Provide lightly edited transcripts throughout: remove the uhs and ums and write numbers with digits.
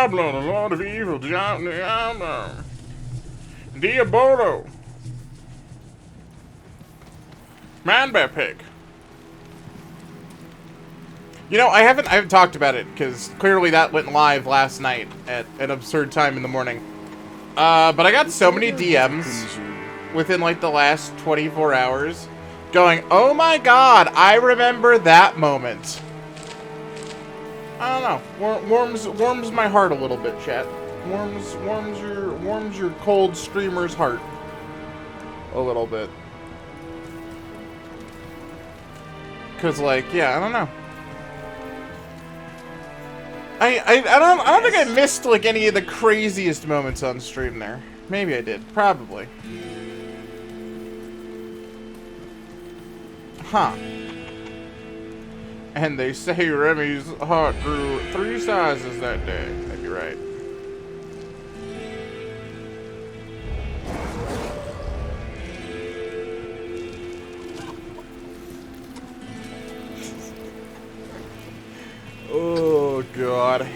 Diablo, the Lord of Evil, Diablo. Diabolo. Man Bear Pig. You know, I haven't talked about it, because clearly that went live last night at an absurd time in the morning. But I got so many DMs within, like, the last 24 hours going, oh my god, I remember that moment. I don't know. Warms my heart a little bit, chat. Warms your cold streamer's heart a little bit. Cause like, yeah, I don't know. I don't think I missed like any of the craziest moments on stream there. Maybe I did. Probably. Huh. And they say Remy's heart grew 3 sizes that day. That'd be right. Oh, God.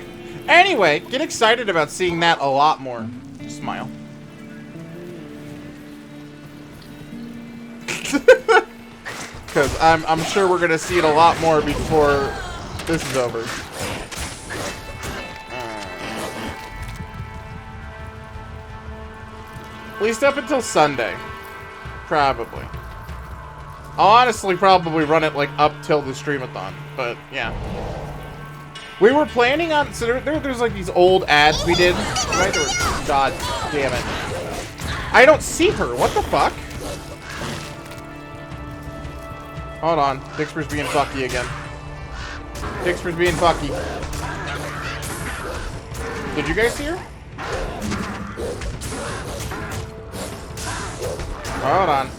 Anyway, get excited about seeing that a lot more. Smile. Because I'm sure we're going to see it a lot more before this is over. At least up until Sunday. Probably. I'll honestly probably run it like up till the streamathon. But, yeah. We were planning on... So there's like these old ads we did. Right? God damn it. I don't see her. What the fuck? Hold on. Dixper's being fucky again. Dixper's being fucky. Did you guys see her? Hold on.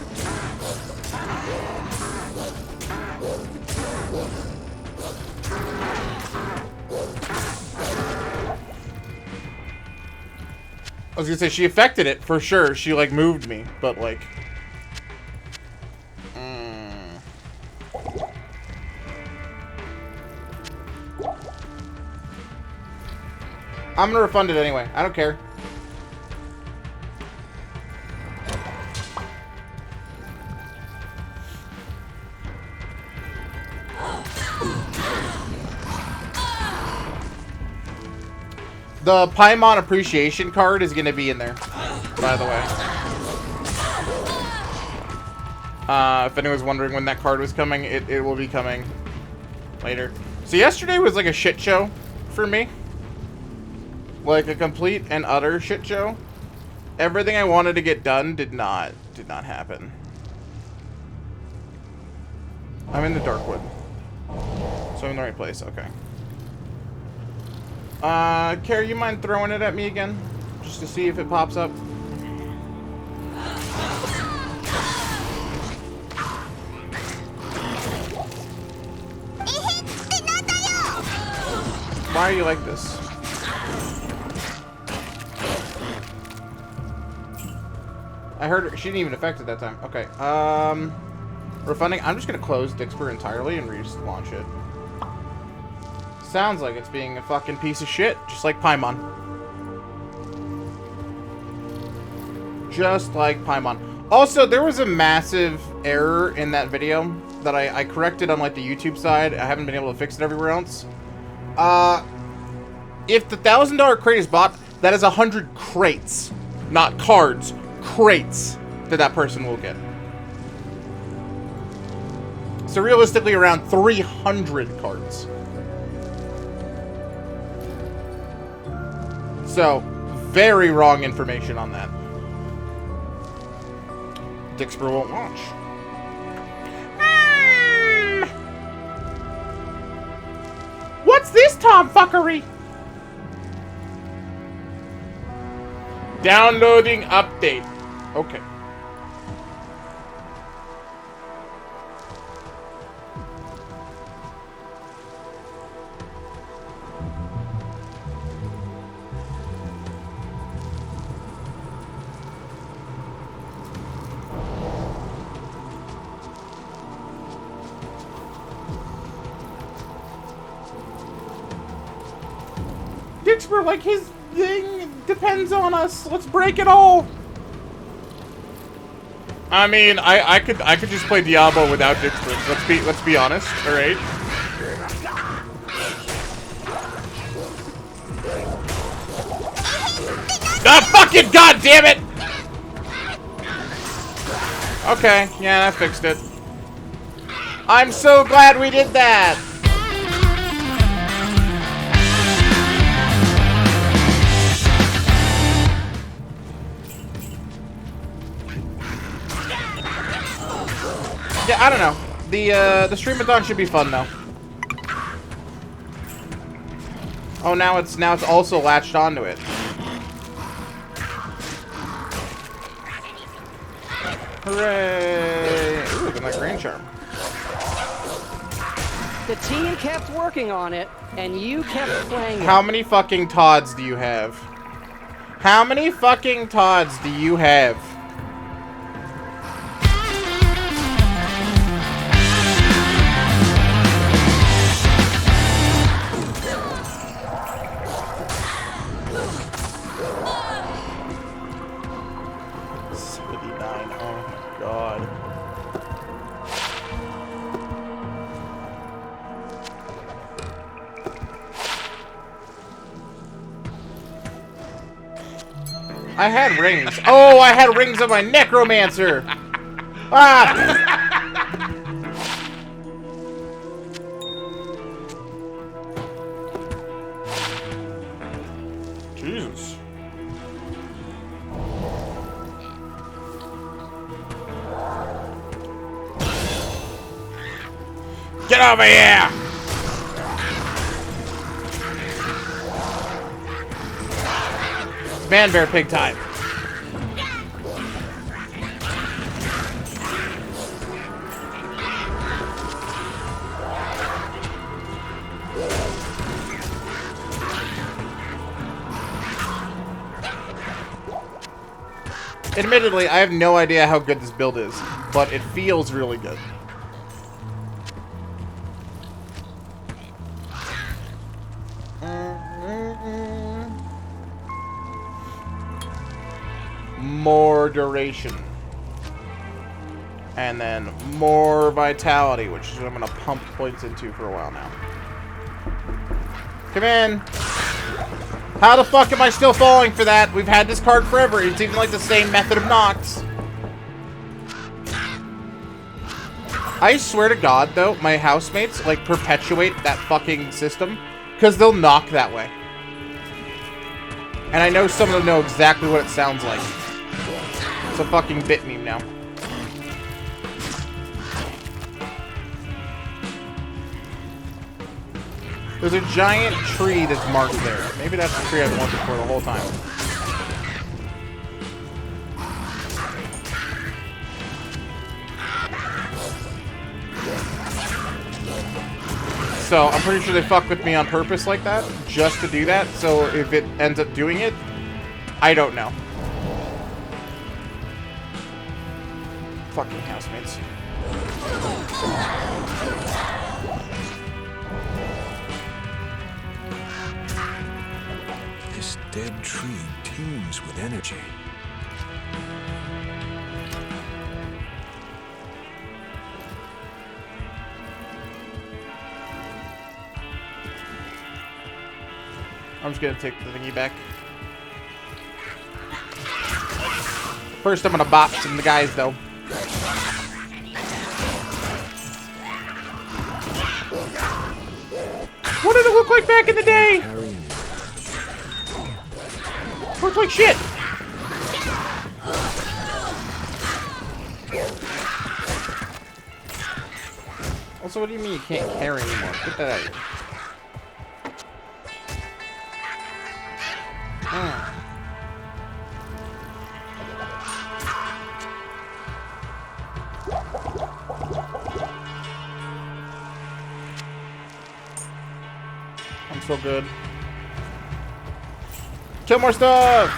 I was gonna say, she affected it, for sure. She, like, moved me, but, like... I'm gonna refund it anyway. I don't care. The Paimon appreciation card is gonna be in there, by the way. If anyone's wondering when that card was coming, it will be coming later. So yesterday was like a shit show for me. Like a complete and utter shit show. Everything I wanted to get done did not happen. I'm in the Darkwood. So I'm in the right place, okay. Carrie, you mind throwing it at me again? Just to see if it pops up? Why are you like this? I heard her, she didn't even affect it that time. Okay, refunding. I'm just gonna close Dixper entirely and relaunch it. Sounds like it's being a fucking piece of shit, just like Paimon. Just like Paimon. Also, there was a massive error in that video that I corrected on like the YouTube side. I haven't been able to fix it everywhere else. If the $1,000 crate is bought, that is 100 crates, not cards, crates that person will get. So realistically, around 300 cards. So, very wrong information on that. Dixper won't launch. What's this tomfuckery? Downloading update. Okay. Jixper, like his thing depends on us. Let's break it all. I mean, I could just play Diablo without Jixper. Let's be honest, all right? Ah, fucking goddamn it! Okay, yeah, that fixed it. I'm so glad we did that. Yeah, I don't know. The streamathon should be fun though. Oh, now it's also latched onto it. Hooray! Ooh, look at that green charm. The team kept working on it, and you kept playing it. How many fucking Todds do you have? How many fucking Todds do you have? I had rings. Oh, I had rings on my necromancer. Ah! Jesus. Get over here! Man bear pig time. Admittedly, I have no idea how good this build is, but it feels really good. More duration. And then more vitality, which is what I'm going to pump points into for a while now. Come in. How the fuck am I still falling for that? We've had this card forever. It's even like the same method of knocks. I swear to God, though, my housemates, like, perpetuate that fucking system. Because they'll knock that way. And I know some of them know exactly what it sounds like. It's a fucking bit meme now. There's a giant tree that's marked there. Maybe that's the tree I've been looking for the whole time. So, I'm pretty sure they fuck with me on purpose like that, just to do that. So, if it ends up doing it, I don't know. Fucking housemates. This dead tree teems with energy. I'm just gonna take the thingy back. First, I'm gonna bop some of the guys, though. What did it look like back in the day? Looks like shit. Also, what do you mean you can't carry anymore? Get that out of here. I'm so good. Kill more stuff!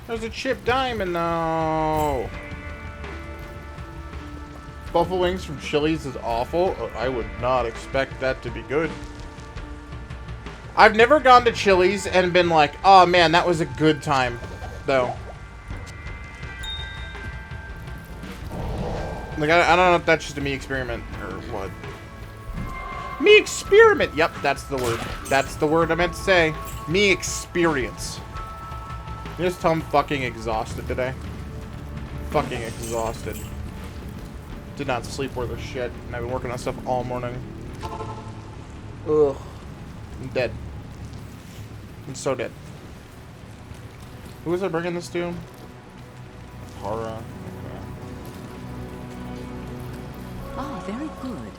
There's a chip diamond, though. Buffalo wings from Chili's is awful. I would not expect that to be good. I've never gone to Chili's and been like, oh man, that was a good time, though. Like, I don't know if that's just a me experiment or what. Me experiment! Yep, that's the word. That's the word I meant to say. Me experience. You just tell I'm fucking exhausted today. Fucking exhausted. Did not sleep worth a shit, and I've been working on stuff all morning. Ugh. I'm dead. I'm so dead. Who was I bringing this to? Tara. Ah, very good.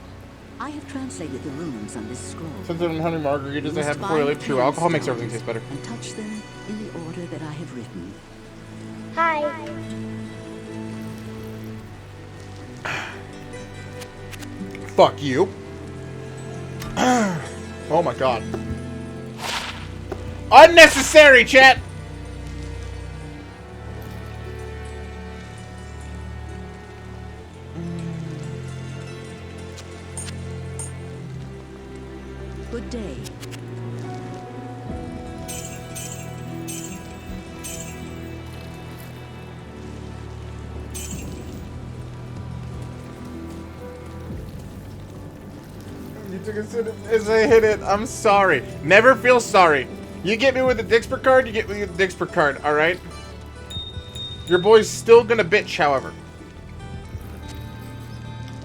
I have translated the runes on this scroll. Since I'm honey margaritas I have before I leave, true alcohol makes everything taste better. And touch them in the order that I have written. Hi. Fuck you. Oh my god. Unnecessary, chat! Good day. You took a sip as I hit it. I'm sorry. Never feel sorry. You get me with a Dixper card, you get me with a Dixper card, alright? Your boy's still gonna bitch, however.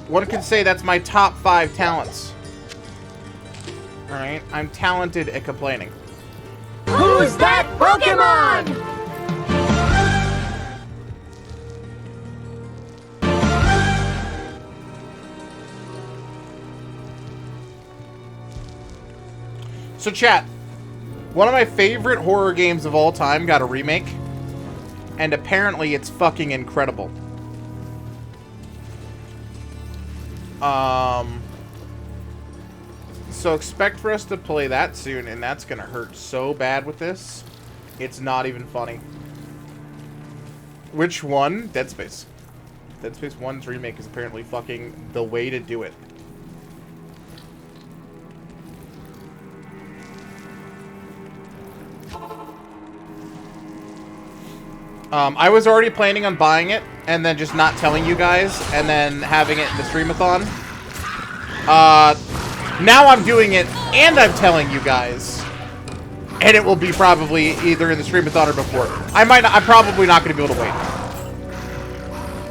One could say that's my top 5 talents. Alright? I'm talented at complaining. Who's that Pokemon? So chat, one of my favorite horror games of all time got a remake, and apparently it's fucking incredible. So expect for us to play that soon, and that's gonna hurt so bad with this. It's not even funny. Which one? Dead Space. Dead Space 1's remake is apparently fucking the way to do it. I was already planning on buying it, and then just not telling you guys, and then having it in the streamathon. Now I'm doing it, and I'm telling you guys. And it will be probably either in the streamathon or before. I'm probably not going to be able to wait.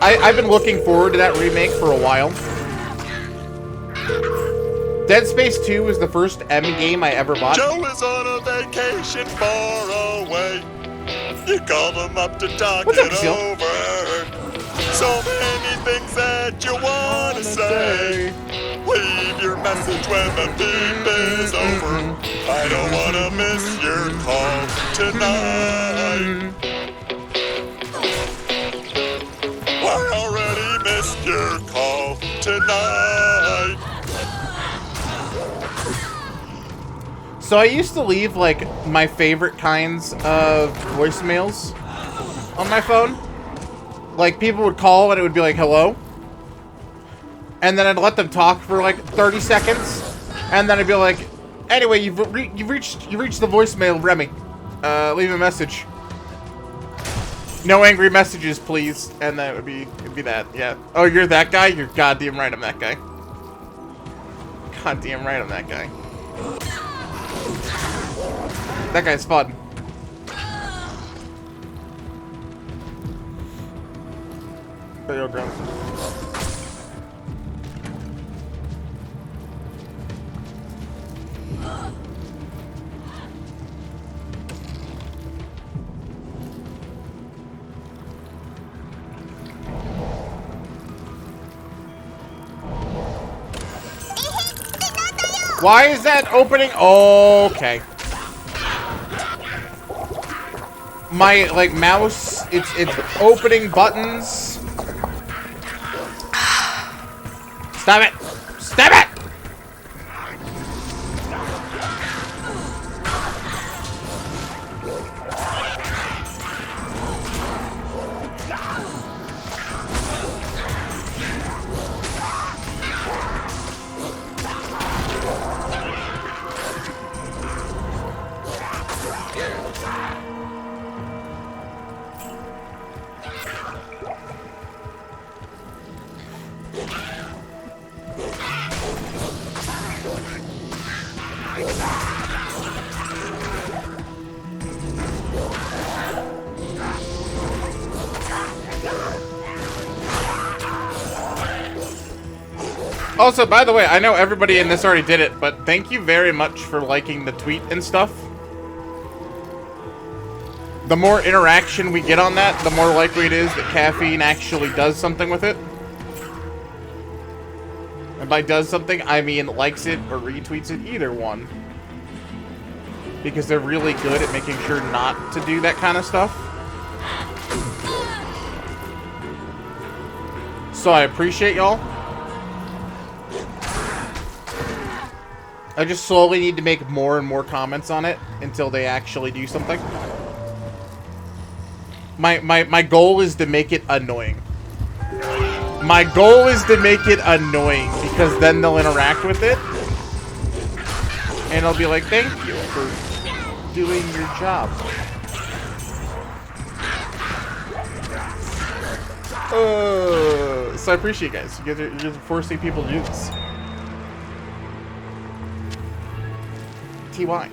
I've been looking forward to that remake for a while. Dead Space 2 was the first M game I ever bought. Joe is on a vacation far away. You call him up to talk What's up, it Seal? over. So many things that you want to say. Leave your message when the beep is over. I don't want to miss your call tonight. I already missed your call tonight. So I used to leave, like, my favorite kinds of voicemails on my phone. Like, people would call and it would be like, hello? And then I'd let them talk for, like, 30 seconds. And then I'd be like, anyway, you've reached the voicemail, Remy. Leave a message. No angry messages, please. And then it'd be that, yeah. Oh, you're that guy? You're goddamn right I'm that guy. Goddamn right I'm that guy. That guy's fun. There you go, Graham. Why is that opening? Okay. My, like, mouse, it's opening buttons. Stop it! Stop it! Also, by the way, I know everybody in this already did it, but thank you very much for liking the tweet and stuff. The more interaction we get on that, the more likely it is that Caffeine actually does something with it. And by does something, I mean likes it or retweets it, either one. Because they're really good at making sure not to do that kind of stuff. So I appreciate y'all. I just slowly need to make more and more comments on it until they actually do something. My goal is to make it annoying. My goal is to make it annoying because then they'll interact with it. And I'll be like, thank you for doing your job. So I appreciate you guys. You guys are forcing people to do this. TY.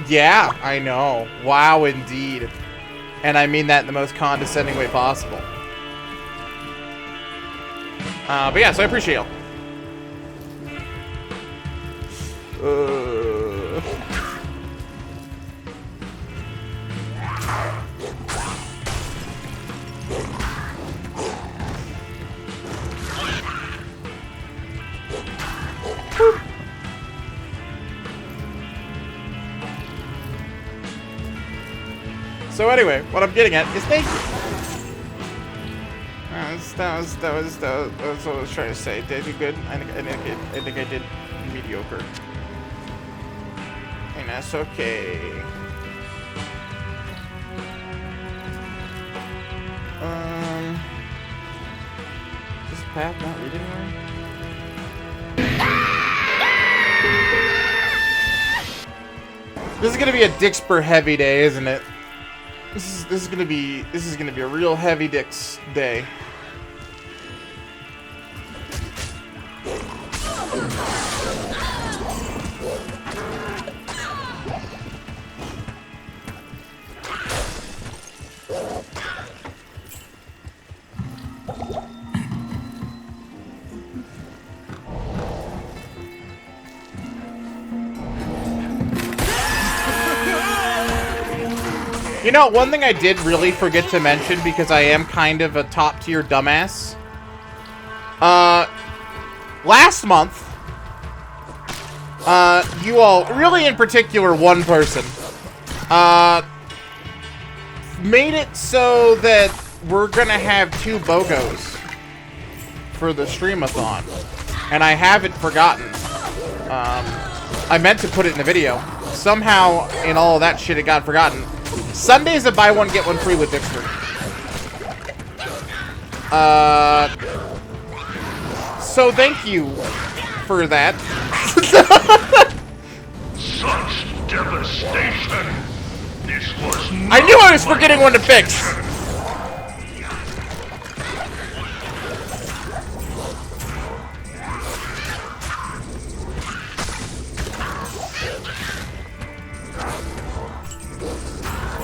Yeah, I know. Wow, indeed. And I mean that in the most condescending way possible. But yeah, so I appreciate y'all. So anyway, what I'm getting at is thank you. That was what I was trying to say. Did I do good? I think I did mediocre. And that's okay. This path not reading right? This is gonna be a Dixper heavy day, isn't it? This is gonna be a real heavy dicks day. You know, one thing I did really forget to mention, because I am kind of a top-tier dumbass. Last month, you all, really in particular one person, made it so that we're gonna have 2 BOGOs for the streamathon. And I haven't forgotten. I meant to put it in the video. Somehow, in all of that shit, it got forgotten. Sunday's a buy one, get one free with Dixper. So thank you for that. Such devastation. This was I knew I was forgetting one to fix.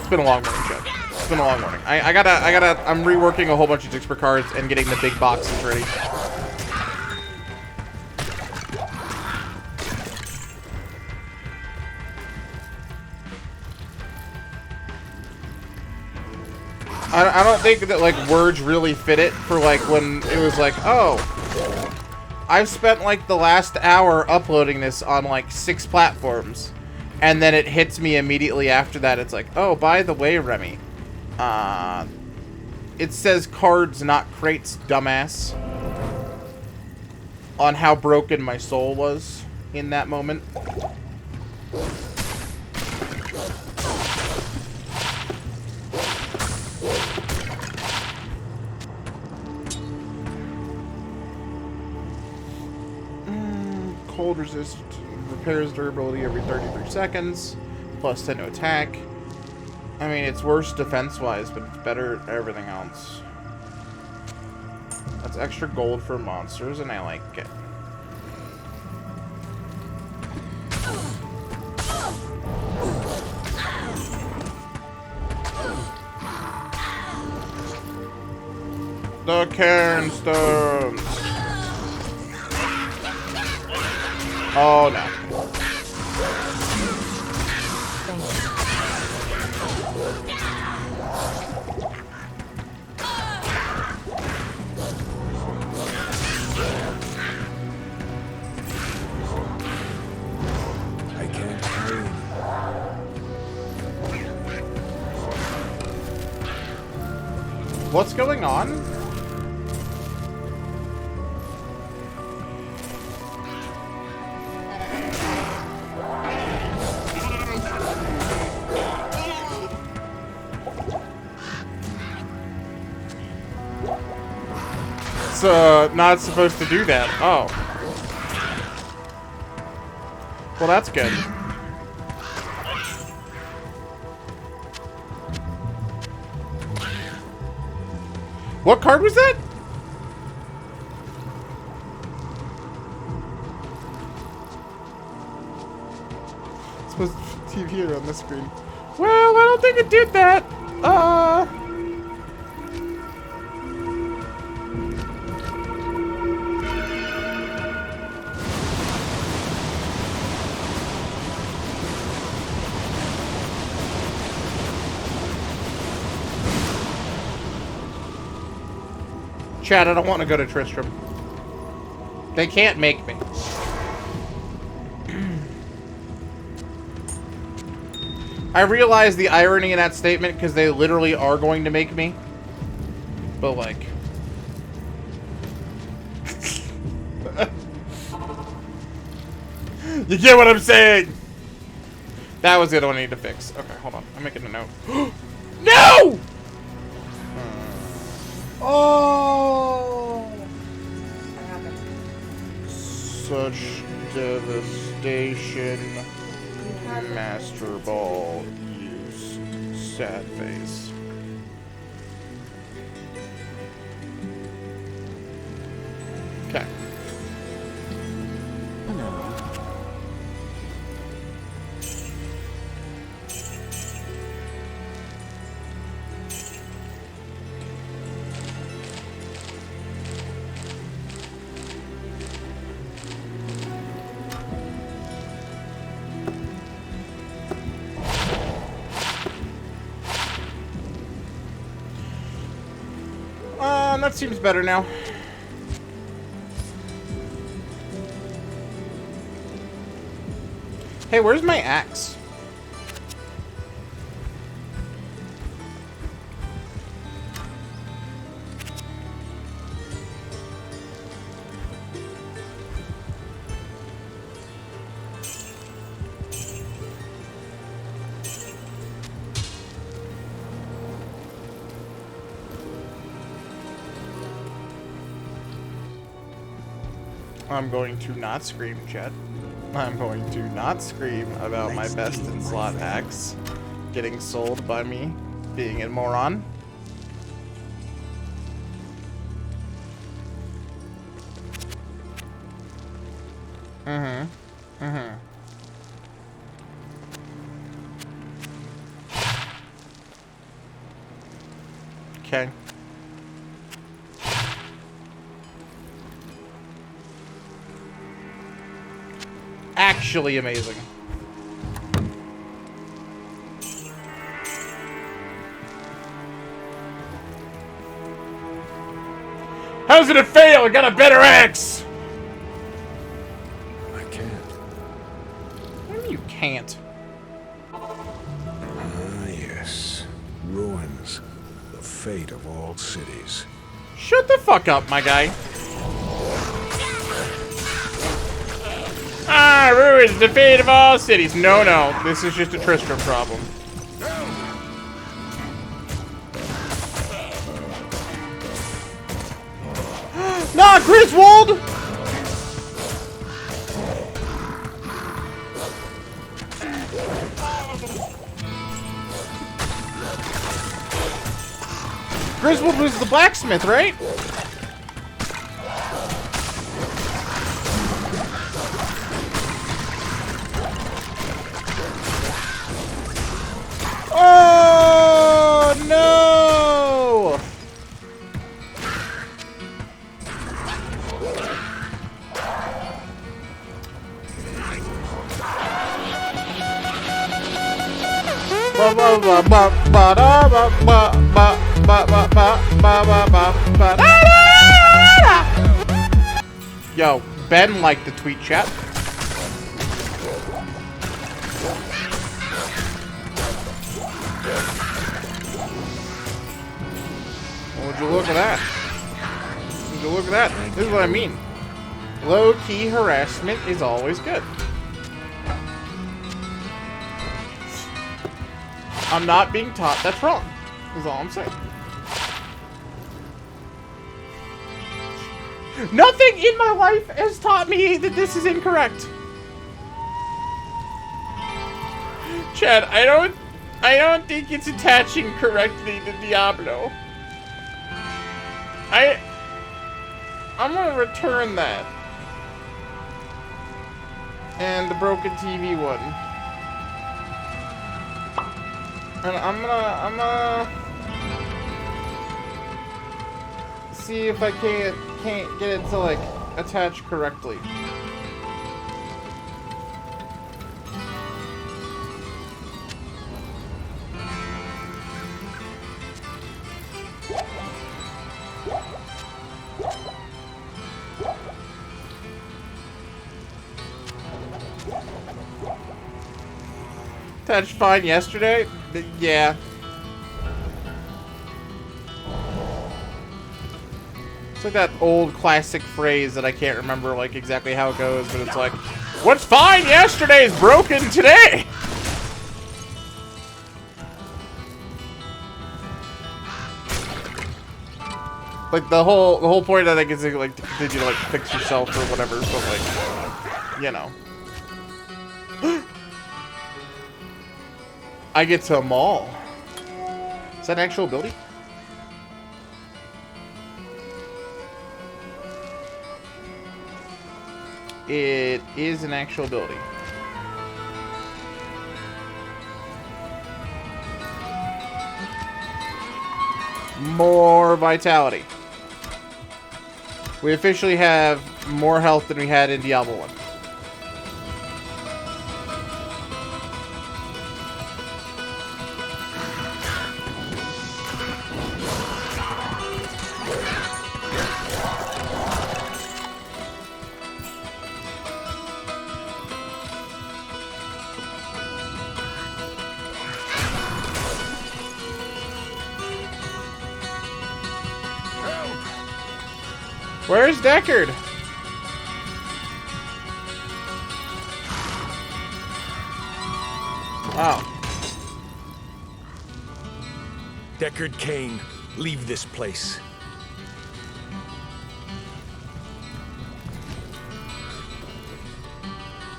It's been a long morning, Chuck. It's been a long morning. I'm reworking a whole bunch of Dixper cards and getting the big boxes ready. I don't think that, like, words really fit it for, like, when it was like, oh, I've spent, like, the last hour uploading this on, like, 6 platforms. And then it hits me immediately after that. It's like, oh, by the way, Remy. It says cards, not crates, dumbass. On how broken my soul was in that moment. Cold resist repairs durability every 33 seconds, plus 10 to attack. I mean, it's worse defense-wise, but it's better at everything else. That's extra gold for monsters, and I like it. The Cairnstones. Oh no. I can't carry it. What's going on? It's not supposed to do that. Oh. Well, that's good. What card was that? It's supposed to TV on the screen. Well, I don't think it did that. Chad, I don't want to go to Tristram. They can't make me. I realize the irony in that statement because they literally are going to make me. But like... You get what I'm saying? That was the other one I need to fix. Okay, hold on. I'm making a note. No! Oh! Such devastation. Master Ball use. Sad face. Okay. Hello. That seems better now. Hey, where's my axe? I'm going to not scream, Chet. I'm going to not scream about my best in slot axe getting sold by me being a moron. Okay. Actually amazing. How did it fail? I got a better axe. I can't. What do you mean you can't? Ah, yes. Ruins. The fate of all cities. Shut the fuck up, my guy. Ah, ruins the fate of all cities. No, no, this is just a Tristram problem. Nah, Griswold! Griswold was the blacksmith, right? Oh, no! Yo, Ben liked the tweet chat. Would you look at that? Would you look at that? This is what I mean. Low-key harassment is always good. I'm not being taught that's wrong. Is all I'm saying. Nothing in my life has taught me that this is incorrect. Chad, I don't think it's attaching correctly to Diablo. I'm gonna return that. And the broken TV one. And I'm gonna see if I can't get it to like attach correctly. Attached fine yesterday? Yeah. It's like that old classic phrase that I can't remember like exactly how it goes, but it's like, what's fine yesterday is broken today! Like the whole point I think is like to continue to like fix yourself or whatever, but like, you know. I get to maul. Is that an actual ability? It is an actual ability. More vitality. We officially have more health than we had in Diablo 1. Where's Deckard? Oh. Deckard Cain, leave this place.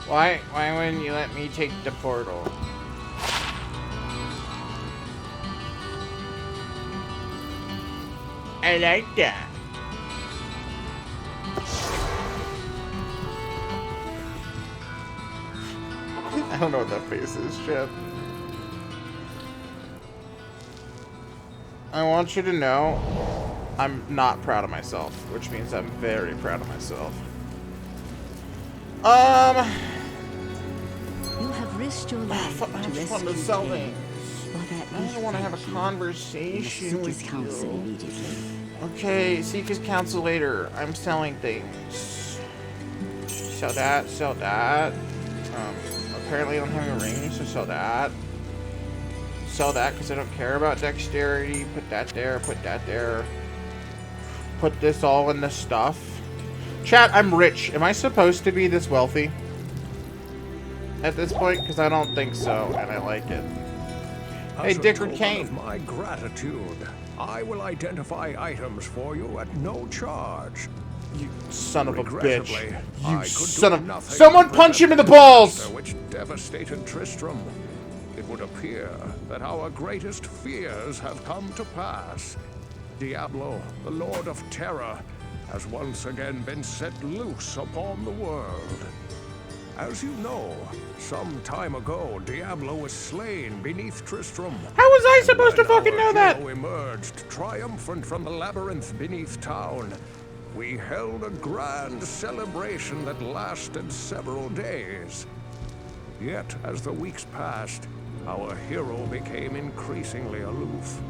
Why wouldn't you let me take the portal? I like that. I don't know what that face is, shit. I want you to know I'm not proud of myself, which means I'm very proud of myself. You have risked your life I to just want rescue to sell Cain. things. For that I don't want to have a conversation with council you. immediately. Okay, seek his counsel later. I'm selling things. Sell that, sell that. Apparently I don't have a ring, so sell that. Sell that because I don't care about dexterity. Put that there, put that there. Put this all in the stuff. Chat, I'm rich. Am I supposed to be this wealthy at this point? Because I don't think so, and I like it. Hey, Dickard Cain. Of my gratitude, I will identify items for you at no charge. You son of a bitch. I You could son do of... nothing Someone to punch him in the prevent balls! disaster which devastated Tristram. It would appear that our greatest fears have come to pass. Diablo, the Lord of Terror, has once again been set loose upon the world. As you know, some time ago, Diablo was slain beneath Tristram. How was I supposed to fucking know that? Hero emerged triumphant from the labyrinth beneath town. We held a grand celebration that lasted several days. Yet, as the weeks passed, our hero became increasingly aloof.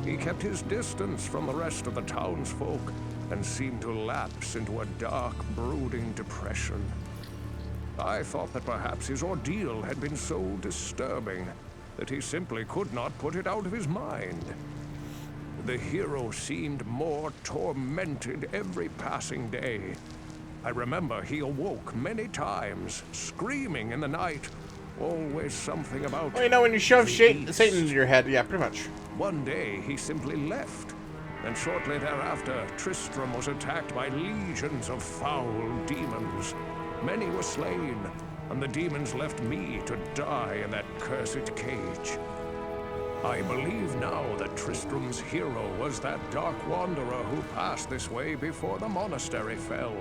He kept his distance from the rest of the townsfolk and seemed to lapse into a dark, brooding depression. I thought that perhaps his ordeal had been so disturbing that he simply could not put it out of his mind. The hero seemed more tormented every passing day. I remember he awoke many times, screaming in the night, always something about... Well, you know, when you shove Satan into your head, yeah, pretty much. One day, he simply left, and shortly thereafter, Tristram was attacked by legions of foul demons. Many were slain, and the demons left me to die in that cursed cage. I believe now that Tristram's hero was that dark wanderer who passed this way before the monastery fell.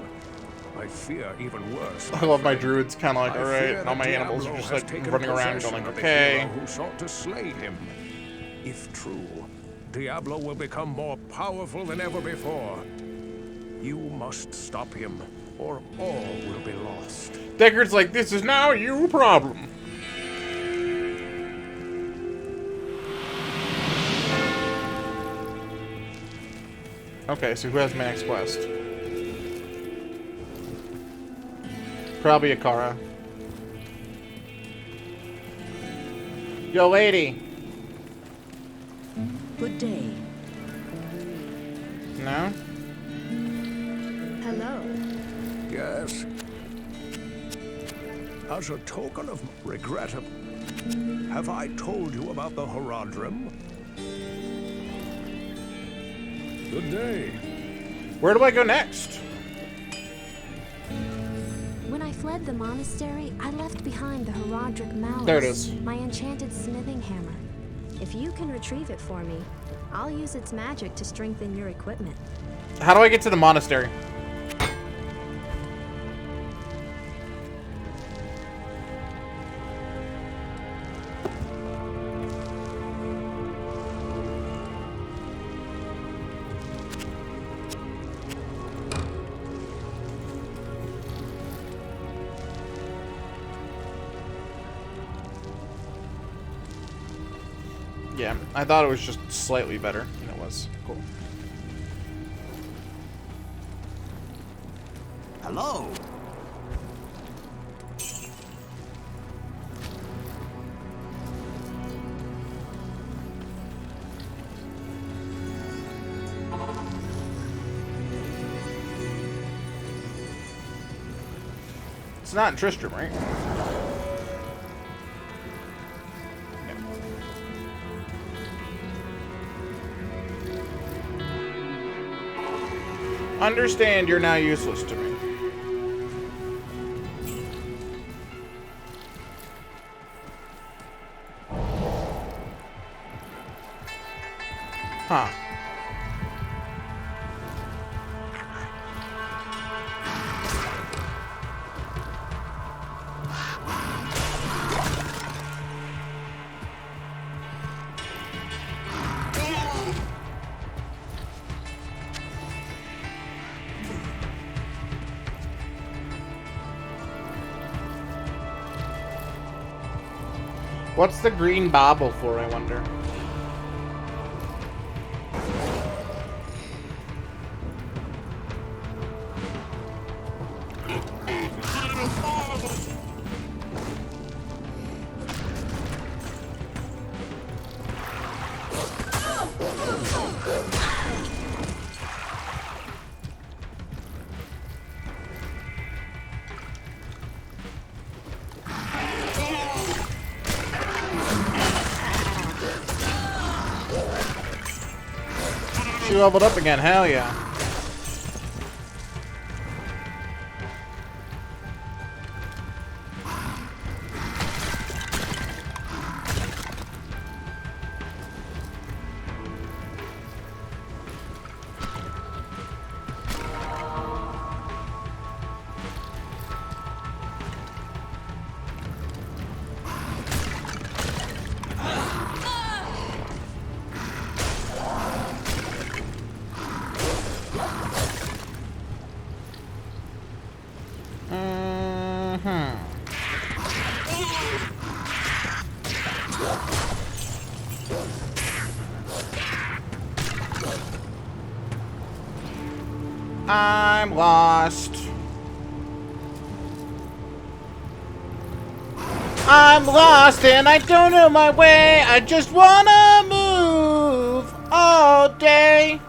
I fear even worse. I love my druids, kind of like, all right, and all my animals are just like running around going, okay. Who sought to slay him. If true, Diablo will become more powerful than ever before. You must stop him, or all will be lost. Deckard's like, this is now your problem. Okay, so who has my next quest? Probably Akara. Yo, lady. Good day. No? Hello. Yes. As a token of regret, have I told you about the Horadrim? Good day. Where do I go next? When I fled the monastery, I left behind the Horadric mallet. There it is. My enchanted smithing hammer. If you can retrieve it for me, I'll use its magic to strengthen your equipment. How do I get to the monastery? Yeah, I thought it was just slightly better than it was. Cool. Hello. It's not in Tristram, right? Understand you're now useless to me. Huh. What's the green bauble for, I wonder? She leveled up again, hell yeah. I'm lost. I'm lost and I don't know my way. I just wanna move all day.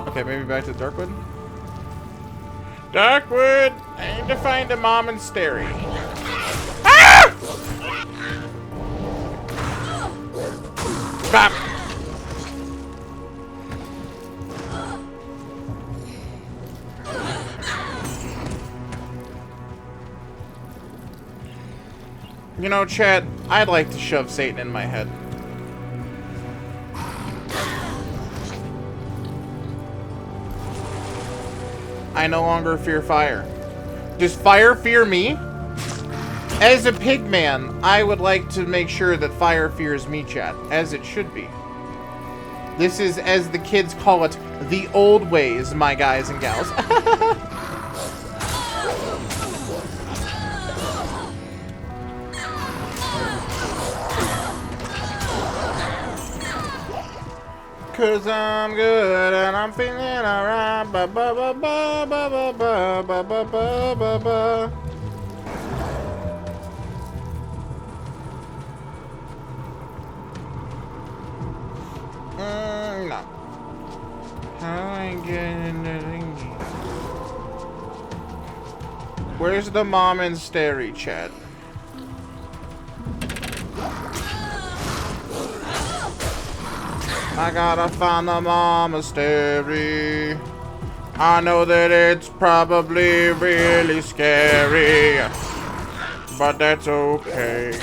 Okay, maybe back to Darkwood. Darkwood! I need to find a monastery. Ah! Bop! You know, chat, I'd like to shove Satan in my head. I no longer fear fire. Does fire fear me? As a pig man, I would like to make sure that fire fears me, chat, as it should be. This is, as the kids call it, the old ways, my guys and gals. Cause I'm good and I'm feeling alright. Ba ba ba ba ba ba ba ba ba ba ba ba. No. How I get in the thingy? Where's the monastery, chat? I gotta find the monastery. I know that it's probably really scary, but that's okay.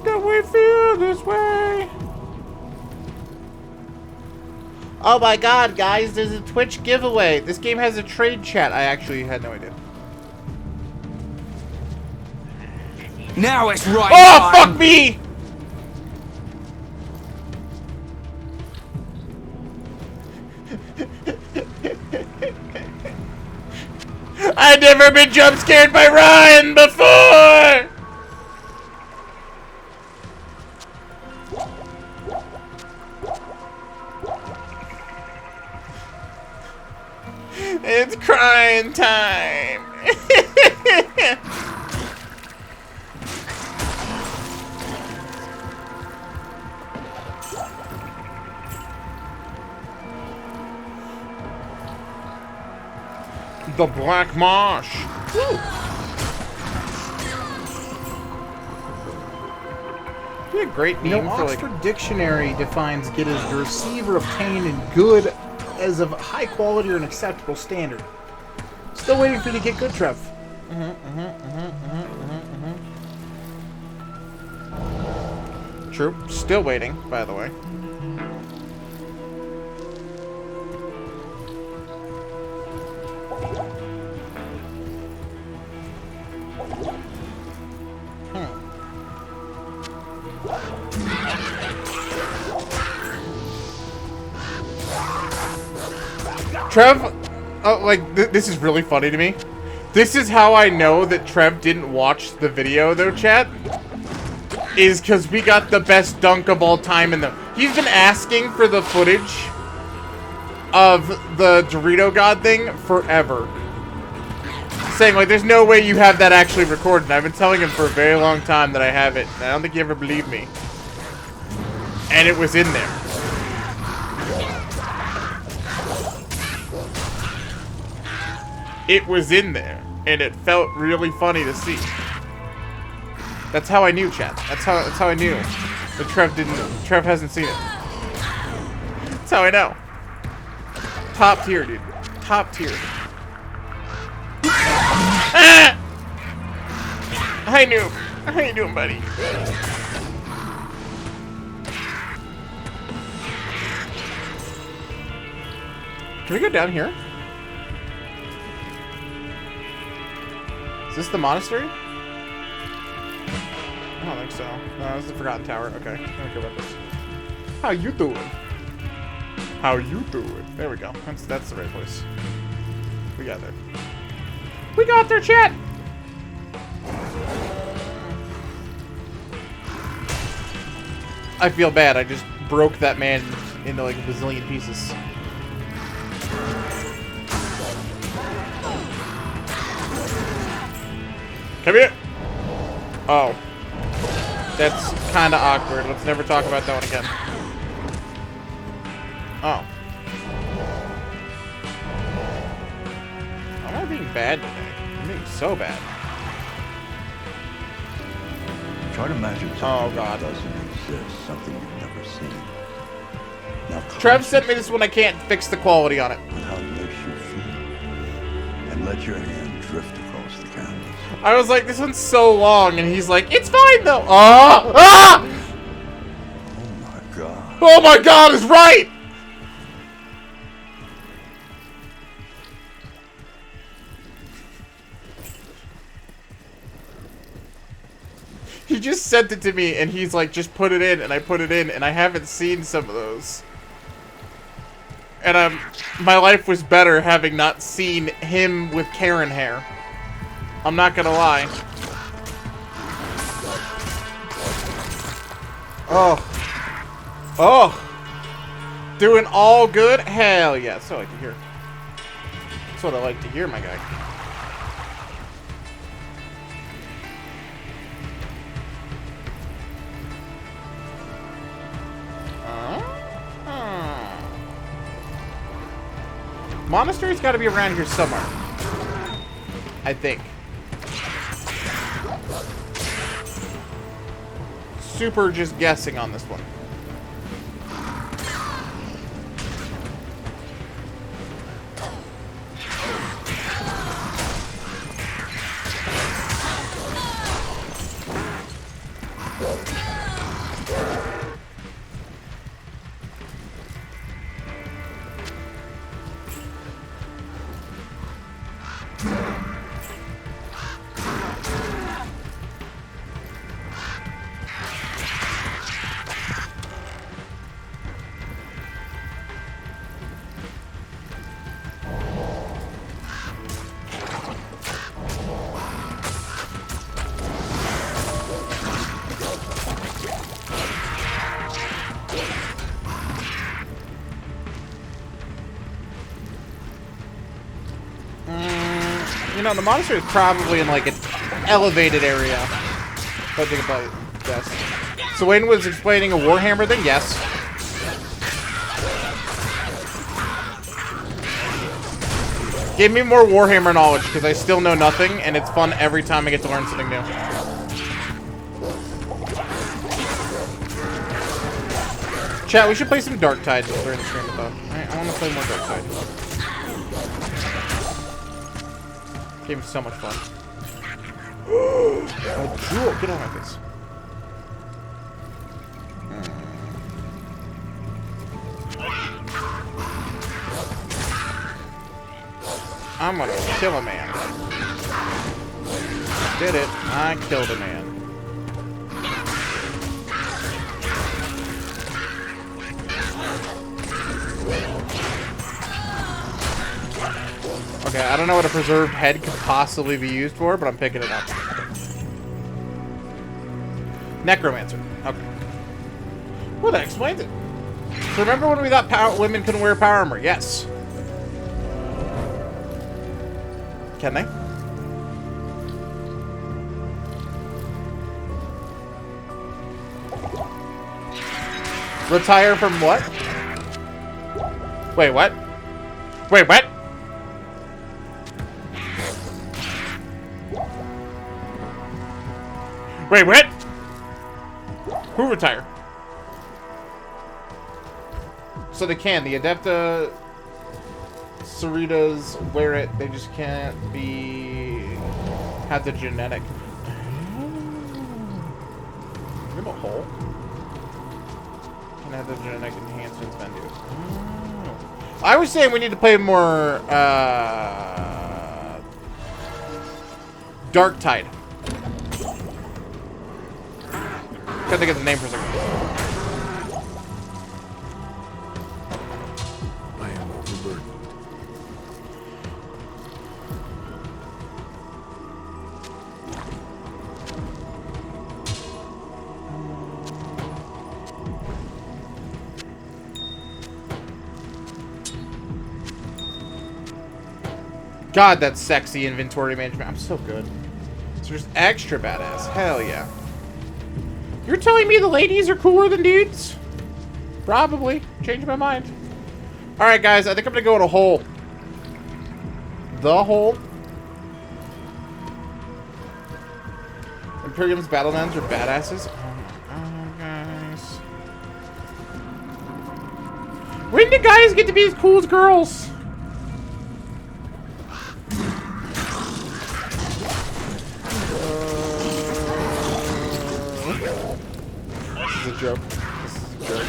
Don't we feel this way? Oh my god, guys, there's a Twitch giveaway. This game has a trade chat. I actually had no idea. Now it's right. Oh, fuck me! I've never been jump scared by Ryan before! It's crying time! The Black Marsh. Woo. Be a great name, you know, for Oxford like... Dictionary defines "get" as the receiver obtained in good as of high quality or an acceptable standard. Still waiting for you to get good, Trev. True. Still waiting, by the way. Trev, this is really funny to me. This is how I know that Trev didn't watch the video, though, chat. Is because we got the best dunk of all time in the... He's been asking for the footage of the Dorito God thing forever. Saying, like, there's no way you have that actually recorded. And I've been telling him for a very long time that I have it. And I don't think he ever believed me. And it was in there. It was in there, and it felt really funny to see. That's how I knew, chat. That's how I knew that Trev hasn't seen it. That's how I know. Top tier, dude. Top tier. Ah! Hi, noob. How you doing, buddy? Can we go down here? Is this the monastery? I don't think so. No, this is the Forgotten Tower. Okay, I don't care about this. How you doing? How you doing? There we go. That's the right place. We got there. We got there, chat! I feel bad. I just broke that man into like a bazillion pieces. Come here. Oh. That's kind of awkward. Let's never talk about that one again. Oh. Am I being bad today? I'm being so bad. Try to imagine something that doesn't exist, something you've never seen. Now, Trev sent me this one. I can't fix the quality on it. with how it makes you feel, and let your hand drift across the canvas. I was like, this one's so long, and he's like, it's fine though. Oh, ah! Oh my God. Oh my God is right. He just sent it to me, and he's like, just put it in, and I put it in, and I haven't seen some of those. And my life was better having not seen him with Karen hair. I'm not gonna lie. Oh. Oh. Doing all good? Hell yeah. That's what I like to hear. That's what I like to hear, my guy. Monastery's got to be around here somewhere. I think. Super just guessing on this one. You know, the monastery is probably in like an elevated area. If I think about it, yes. So Wayne was explaining a Warhammer thing? Yes. Give me more Warhammer knowledge, because I still know nothing, and it's fun every time I get to learn something new. Chat, we should play some Dark Tide during the stream, though. I want to play more Dark Tide. Game is so much fun. Oh, Jewel, get on my face. I'm gonna kill a man. Did it. I killed a man. Okay, I don't know what a preserved head could possibly be used for, but I'm picking it up. Necromancer. Okay. Well, that explains it. So remember when we thought women couldn't wear power armor? Yes. Can they? Retire from what? Wait, what? Wait, what? Wait, what? Who retire? So they can. The Adepta Cerritos wear it. They just can't be... have the genetic... Give a hole. Can have the genetic enhancements then do it. I was saying we need to play more Dark Tide. Can't think of the name for a second. I am overburdened. God, that's sexy inventory management. I'm so good. So just extra badass. Hell yeah. You're telling me the ladies are cooler than dudes? Probably. Changed my mind. Alright, guys. I think I'm going to go in a hole. The hole. Imperium's battlelands are badasses. Oh, guys. When do guys get to be as cool as girls? This is a joke. This is a joke.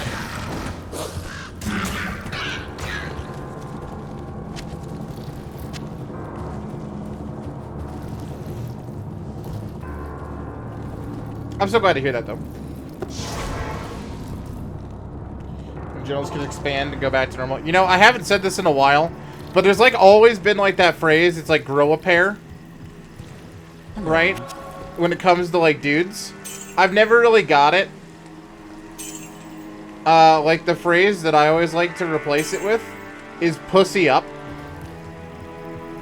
I'm so glad to hear that, though. Generals can expand and go back to normal. You know, I haven't said this in a while, but there's like always been like that phrase. It's like grow a pair, right? When it comes to like dudes, I've never really got it. Like the phrase that I always like to replace it with is pussy up.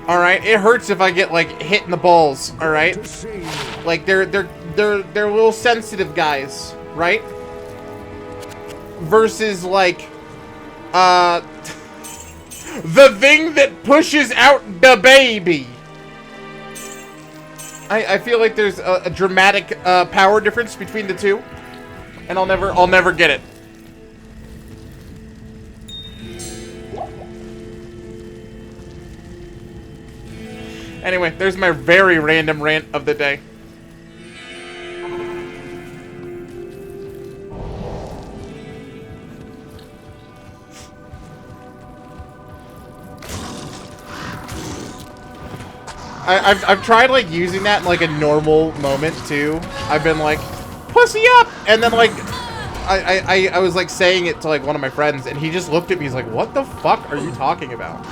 All right, it hurts if I get like hit in the balls. All right, like they're little sensitive guys, right? Versus like the thing that pushes out the baby. I feel like there's a dramatic power difference between the two, and I'll never get it. Anyway, there's my very random rant of the day. I've tried like using that in like a normal moment too. I've been like, pussy up, and then like I was like saying it to like one of my friends, and he just looked at me. He's like, what the fuck are you talking about?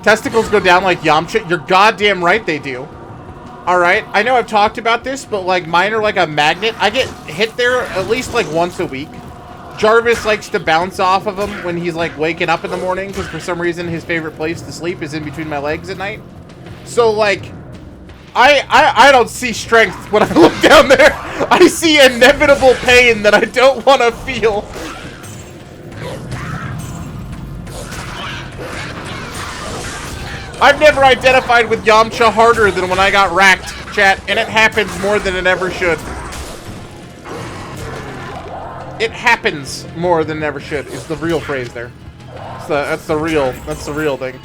Testicles go down like Yamcha. You're goddamn right they do. All right, I know I've talked about this, but like mine are like a magnet. I get hit there at least like once a week. Jarvis likes to bounce off of them when he's like waking up in the morning, because for some reason his favorite place to sleep is in between my legs at night. So like, I don't see strength when I look down there. I see inevitable pain that I don't want to feel. I've never identified with Yamcha harder than when I got racked, chat, and it happens more than it ever should. It happens more than it ever should is the real phrase there. That's the real thing.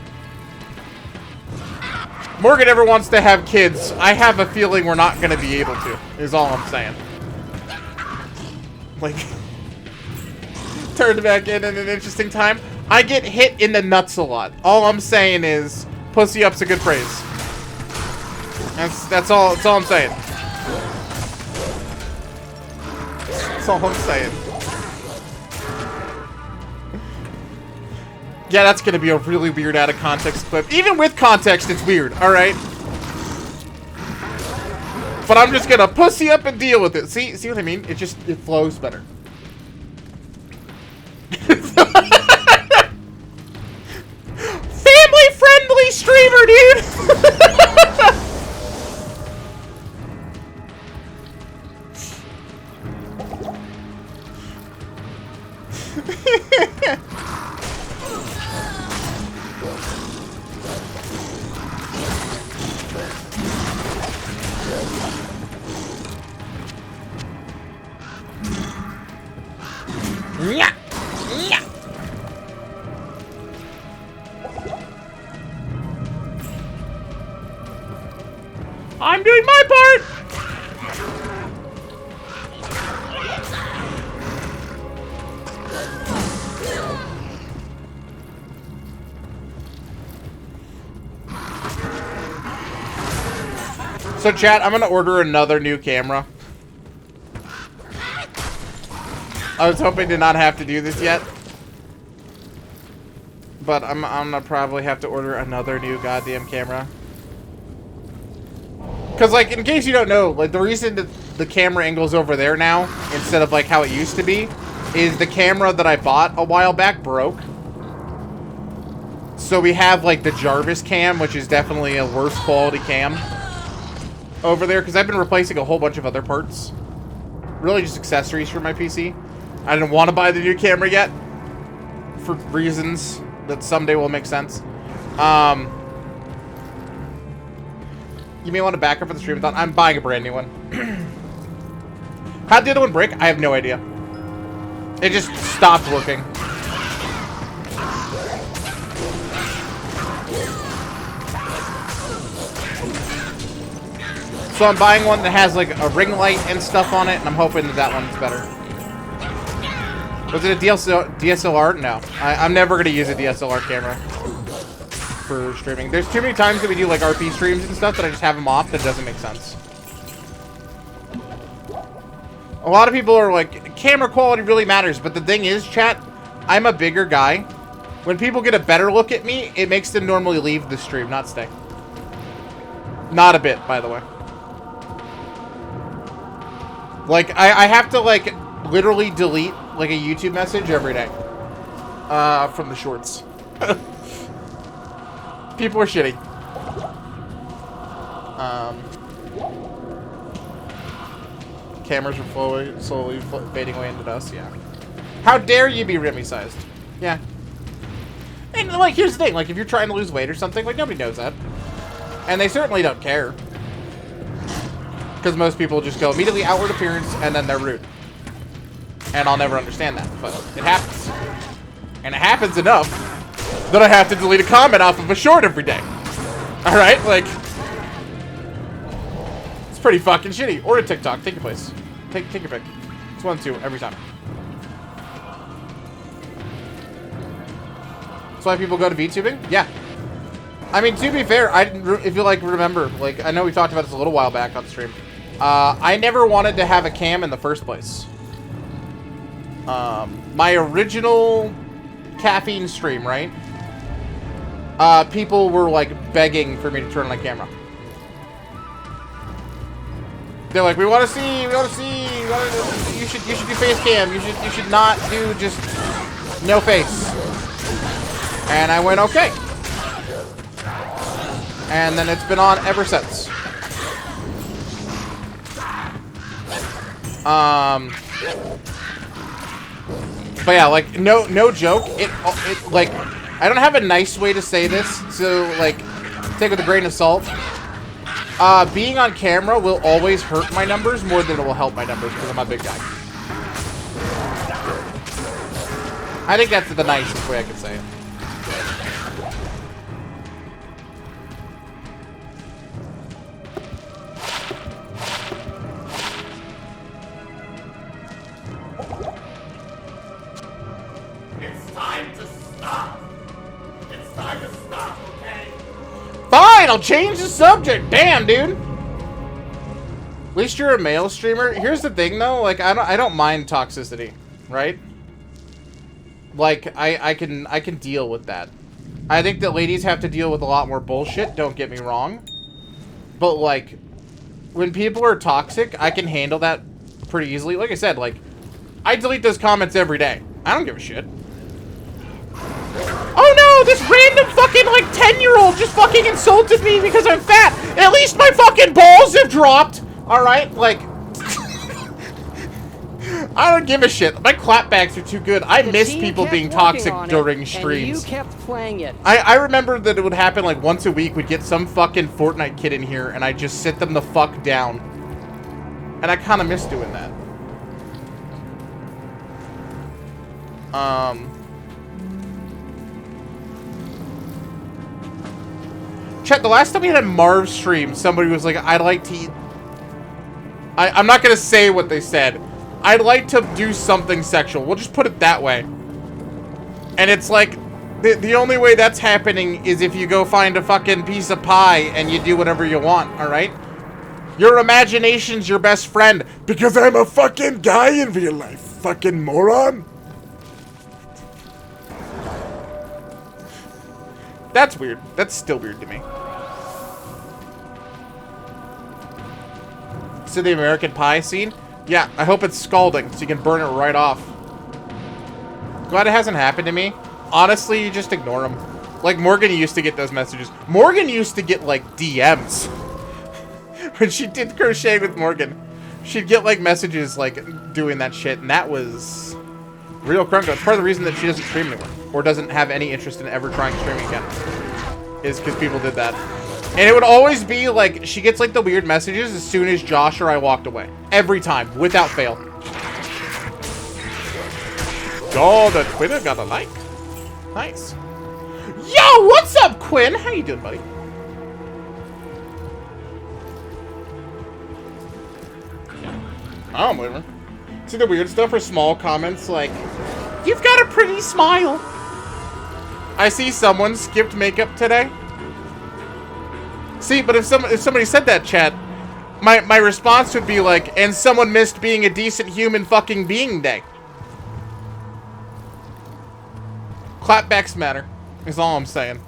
Morgan ever wants to have kids. I have a feeling we're not going to be able to, is all I'm saying. Like, turned back in an interesting time. I get hit in the nuts a lot. All I'm saying is, pussy up's a good phrase. That's all I'm saying. That's all I'm saying. Yeah, that's gonna be a really weird out of context clip. Even with context, it's weird, alright? But I'm just gonna pussy up and deal with it. See what I mean? It flows better. Family-friendly streamer, dude! Yeah. Yeah. I'm doing my part. So chat, I'm gonna order another new camera. I was hoping to not have to do this yet, but I'm gonna probably have to order another new goddamn camera. Cause like, in case you don't know, like the reason that the camera angle's over there now instead of like how it used to be is the camera that I bought a while back broke. So we have, like, the Jarvis cam, which is definitely a worse quality cam over there, because I've been replacing a whole bunch of other parts. Really just accessories for my PC. I didn't want to buy the new camera yet, for reasons that someday will make sense. You may want to back up for the stream-a-thon. I'm buying a brand new one. How'd the other one break? I have no idea. It just stopped working. So I'm buying one that has like a ring light and stuff on it, and I'm hoping that that one's better. Was it a DSLR? No. I'm never going to use a DSLR camera for streaming. There's too many times that we do like RP streams and stuff that I just have them off that doesn't make sense. A lot of people are like, camera quality really matters, but the thing is, chat, I'm a bigger guy. When people get a better look at me, it makes them normally leave the stream, not stay. Not a bit, by the way. Like, I have to, like, literally delete, like, a YouTube message every day. From the shorts. People are shitty. Cameras are slowly fading away into dust, yeah. How dare you be Remy-sized? Yeah. And, like, here's the thing. Like, if you're trying to lose weight or something, like, nobody knows that. And they certainly don't care. Because most people just go immediately outward appearance, and then they're rude. And I'll never understand that, but it happens. And it happens enough that I have to delete a comment off of a short every day. Alright, like... It's pretty fucking shitty. Or a TikTok. Take your place. Take your pick. It's 1 2 every time. That's why people go to VTubing? Yeah. I mean, to be fair, if you, like, remember, like, I know we talked about this a little while back on the stream. I never wanted to have a cam in the first place. My original caffeine stream, right? People were, like, begging for me to turn on a camera. They're like, we want to see, you should do face cam, you should not do just no face. And I went, okay. And then it's been on ever since. But yeah, like, no joke. It like, I don't have a nice way to say this, so, like, take it with a grain of salt. Being on camera will always hurt my numbers more than it will help my numbers because I'm a big guy. I think that's the nicest way I could say it. Fine, I'll change the subject. Damn, dude. At least you're a male streamer. Here's the thing, though. Like, I don't mind toxicity, right? Like, I can deal with that. I think that ladies have to deal with a lot more bullshit. Don't get me wrong. But like, when people are toxic, I can handle that pretty easily. Like I said, like, I delete those comments every day. I don't give a shit. Oh no, this random fucking, like, 10-year-old just fucking insulted me because I'm fat. At least my fucking balls have dropped. Alright, like... I don't give a shit. My clapbacks are too good. I miss people being toxic during streams. You kept playing it. I remember that it would happen, like, once a week. We'd get some fucking Fortnite kid in here, and I'd just sit them the fuck down. And I kind of miss doing that. Chet, the last time we had a Marv stream, somebody was like, I'd like to eat... I'm not going to say what they said. I'd like to do something sexual. We'll just put it that way. And it's like, the only way that's happening is if you go find a fucking piece of pie and you do whatever you want, alright? Your imagination's your best friend. Because I'm a fucking guy in real life, fucking moron. That's weird. That's still weird to me. So the American Pie scene? Yeah, I hope it's scalding so you can burn it right off. Glad it hasn't happened to me. Honestly, you just ignore them. Like, Morgan used to get those messages. Morgan used to get, like, DMs. When she did crochet with Morgan, she'd get, like, messages, like, doing that shit. And that was real crunko. It's part of the reason that she doesn't stream anymore. Or doesn't have any interest in ever trying streaming again. Is because people did that. And it would always be, like, she gets, like, the weird messages as soon as Josh or I walked away. Every time. Without fail. Oh, the Twitter got a like. Nice. Yo, what's up, Quinn? How you doing, buddy? I don't believe her. See the weird stuff or small comments like, you've got a pretty smile. I see someone skipped makeup today. See, but if somebody said that, chat, my response would be like, and someone missed being a decent human fucking being day. Clapbacks matter, is all I'm saying.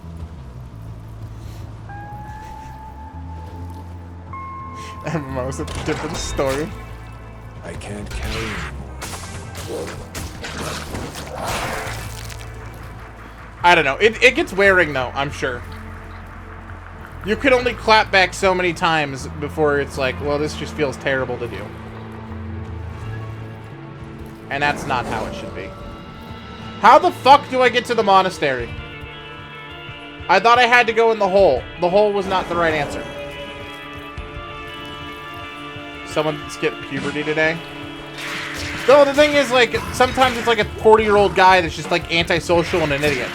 MMO's a different story. I can't carry anymore. I don't know. It gets wearing, though, I'm sure. You could only clap back so many times before it's like, well, this just feels terrible to do. And that's not how it should be. How the fuck do I get to the monastery? I thought I had to go in the hole. The hole was not the right answer. Someone skipped puberty today. Though the thing is, like, sometimes it's like a 40-year-old guy that's just, like, antisocial and an idiot.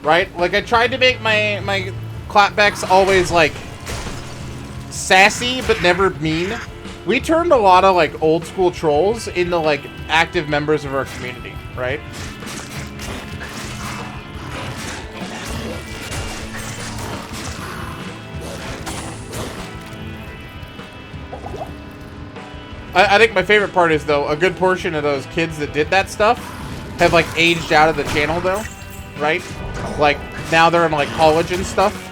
Right? Like, I tried to make my clapbacks always, like, sassy, but never mean. We turned a lot of, like, old-school trolls into, like, active members of our community, right? I think my favorite part is, though, a good portion of those kids that did that stuff have, like, aged out of the channel, though, right? Like, now they're in, like, college and stuff.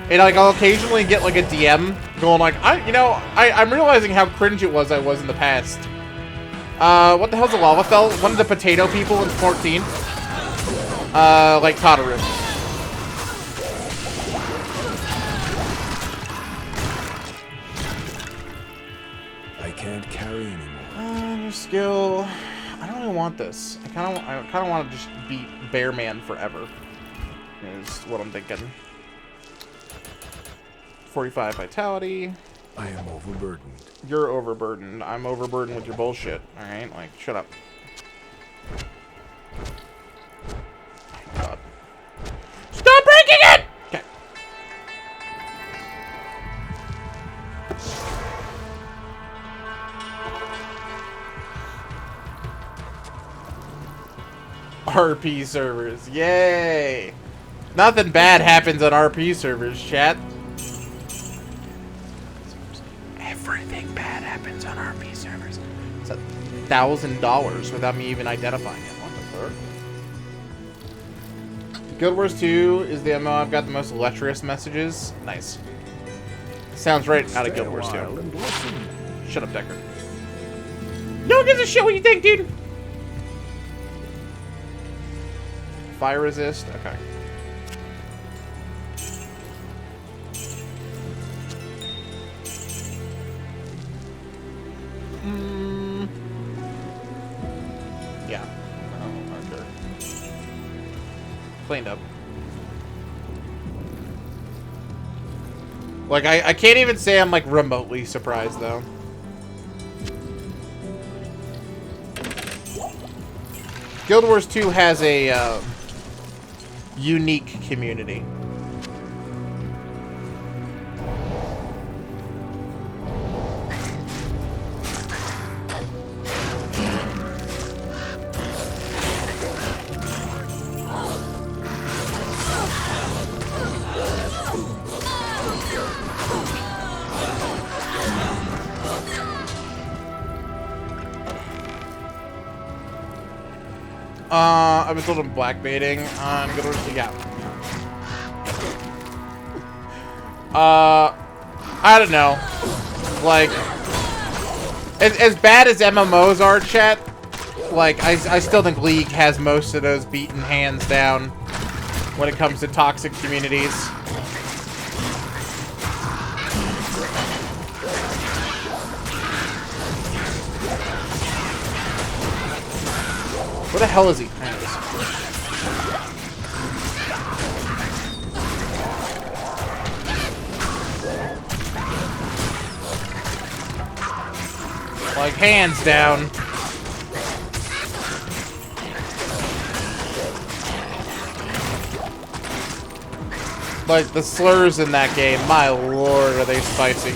And, like, I'll occasionally get, like, a DM going, like, I'm realizing how cringe it was I was in the past. What the hell's a Lalafell? One of the potato people in 14. Like, Tataru. I can't carry anymore. Skill. I don't really want this. I kind of want to just beat Bearman forever. Is what I'm thinking. 45 vitality. I am overburdened. You're overburdened. I'm overburdened with your bullshit. Alright? Like, shut up. God. Stop breaking it! Okay. RP servers. Yay! Nothing bad happens on RP servers, chat. Everything bad happens on RP servers. It's $1,000 without me even identifying it. What the fuck? Guild Wars 2 is the MMO I've got the most lecherous messages. Nice. Sounds right out of Guild Wars 2. Shut up, Decker. No one gives a shit what you think, dude. Fire resist. Okay. Yeah. Oh, okay. Cleaned up. Like, I can't even say I'm, like, remotely surprised, though. Guild Wars 2 has a, unique community. I've been told I'm blackbaiting on Guild Wars 2. Yeah. I don't know. Like, as bad as MMOs are, chat, like, I still think League has most of those beaten hands down. when it comes to toxic communities. Where the hell is he? There he is. Like, hands down. Like, the slurs in that game, my lord, are they spicy.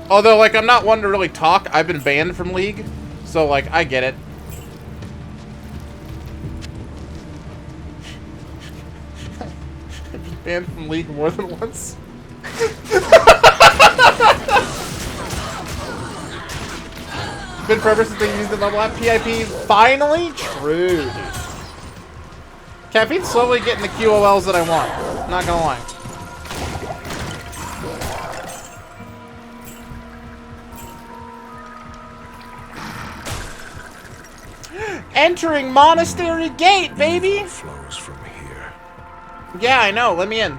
Although, like, I'm not one to really talk. I've been banned from League. So, like, I get it. I've been banned from League more than once. It's been forever since they used the level up PIP. Finally? True, dude. Caffeine's slowly getting the QOLs that I want. Not gonna lie. Entering Monastery Gate, baby! Flows from here. Yeah, I know. Let me in.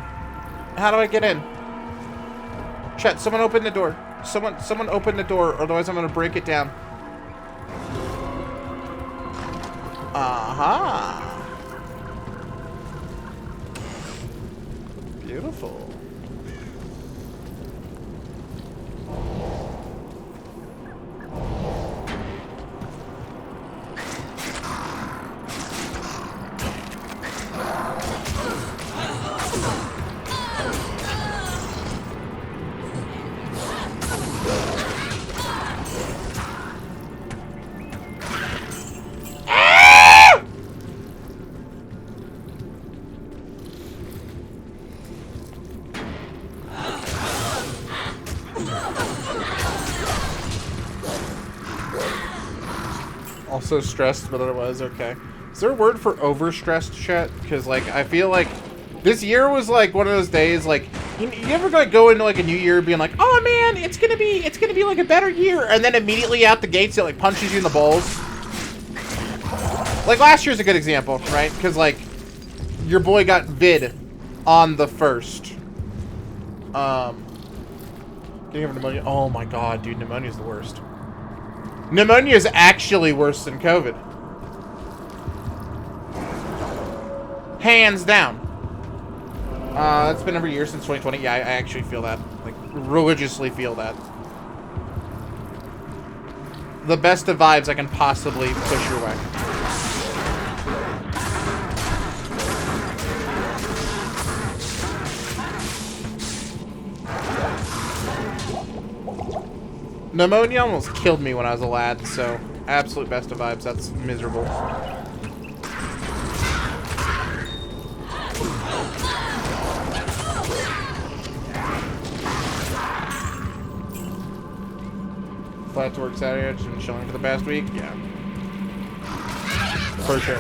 How do I get in? Chet, someone open the door. Someone open the door, otherwise I'm gonna break it down. Aha! Beautiful. Also stressed, but otherwise okay. Is there a word for overstressed, chat? Because, like, I feel like this year was like one of those days, like, you ever like go into like a new year being like, oh man, it's gonna be like a better year, and then immediately out the gates it like punches you in the balls. Like last year's a good example, right? Because like your boy got vid on the 1st. Getting over pneumonia. Oh my god, dude, pneumonia's the worst. Pneumonia is actually worse than COVID. Hands down. It's been every year since 2020. Yeah, I actually feel that. Like, religiously feel that. The best of vibes I can possibly push your way. Pneumonia almost killed me when I was a lad, so absolute best of vibes. That's miserable. Flat to work Saturday, I've just been chilling for the past week. Yeah. For sure.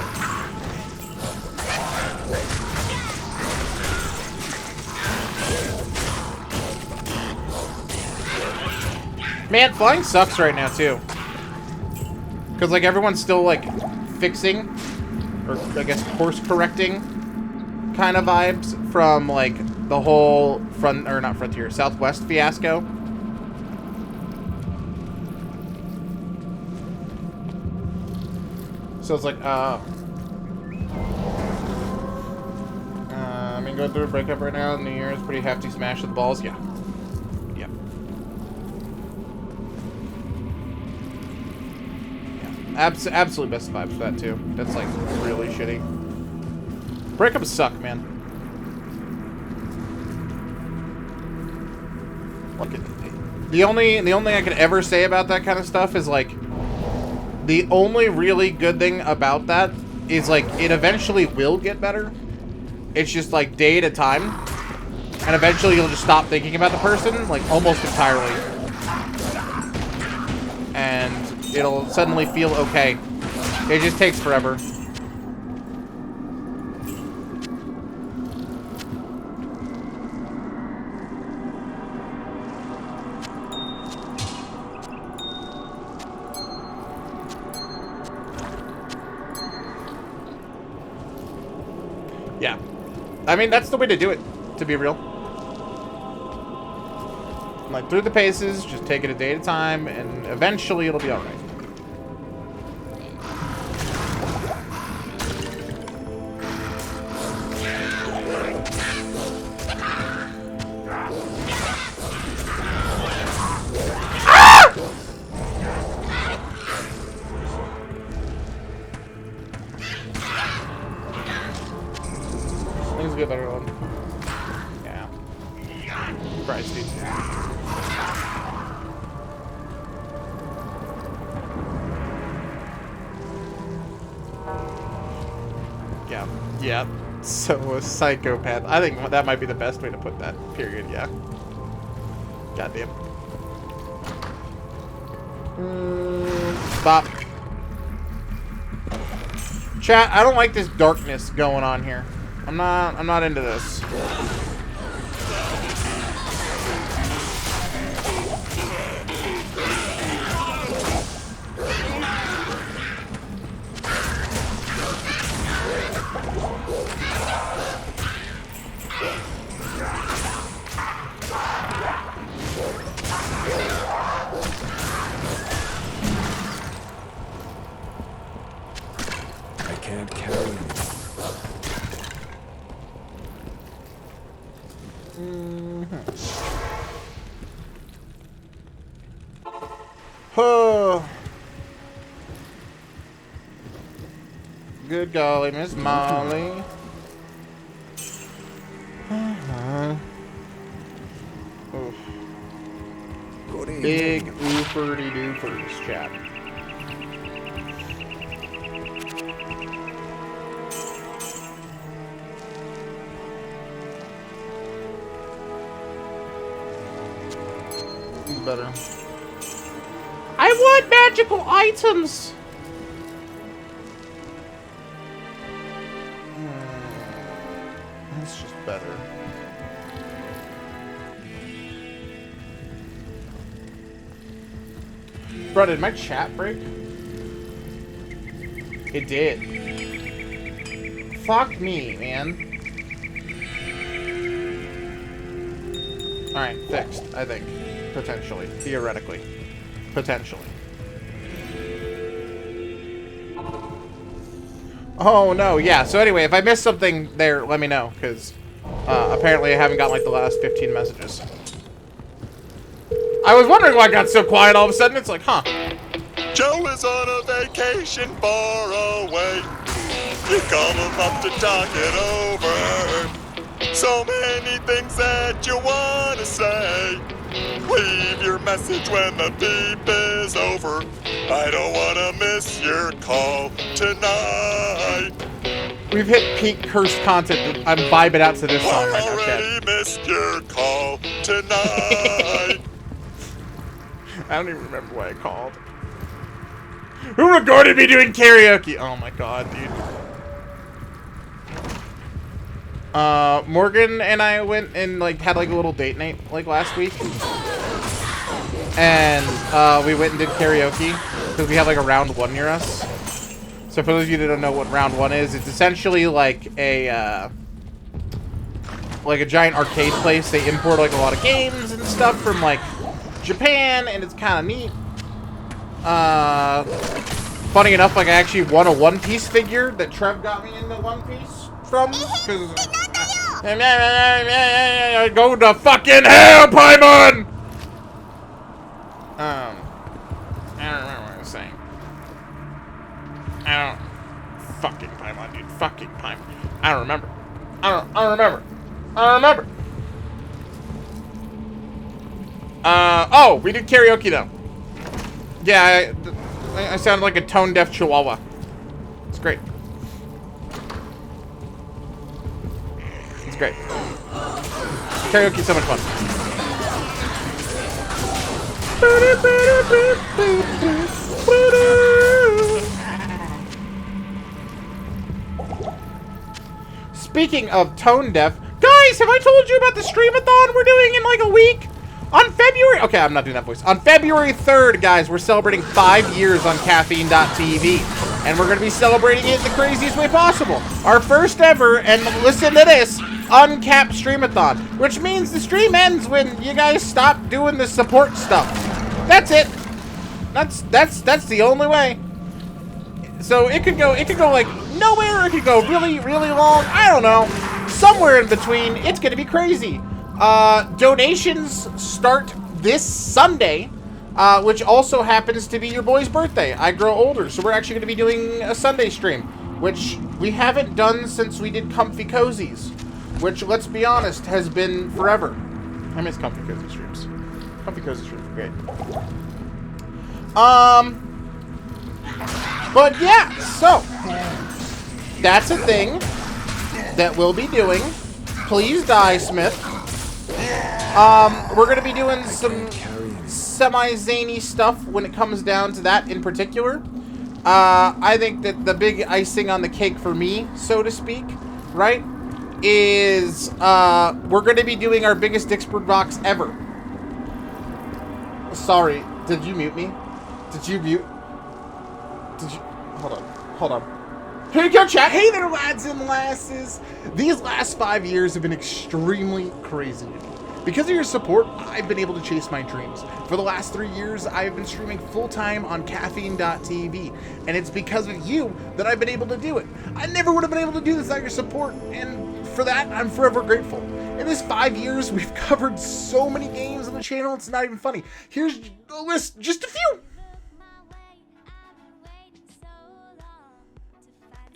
Man, flying sucks right now, too. Because, like, everyone's still, like, fixing, or, I guess, course-correcting kind of vibes from, like, the whole Southwest fiasco. So it's like, I mean, going through a breakup right now, New Year's, pretty hefty smash of the balls, yeah. Absolute best vibes for that too. That's like really shitty. Breakups suck, man. Like the only thing I could ever say about that kind of stuff is like the only really good thing about that is like it eventually will get better. It's just like day at a time, and eventually you'll just stop thinking about the person like almost entirely, and it'll suddenly feel okay. It just takes forever. I mean, that's the way to do it, to be real. Like, through the paces, just take it a day at a time, and eventually it'll be alright. Things get better on. Yeah. Christ, dude. Yeah. Yeah. So a psychopath. I think that might be the best way to put that. Period. Yeah. Goddamn. Stop. Chat, I don't like this darkness going on here. I'm not into this. I can't carry it. Oh. Good golly, Miss Molly. Oof. Big ooferty doofers, chat. Better. I want magical items! That's just better. Bro, did my chat break? It did. Fuck me, man. Alright, fixed, I think. Potentially. Theoretically. Potentially. Oh, no. Yeah. So anyway, if I missed something there, let me know. Because apparently I haven't got like the last 15 messages. I was wondering why I got so quiet all of a sudden. It's like, huh. Joe is on a vacation far away. You call him up to talk it over. So many things that you want to say. Leave your message when the beep is over. I don't want to miss your call tonight. We've hit peak cursed content. I'm vibing out to this song right now, Chad. I already missed your call tonight. I don't even remember why I called. Who recorded me doing karaoke? Oh my god, dude. Morgan and I went and like had like a little date night like last week. And we went and did karaoke because we have like a round one near us. So for those of you that don't know what round one is, it's essentially like a giant arcade place. They import like a lot of games and stuff from like Japan, and it's kind of neat. Funny enough, like I actually won a One Piece figure that Trev got me into One Piece from. Go to fucking hell, Paimon! I don't remember what I was saying. Fucking Paimon, dude. Fucking Paimon. I don't remember. I don't remember. I don't remember. Oh, we did karaoke though. Yeah, I sounded like a tone-deaf chihuahua. It's great. It's great. Karaoke's so much fun. Speaking of tone deaf, guys, have I told you about the streamathon we're doing in like a week? On February... Okay, I'm not doing that voice. On February 3rd, guys, we're celebrating 5 years on Caffeine.tv. And we're going to be celebrating it in the craziest way possible. Our first ever, and listen to this, uncapped streamathon. Which means the stream ends when you guys stop doing the support stuff. That's it. That's the only way. So it could go like nowhere, or it could go really, really long. I don't know. Somewhere in between. It's going to be crazy. Donations start this Sunday, which also happens to be your boy's birthday. I grow older, so we're actually going to be doing a Sunday stream, which we haven't done since we did Comfy Cozies, which, let's be honest, has been forever. I miss Comfy Cozy streams. Comfy Cozy streams are great. But yeah, so that's a thing that we'll be doing. Please die, Smith. We're gonna be doing some semi-zany stuff when it comes down to that in particular. I think that the big icing on the cake for me, so to speak, right, is we're gonna be doing our biggest Dixburg box ever. Sorry, did you mute me? Did you mute? Did you? Hold on. Here you go, chat. Hey there, lads and lasses. These last 5 years have been extremely crazy. Because of your support, I've been able to chase my dreams. For the last 3 years, I've been streaming full-time on Caffeine.tv, and it's because of you that I've been able to do it. I never would have been able to do this without your support, and for that, I'm forever grateful. In this 5 years, we've covered so many games on the channel, it's not even funny. Here's a list, just a few.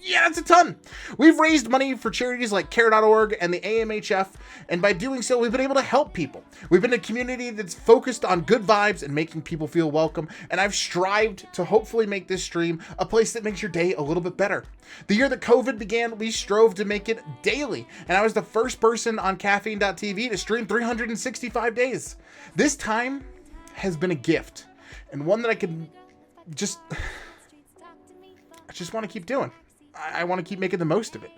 Yeah, that's a ton. We've raised money for charities like Care.org and the AMHF, and by doing so, we've been able to help people. We've been a community that's focused on good vibes and making people feel welcome, and I've strived to hopefully make this stream a place that makes your day a little bit better. The year that COVID began, we strove to make it daily, and I was the first person on Caffeine.tv to stream 365 days. This time has been a gift, and one that I just want to keep doing. I want to keep making the most of it.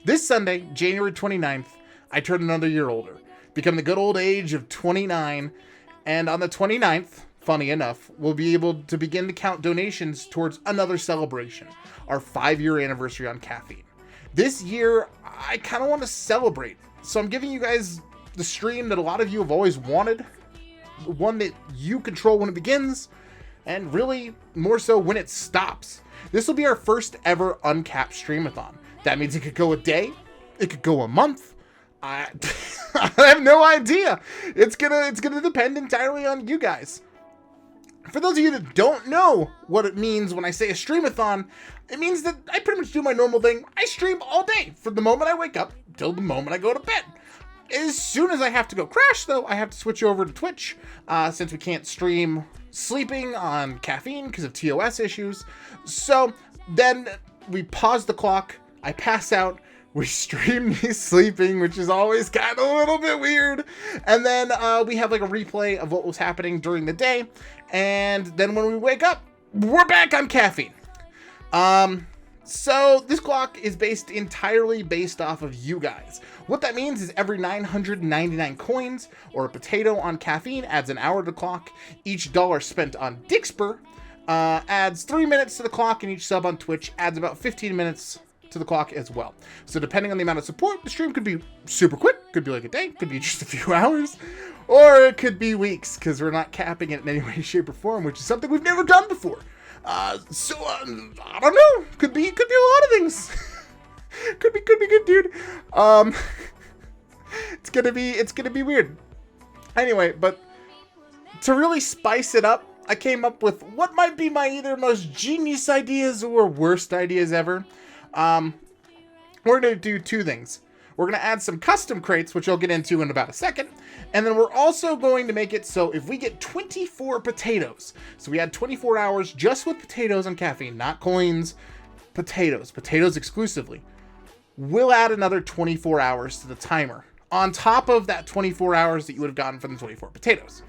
This Sunday, January 29th, I turn another year older, become the good old age of 29, and on the 29th, funny enough, we'll be able to begin to count donations towards another celebration, our 5-year anniversary on Caffeine. This year, I kind of want to celebrate, so I'm giving you guys the stream that a lot of you have always wanted, one that you control when it begins, and really, more so when it stops. This will be our first ever uncapped streamathon. That means it could go a day, it could go a month. I have no idea. It's gonna depend entirely on you guys. For those of you that don't know what it means when I say a streamathon, it means that I pretty much do my normal thing. I stream all day from the moment I wake up till the moment I go to bed. As soon as I have to go crash, though, I have to switch over to Twitch since we can't stream sleeping on Caffeine because of TOS issues. So then we pause the clock, I pass out, we stream me sleeping, which is always kind of a little bit weird. And then we have like a replay of what was happening during the day. And then when we wake up, we're back on Caffeine. So this clock is entirely based off of you guys. What that means is every 999 coins or a potato on Caffeine adds an hour to the clock. Each dollar spent on Dixper adds 3 minutes to the clock, and each sub on Twitch adds about 15 minutes to the clock as well. So depending on the amount of support, the stream could be super quick, could be like a day, could be just a few hours, or it could be weeks because we're not capping it in any way, shape, or form, which is something we've never done before. I don't know. Could be a lot of things. could be good, dude. It's gonna be weird. Anyway, but to really spice it up, I came up with what might be my either most genius ideas or worst ideas ever. We're gonna do two things. We're gonna add some custom crates, which I'll get into in about a second. And then we're also going to make it so if we get 24 potatoes, so we had 24 hours just with potatoes on Caffeine, not coins, potatoes exclusively, we'll add another 24 hours to the timer on top of that 24 hours that you would have gotten from the 24 potatoes.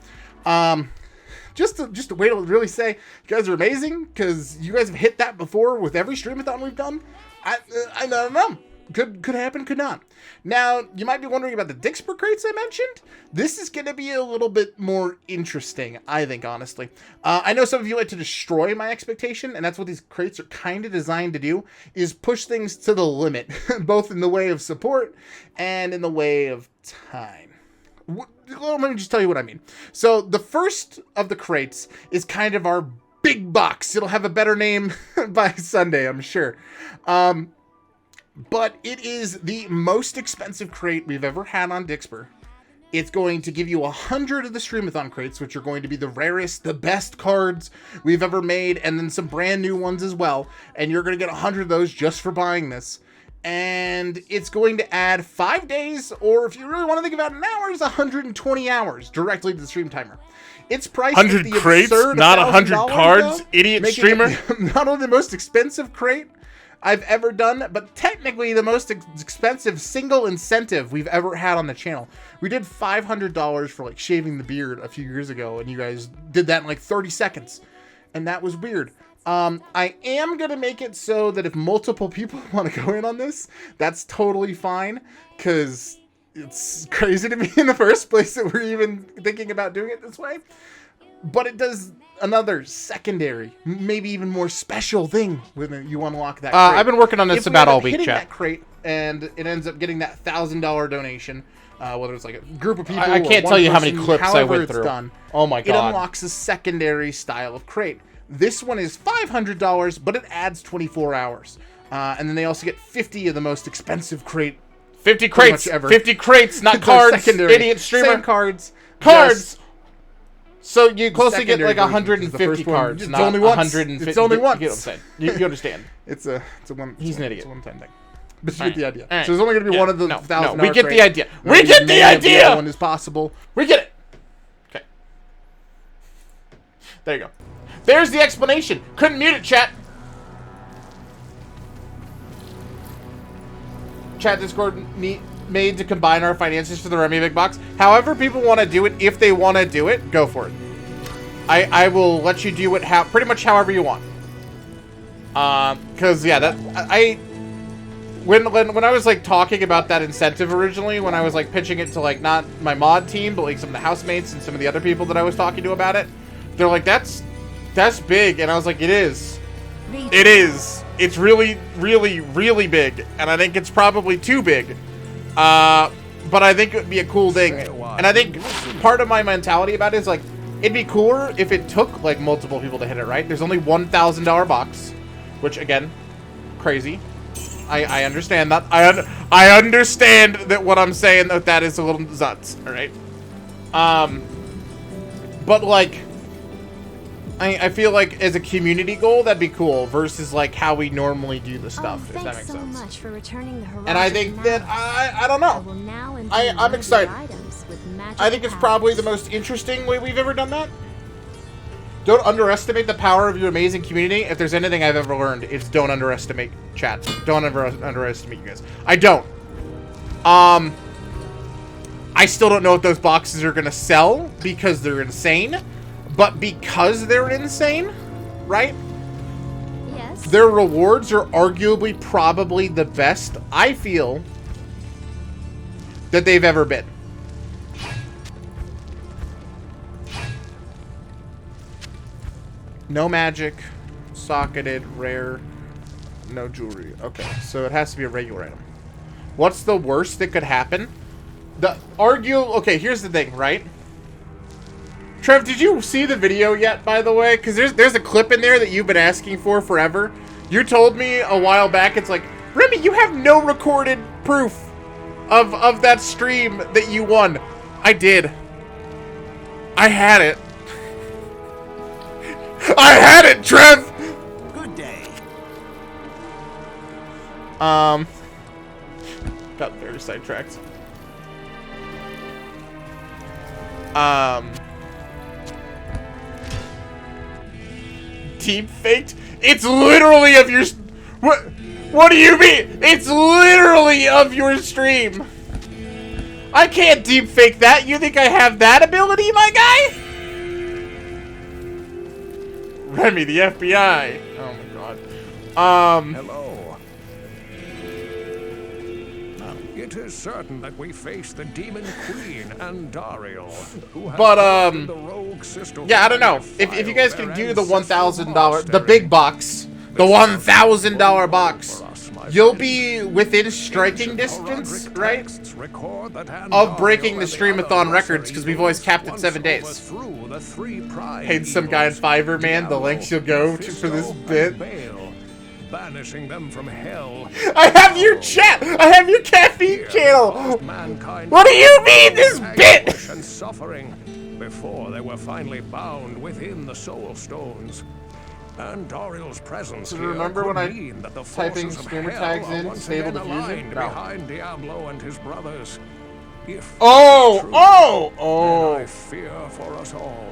Just a way to really say you guys are amazing, because you guys have hit that before with every streamathon we've done. I don't know. Could happen, could not. Now, you might be wondering about the Dixper crates I mentioned. This is going to be a little bit more interesting, I think, honestly. I know some of you like to destroy my expectation, and that's what these crates are kind of designed to do, is push things to the limit, both in the way of support and in the way of time. Let me just tell you what I mean. So, the first of the crates is kind of our big box. It'll have a better name by Sunday, I'm sure. But it is the most expensive crate we've ever had on Dixper. It's going to give you 100 of the Streamathon crates, which are going to be the rarest, the best cards we've ever made, and then some brand new ones as well. And you're going to get 100 of those just for buying this. And it's going to add 5 days, or if you really want to think about it in hours, 120 hours directly to the stream timer. It's priced 100 at the crates, absurd not $1,000 100 cards, though, idiot making streamer. it not only the most expensive crate I've ever done, but technically the most expensive single incentive we've ever had on the channel. We did $500 for like shaving the beard a few years ago, and you guys did that in like 30 seconds, and that was weird. I am gonna make it so that if multiple people want to go in on this, that's totally fine, because it's crazy to me in the first place that we're even thinking about doing it this way. But it does another secondary, maybe even more special thing when you unlock that crate. I've been working on this about all week, hitting chat. that crate, and it ends up getting that $1,000 donation, whether it's like a group of people. I can't or tell you one how many person, clips I however went it's through. done, Oh my it god. unlocks a secondary style of crate. This one is $500, but it adds 24 hours. And then they also get 50 of the most expensive crate. 50 crates. Ever. 50 crates, not They're cards. secondary. Idiot streamer. Same cards. Cards. So you closely get like secondary version is the 150 first one. cards, It's not only once. 150. It's only you, once. You get what I'm saying. You understand. It's a one. He's an idiot. It's a one-time thing. But you All get the right. idea. All right. So there's only going to be one of the $1,000. No, we get the crate. idea. We Maybe get the many of idea. other one is possible. We get it. Okay. There you go. There's the explanation. Couldn't mute it, chat. Chat Discord made to combine our finances for the Remy Big Box. However people want to do it, if they want to do it, go for it. I will let you do it pretty much however you want. Cause yeah, when I was like talking about that incentive originally, when I was like pitching it to like not my mod team, but like some of the housemates and some of the other people that I was talking to about it, they're like, that's big, and I was like, it is. It is. It's really, really, really big, and I think it's probably too big. But I think it would be a cool thing, and I think part of my mentality about it is like, it'd be cooler if it took like multiple people to hit it, right? There's only $1,000 box, which again, crazy. I understand that. I understand that what I'm saying that is a little nuts. All right. But like, I feel like as a community goal, that'd be cool versus like how we normally do the stuff. If that makes so sense. much for returning the And I think that I don't know. I'm excited. I think it's probably the most interesting way we've ever done that. Don't underestimate the power of your amazing community. If there's anything I've ever learned, it's don't underestimate chat. Don't ever underestimate you guys. I don't. I still don't know if those boxes are gonna sell because they're insane, but because they're insane, right? Yes. Their rewards are arguably probably the best I feel that they've ever been. No magic, socketed, rare, no jewelry. Okay, so it has to be a regular item. What's the worst that could happen? Okay, here's the thing, right? Trev, did you see the video yet, by the way? Because there's a clip in there that you've been asking for forever. You told me a while back, it's like, Remy, you have no recorded proof of that stream that you won. I did. I had it. I had it, Trev! Good day. Got very sidetracked. Deep faked? It's literally of your... What do you mean? It's literally of your stream. I can't deep fake that. You think I have that ability, my guy? Remy, the FBI. Oh my god. Hello. It is certain that we face the Demon Queen and Dariel, who has the rogue sister. Yeah, I don't know. If you guys can do the $1,000, the big box, the $1,000 box, you'll be within striking distance, right, of breaking the Streamathon records, because we've always capped at 7 days. Paid some guy in Fiverr, man, the lengths you'll go to for this bit. Banishing them from hell. I have your chat! I have your caffeine channel! What do you mean, this bit? And suffering before they were finally bound within the soul stones. And Dariel's presence here remember when I mean that the typing forces of streamer hell tags are in, once disable again diffusion? aligned No. behind Diablo and his brothers. If I fear for us all.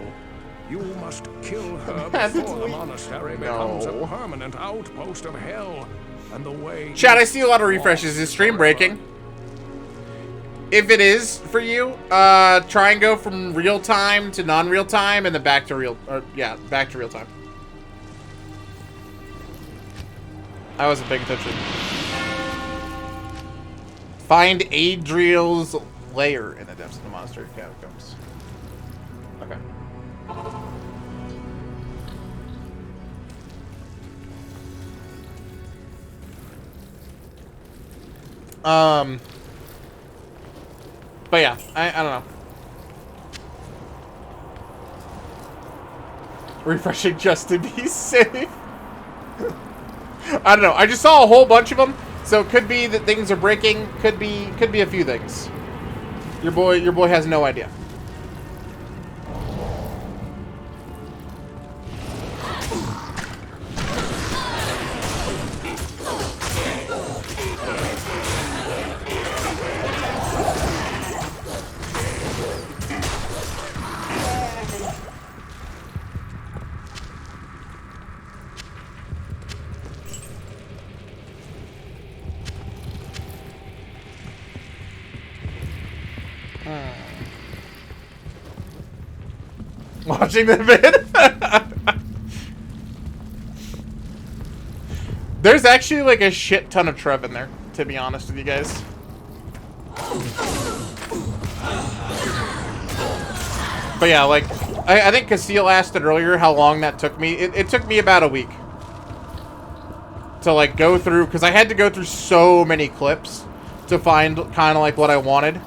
You must kill her before the monastery becomes a permanent outpost of hell. And the way. Chat, I see a lot of refreshes. Is stream breaking? If it is for you, try and go from real time to non-real time and then back to real time. I wasn't paying attention. Find Adriel's lair in the depths of the monastery catacombs. Okay. But yeah, I don't know. Refreshing just to be safe. I don't know. I just saw a whole bunch of them, so it could be that things are breaking. Could be a few things. Your boy has no idea. Watching the vid. There's actually like a shit ton of Trev in there, to be honest with you guys. But yeah, like I think Castile asked it earlier how long that took me. It took me about a week to like go through, because I had to go through so many clips to find kind of like what I wanted.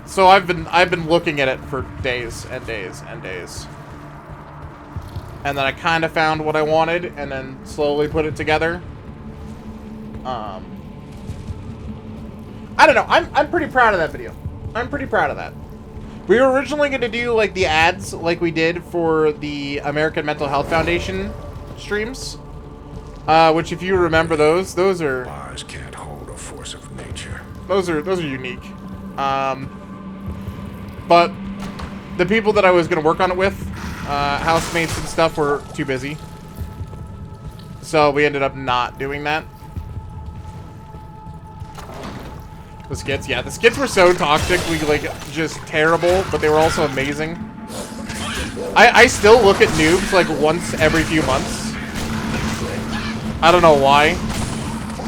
So I've been looking at it for days and days and days. And then I kind of found what I wanted and then slowly put it together. I don't know. I'm pretty proud of that video. I'm pretty proud of that. We were originally going to do like the ads like we did for the American Mental Health Foundation streams. Which if you remember those are Bars can't hold a force of nature. Those are unique. But the people that I was going to work on it with, housemates and stuff, were too busy. So we ended up not doing that. The skits, yeah, the skits were so toxically, like, just terrible, but they were also amazing. I still look at noobs, like, once every few months. I don't know why.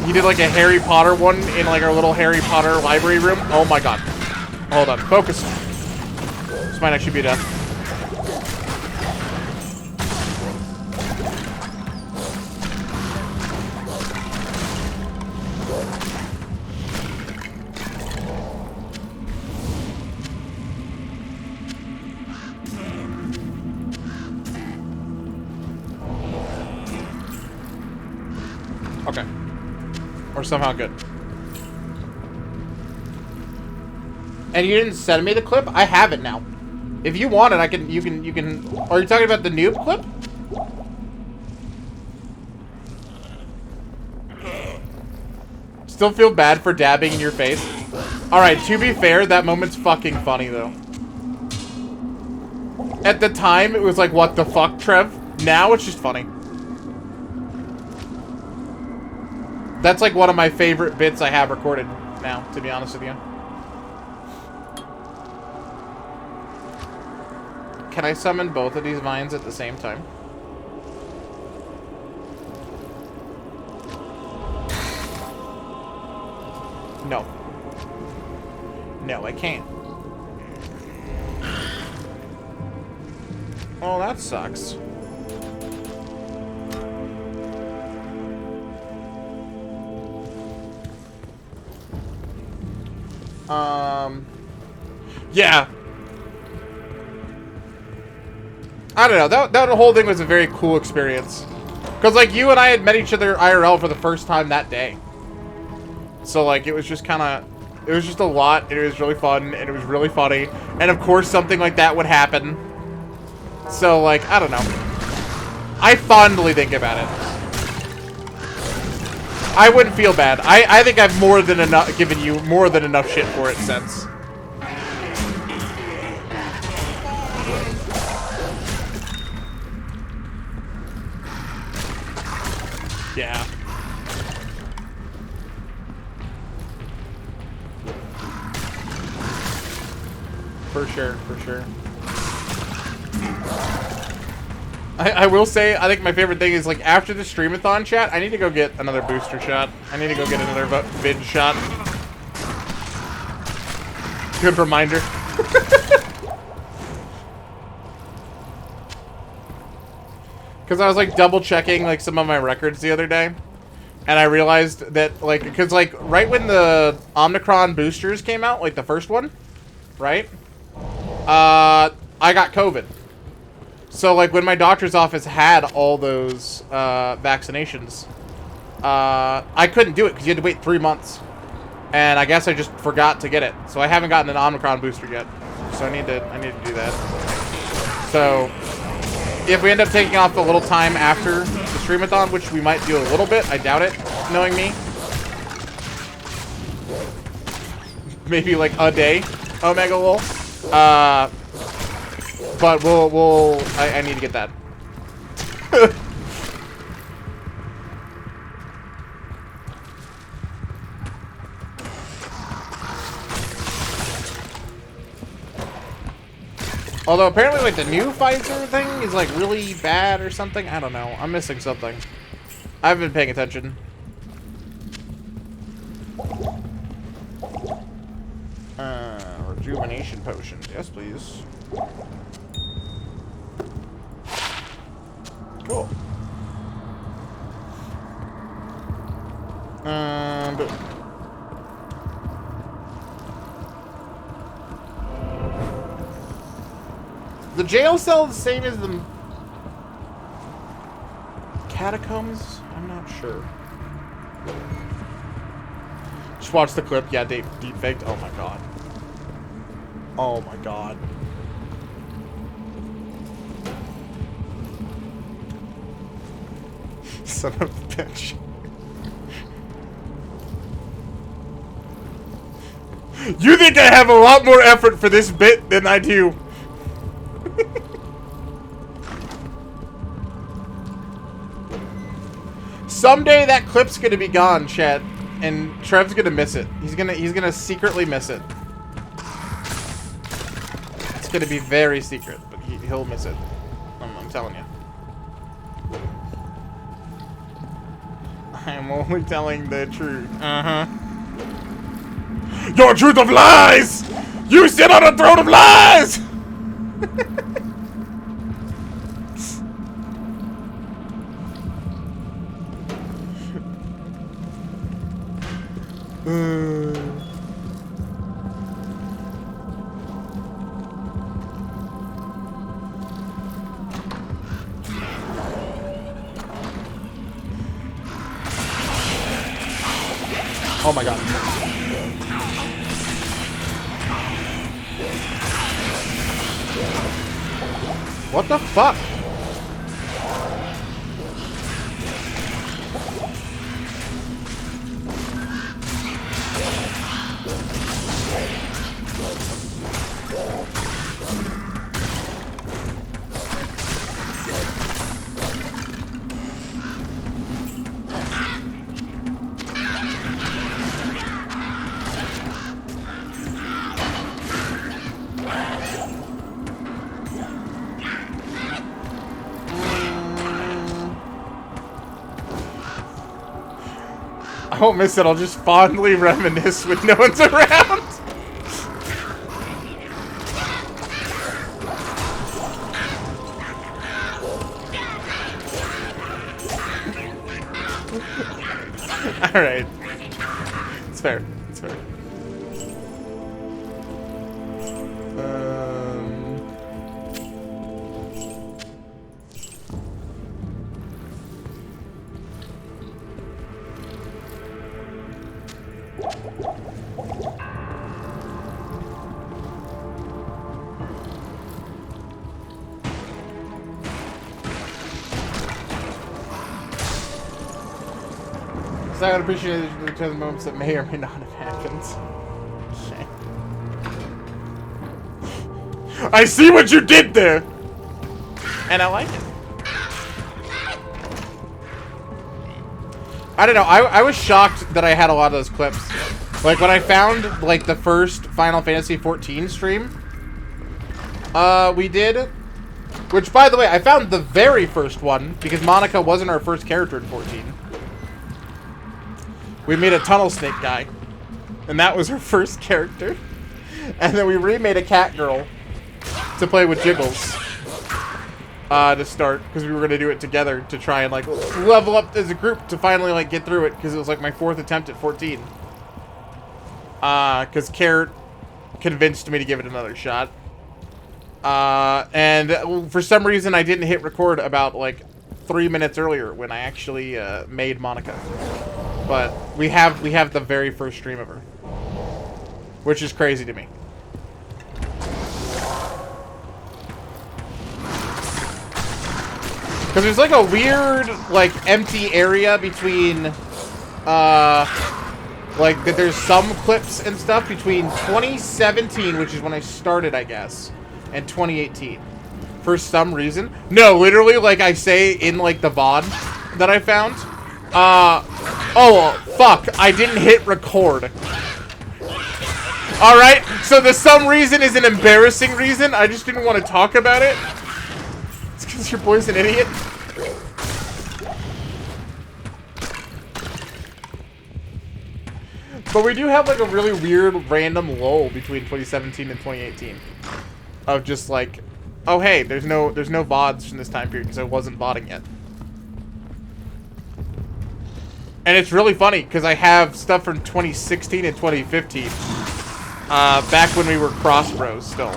He did, like, a Harry Potter one in, like, our little Harry Potter library room. Oh my god. Hold on. Focus. This might actually be death. Okay. Or somehow good. And you didn't send me the clip? I have it now. If you want it, you can. Are you talking about the noob clip? Still feel bad for dabbing in your face? Alright, to be fair, that moment's fucking funny, though. At the time, it was like, what the fuck, Trev? Now, it's just funny. That's like one of my favorite bits I have recorded now, to be honest with you. Can I summon both of these vines at the same time? No, I can't. Oh, that sucks. Yeah. I don't know. That whole thing was a very cool experience. Because, like, you and I had met each other IRL for the first time that day. So, like, it was just kind of... It was just a lot, and it was really fun, and it was really funny. And, of course, something like that would happen. So, like, I don't know. I fondly think about it. I wouldn't feel bad. I think I've more than enough given you more than enough shit for it since. Yeah. For sure, for sure. I will say, I think my favorite thing is, like, after the streamathon chat, I need to go get another booster shot. I need to go get another vid shot. Good reminder. Because I was, like, double checking, like, some of my records the other day. And I realized that, like, because, like, right when the Omicron boosters came out, like, the first one, right? I got COVID. So, like, when my doctor's office had all those vaccinations, I couldn't do it because you had to wait 3 months. And I guess I just forgot to get it. So I haven't gotten an Omicron booster yet. So I need to do that. So if we end up taking off a little time after the streamathon, which we might do a little bit, I doubt it, knowing me. Maybe like a day, Omega Lol. But I need to get that. Although apparently like the new Pfizer thing is like really bad or something. I don't know. I'm missing something. I haven't been paying attention. Rejuvenation potion. Yes, please. Cool. The jail cell the same as the catacombs? I'm not sure. Just watch the clip. Yeah, deep faked. Oh my god. Oh my god. Son of a bitch. You think I have a lot more effort for this bit than I do. Someday that clip's gonna be gone, chat, and Trev's gonna miss it. He's gonna secretly miss it. It's gonna be very secret, but he'll miss it. I'm telling you. I'm only telling the truth. Your truth of lies! You sit on a throne of lies! Oh my god. What the fuck? I won't miss it. I'll just fondly reminisce when no one's around. Alright. It's fair. It's fair. So I would appreciate the moments that may or may not have happened. Okay. I see what you did there! And I like it. I don't know, I was shocked that I had a lot of those clips. Like, when I found, like, the first Final Fantasy XIV stream, we did... Which, by the way, I found the very first one, because Monica wasn't our first character in 14. We made a tunnel snake guy. And that was her first character. And then we remade a cat girl to play with Jiggles. To start. Because we were going to do it together to try and, like, level up as a group to finally, like, get through it. Because it was, like, my 4th attempt at 14. Because Carrot convinced me to give it another shot. And for some reason I didn't hit record about, like, 3 minutes earlier when I actually made Monica. But we have the very first stream of her, which is crazy to me. Because there's like a weird, like, empty area between, like, there's some clips and stuff between 2017, which is when I started, I guess, and 2018. For some reason. No, literally, like I say in, like, the VOD that I found. Oh, fuck. I didn't hit record. Alright, so the some reason is an embarrassing reason. I just didn't want to talk about it. It's because your boy's an idiot. But we do have, like, a really weird random lull between 2017 and 2018. Of just, like, oh, hey, there's no VODs from this time period because I wasn't VODing yet. And it's really funny because I have stuff from 2016 and 2015. Back when we were Cross Bros still.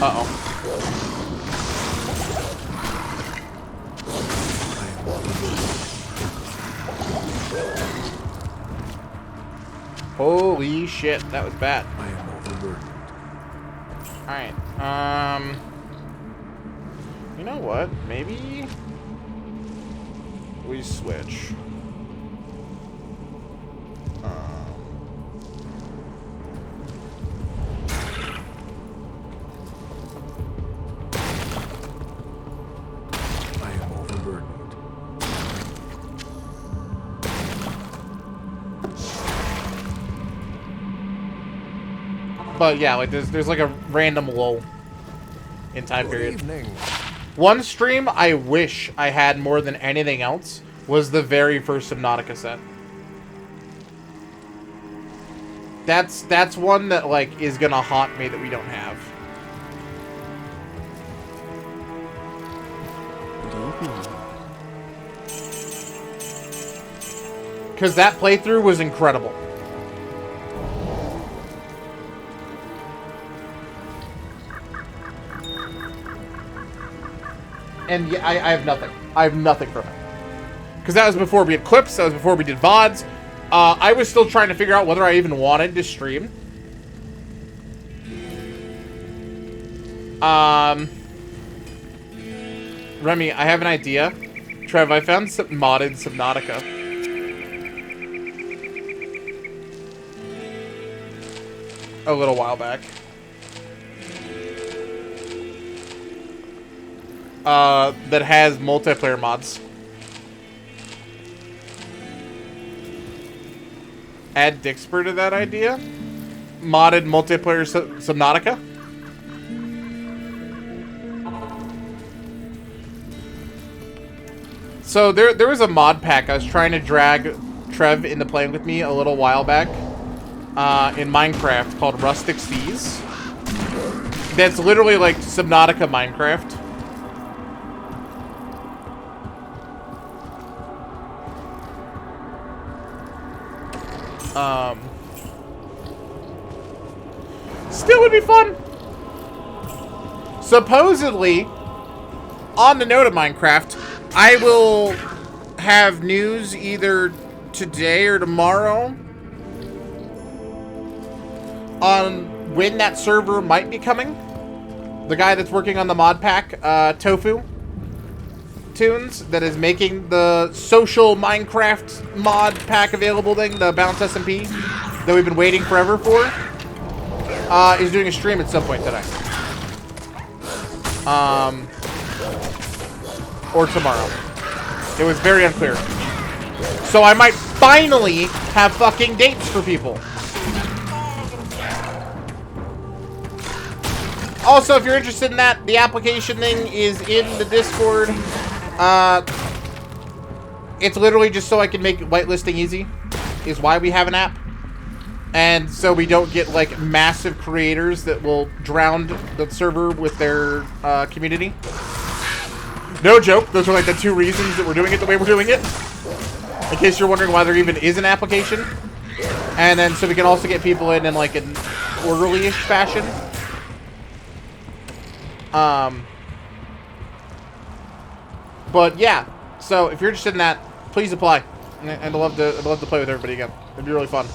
Uh-oh. Holy shit, that was bad. I am overburdened. Alright, you know what? Maybe we switch. I am overburdened. But yeah, like there's like a random lull in time period. Evening. One stream I wish I had more than anything else was the very first Subnautica set. That's one that, like, is gonna haunt me that we don't have. Because that playthrough was incredible. And yeah, I have nothing. I have nothing from it. Because that was before we had clips. That was before we did VODs. I was still trying to figure out whether I even wanted to stream. Remy, I have an idea. Trev, I found some modded Subnautica. A little while back. That has multiplayer mods. Add Dixper to that idea. Modded multiplayer Subnautica. So there was a mod pack I was trying to drag Trev into playing with me a little while back in Minecraft called Rustic Seas. That's literally like Subnautica Minecraft. Still would be fun. Supposedly, on the note of Minecraft, I will have news either today or tomorrow on when that server might be coming. The guy that's working on the mod pack, Tofu Tunes, that is making the social Minecraft mod pack available thing, the Bounce SMP, that we've been waiting forever for, is doing a stream at some point today. Or tomorrow. It was very unclear. So I might finally have fucking dates for people. Also, if you're interested in that, the application thing is in the Discord. It's literally just so I can make whitelisting easy, is why we have an app. And so we don't get, like, massive creators that will drown the server with their community. No joke, those are, like, the two reasons that we're doing it the way we're doing it. In case you're wondering why there even is an application. And then so we can also get people in like, an orderly-ish fashion. But yeah, so if you're interested in that, please apply. And I'd love to play with everybody again. It'd be really fun.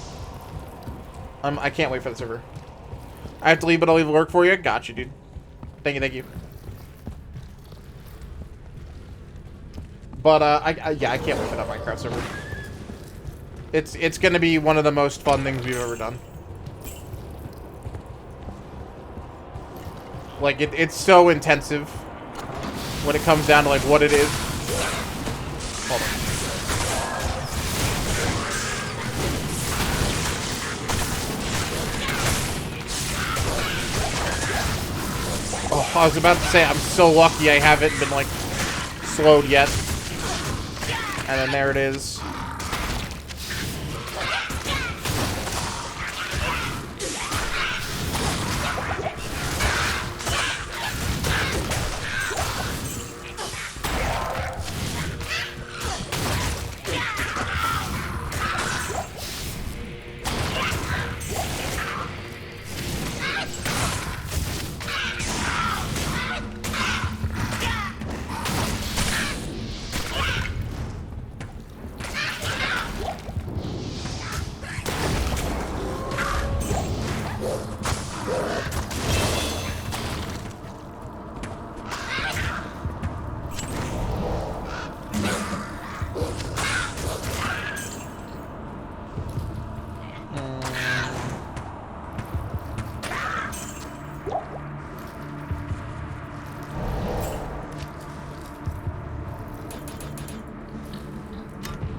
I can't wait for the server. I have to leave, but I'll leave the work for you. Got you, dude. Thank you. But yeah, I can't wait for that Minecraft server. It's gonna be one of the most fun things we've ever done. Like, it's so intensive when it comes down to, like, what it is. Hold on. Oh, I was about to say, I'm so lucky I haven't been, like, slowed yet. And then there it is.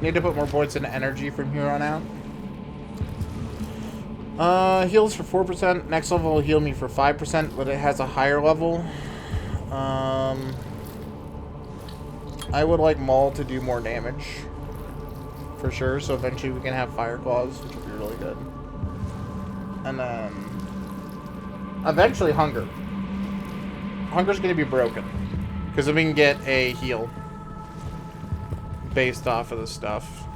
Need to put more points into energy from here on out. Heals for 4%. Next level will heal me for 5%, but it has a higher level. I would like Maul to do more damage. For sure, so eventually we can have Fire Claws, which would be really good. And then... eventually Hunger. Hunger's gonna be broken. Because then we can get a heal. Based off of the stuff.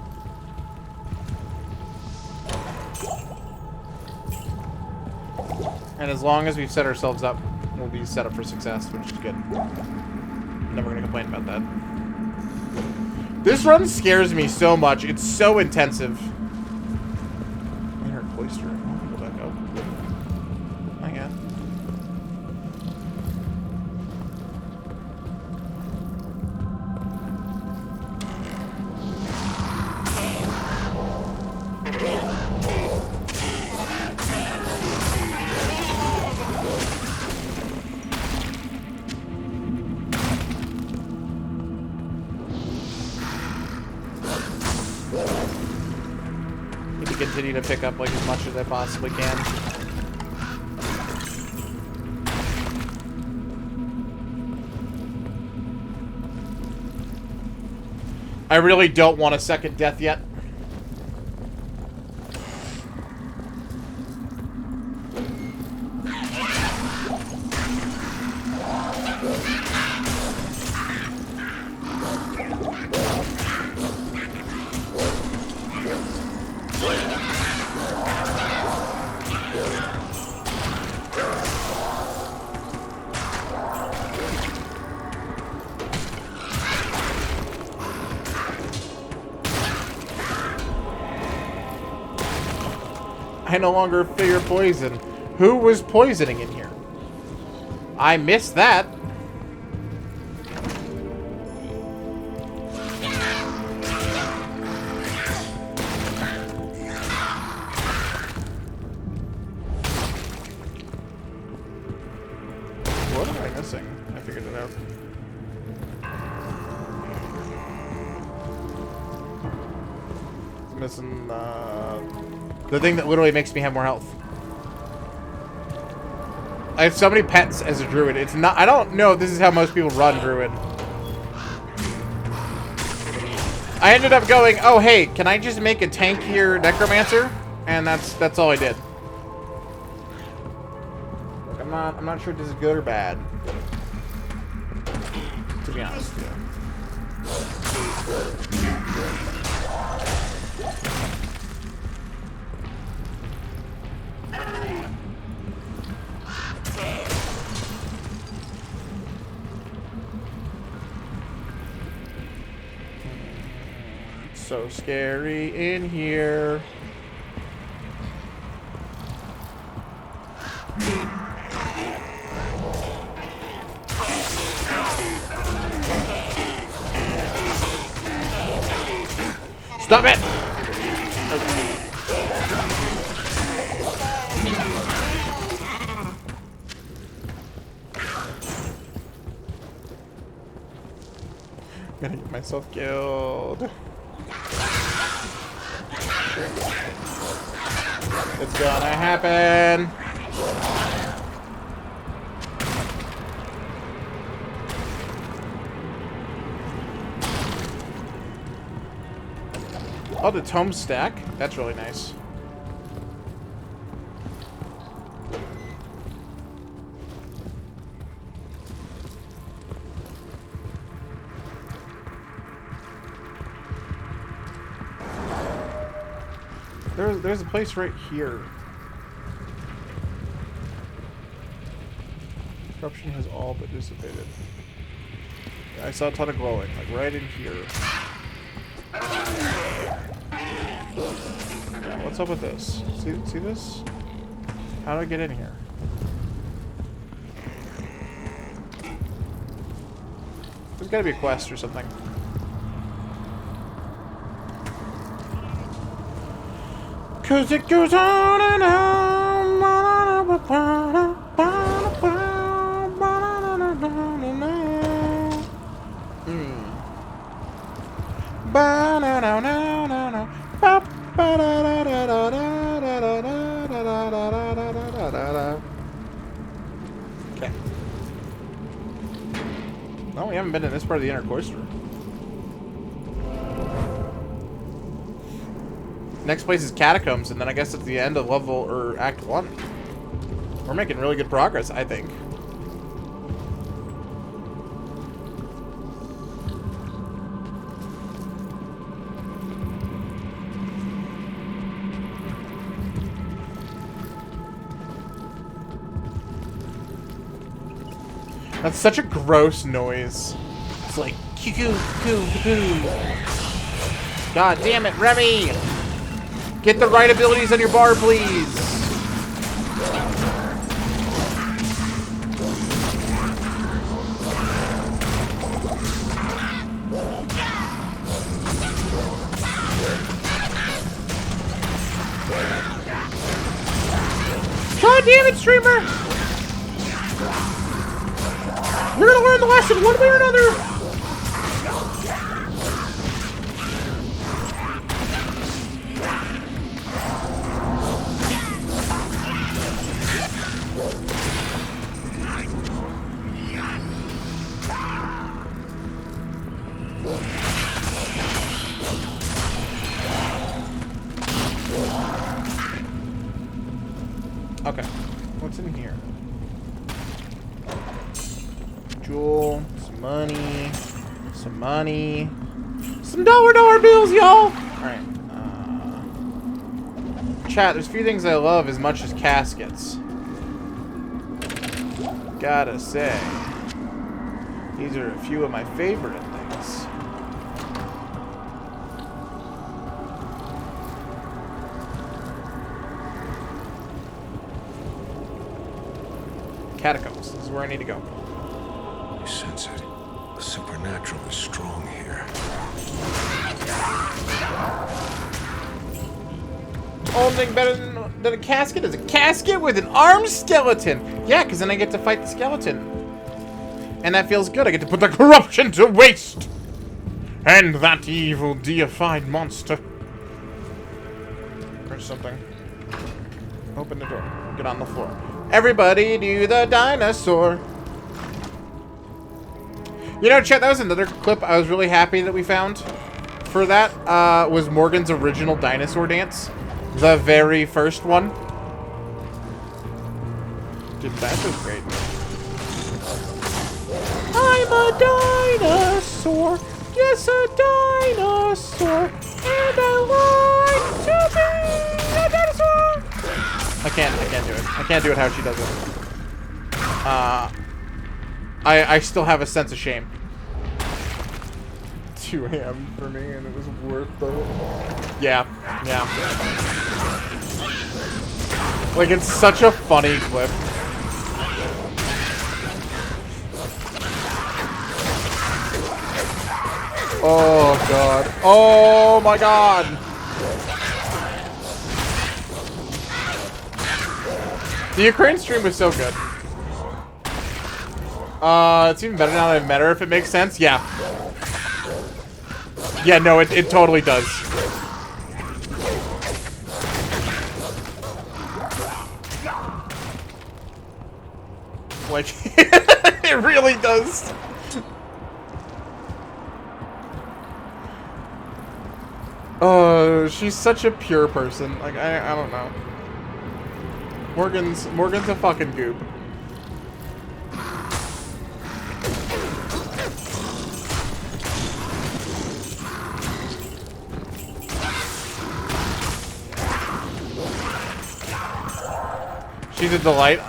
And as long as we've set ourselves up, we'll be set up for success, which is good. Never gonna complain about that. This run scares me so much. It's so intensive. I heard Cloister. I'll go back up. I got. Continue to pick up like as much as I possibly can. I really don't want a second death yet. I no longer fear poison. Who was poisoning in here? I missed that. What am I missing? I figured it out. Missing the thing that literally makes me have more health. I have so many pets as a druid. It's not. I don't know if this is how most people run druid. I ended up going, oh hey, can I just make a tankier necromancer? And that's all I did. Look, I'm not sure if this is good or bad. To be honest. So scary in here. Stop it! I'm gonna get myself killed. It's gonna happen. Oh, the tome stack. That's really nice. There's a place right here. Corruption has all but dissipated. I saw a ton of glowing, like right in here. Yeah, what's up with this? See this? How do I get in here? There's gotta be a quest or something. Cause it goes on and on. Okay. No, we haven't been in this part of the inner cloister. Next place is Catacombs, and then I guess it's the end of level, or Act 1. We're making really good progress, I think. That's such a gross noise. It's like, coo-coo-coo-coo. God damn it, Remy! Get the right abilities on your bar, please. God damn it, streamer! You're gonna learn the lesson one way or another! Okay, what's in here? Jewel, some money, some dollar bills, y'all! Alright, chat, there's a few things I love as much as caskets. Gotta say, these are a few of my favorite things. catacombs. This is where I need to go. I sense it. The supernatural is strong here. Only thing better than a casket is a casket with an armed skeleton. Yeah, because then I get to fight the skeleton. And that feels good. I get to put the corruption to waste. And that evil deified monster. Or something. Open the door. Get on the floor. Everybody do the dinosaur. You know, chat, that was another clip I was really happy that we found. For that, was Morgan's original dinosaur dance. The very first one. Dude, that was great. I'm a dinosaur. Yes, a dinosaur. And I want to be a dinosaur. I can't do it. I can't do it how she does it. I still have a sense of shame. 2 a.m. for me, and it was worth it. Yeah. Like, it's such a funny clip. Oh, God. Oh, my God. The Ukraine stream was so good. It's even better now that I've met her, if it makes sense. Yeah. Yeah, no, it totally does. Like, it really does. Oh, she's such a pure person. Like, I don't know. Morgan's a fucking goob. She's a delight.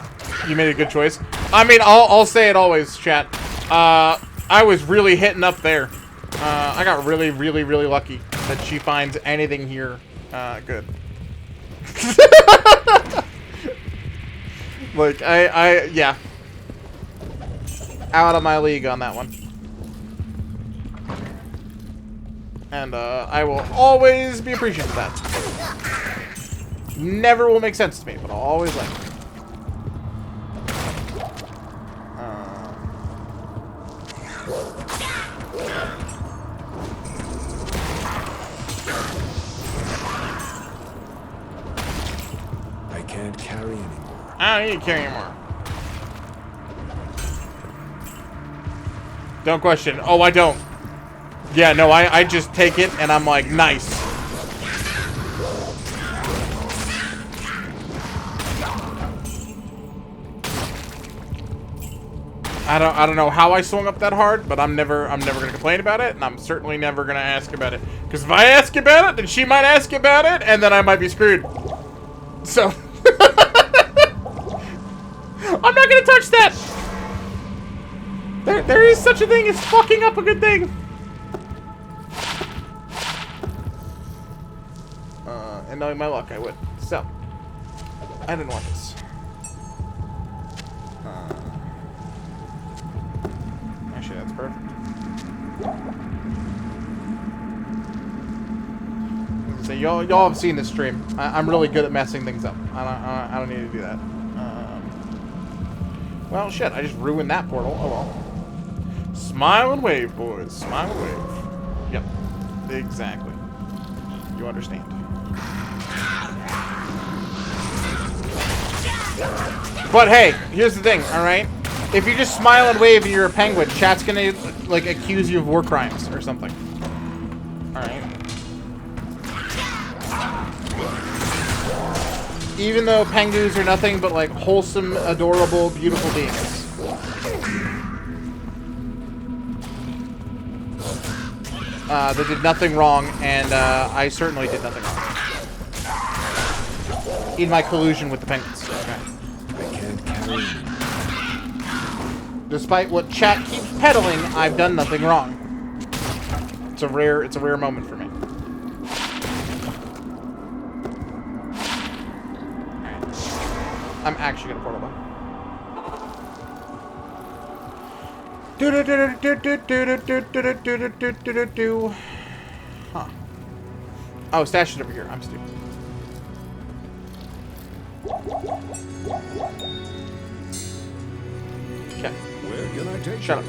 You made a good choice. I mean, I'll say it always, chat. I was really hitting up there. I got really, really, really lucky that she finds anything here good. Like, yeah. Out of my league on that one. And I will always be appreciative of that. Never will make sense to me, but I'll always like it. I can't carry anymore. I don't need to carry anymore. Don't question. Oh, I don't. Yeah, no, I just take it and I'm like, nice. I don't know how I swung up that hard, but I'm never gonna complain about it, and I'm certainly never gonna ask about it. Because if I ask about it, then she might ask about it, and then I might be screwed. So I'm not gonna touch that. There is such a thing as fucking up a good thing. And knowing my luck, I would. So I didn't want this. Actually, that's perfect. So y'all have seen this stream. I'm really good at messing things up. I don't need to do that. Well, shit, I just ruined that portal. Oh well. Smile and wave, boys. Smile and wave. Yep. Exactly. You understand. But hey, here's the thing, alright? If you just smile and wave and you're a penguin, chat's gonna, like, accuse you of war crimes or something. Alright? Even though pengus are nothing but, like, wholesome, adorable, beautiful beings. They did nothing wrong, and I certainly did nothing wrong. In my collusion with the penguins. Okay. I can't carry it. Despite what chat keeps peddling, I've done nothing wrong. It's a rare moment for me. I'm actually gonna portal them. Huh. Oh, stash it over here. I'm stupid. Okay. Where can I take Shut up.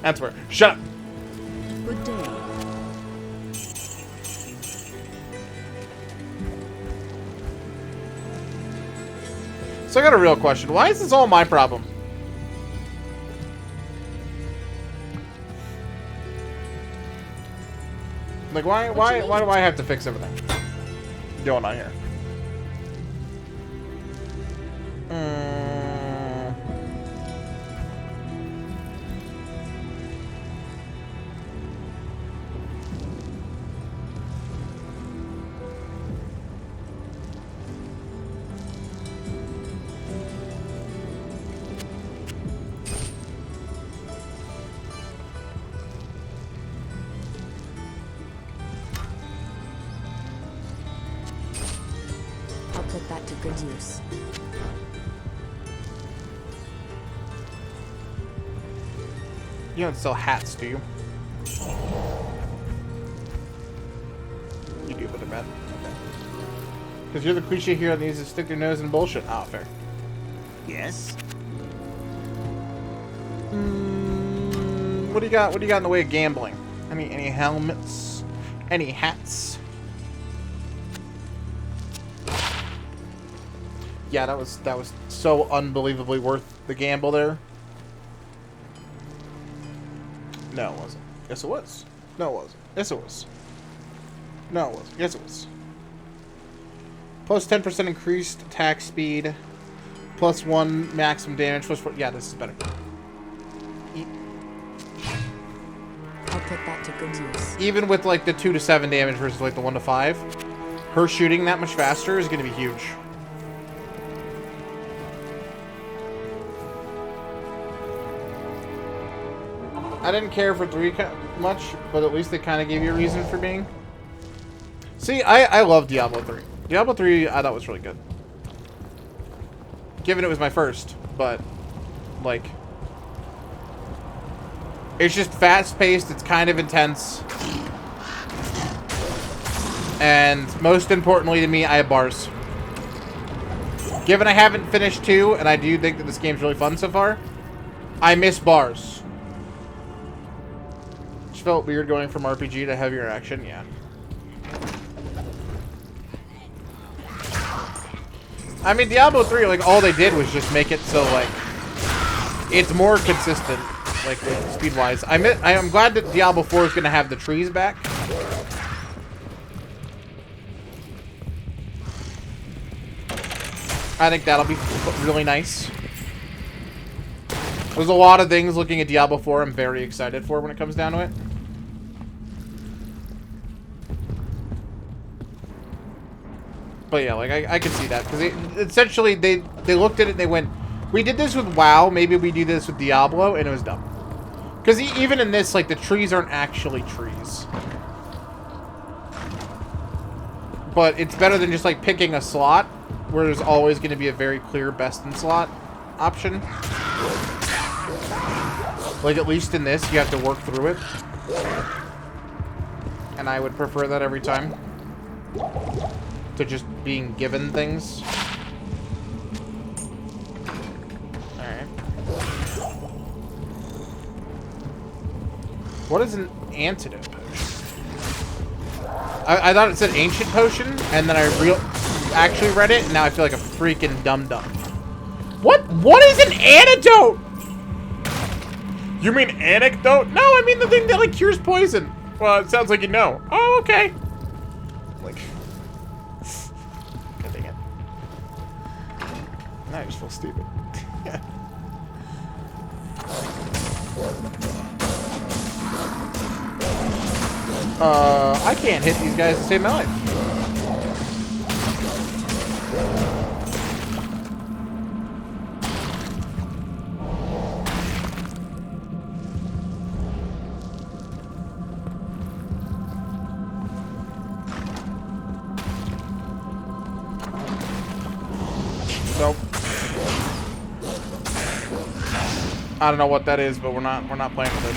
That's where. Shut up. Good day. So I got a real question. Why is this all my problem? Like, why do I have to fix everything going on here? I'll put that to good use. You don't sell hats, do you? You do, but they're bad. Okay. Because you're the cliche hero that needs to stick their nose in bullshit. Oh, fair. Yes? What do you got? What do you got in the way of gambling? Any helmets? Any hats? Yeah, that was so unbelievably worth the gamble there. No, it wasn't. Yes, it was. No, it wasn't. Yes, it was. No, it wasn't. Yes, it was. Plus 10% increased attack speed. Plus 1 maximum damage. Plus 4. Yeah, this is better. I'll put that to good use. Even with like the 2 to 7 damage versus like the 1 to 5, her shooting that much faster is going to be huge. I didn't care for 3 much, but at least they kind of gave you a reason for being. See, I love Diablo 3. Diablo 3 I thought was really good. Given it was my first, but like it's just fast-paced, it's kind of intense. And most importantly to me, I have bars. Given I haven't finished 2, and I do think that this game's really fun so far, I miss bars. Just felt weird going from RPG to heavier action, yeah. I mean, Diablo 3, like, all they did was just make it so, like, it's more consistent, like, speed-wise. I'm glad that Diablo 4 is going to have the trees back. I think that'll be really nice. There's a lot of things looking at Diablo 4 I'm very excited for when it comes down to it. But yeah, like, I can see that. Because essentially, they looked at it and they went, we did this with WoW, maybe we do this with Diablo, and it was dumb. Because even in this, like, the trees aren't actually trees. But it's better than just, like, picking a slot, where there's always going to be a very clear best-in-slot option. Like, at least in this, you have to work through it. And I would prefer that every time. To just being given things. Alright. What is an antidote potion? I thought it said ancient potion, and then I actually read it, and now I feel like a freaking dum-dum. What is an antidote? You mean anecdote? No, I mean the thing that, like, cures poison. Well, it sounds like you know. Oh, okay. Like... God dang it. Now I just feel stupid. I can't hit these guys to save my life. Nope. I don't know what that is, but we're not playing with it.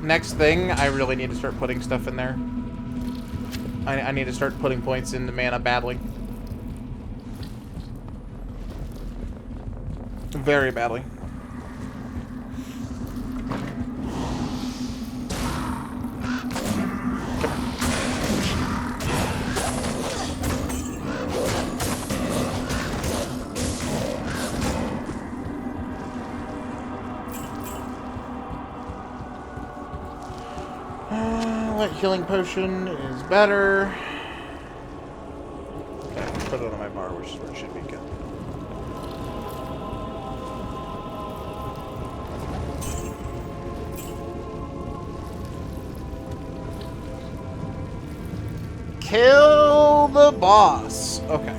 Next thing, I really need to start putting stuff in there. I need to start putting points into mana badly. Very badly. Light healing potion is better. Okay, let's put it on my bar, which is where it should be good. Kill the boss. Okay.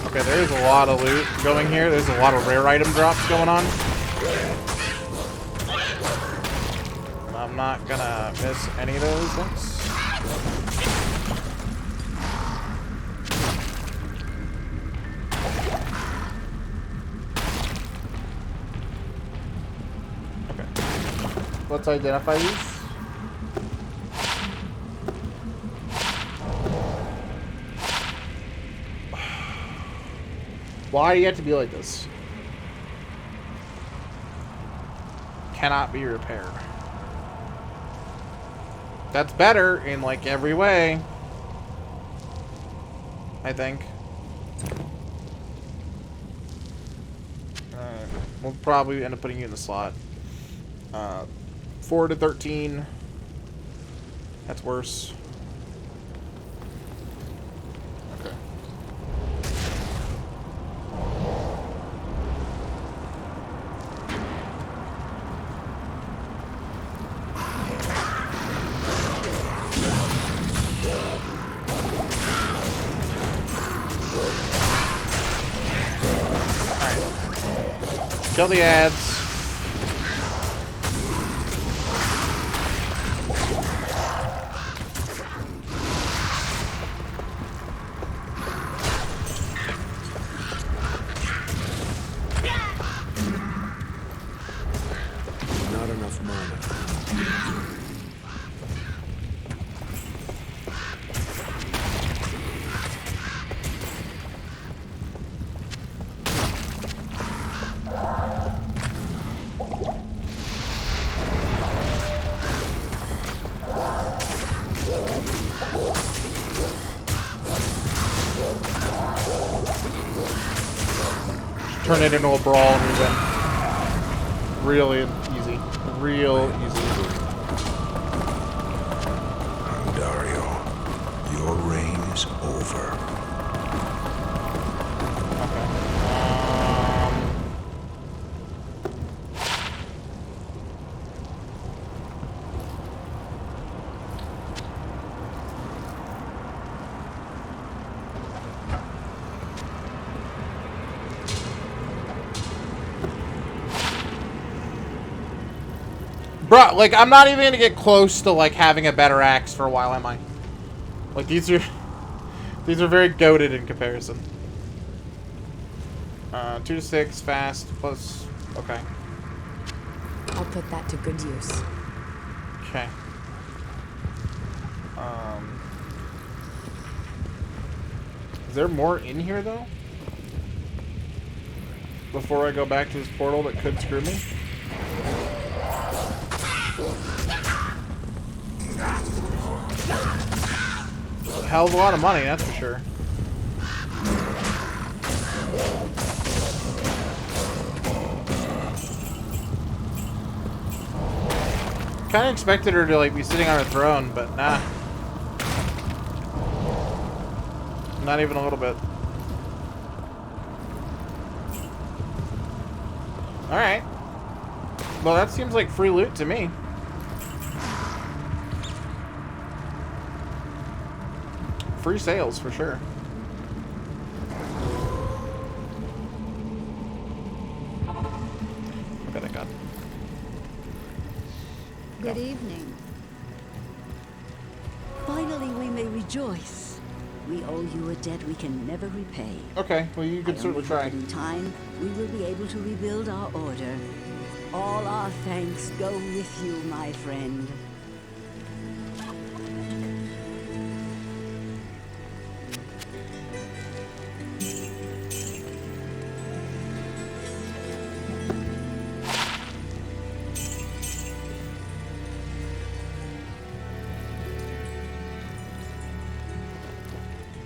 Okay, there's a lot of loot going here. There's a lot of rare item drops going on. I'm not gonna miss any of those things. Okay. Let's identify these. Why do you have to be like this? Cannot be repaired. That's better in like every way, I think. We'll probably end up putting you in the slot. 4 to 13. That's worse. Okay. Kill the ads. Not enough mana. Turn it into a brawl and we win. Really easy. Real easy. Dario, your reign is over. Bro, like, I'm not even gonna get close to, like, having a better axe for a while, am I? Like, these are very goated in comparison. 2 to 6, fast, plus, okay. I'll put that to good use. Okay. Is there more in here, though? Before I go back to this portal that could screw me? Hell of a lot of money, that's for sure. Kind of expected her to like be sitting on a throne, but nah. Not even a little bit. Alright. Well, that seems like free loot to me. Free sales, for sure. Okay, thank God. Good evening. Finally, we may rejoice. We owe you a debt we can never repay. Okay, well, you could certainly try. In time, we will be able to rebuild our order. All our thanks go with you, my friend.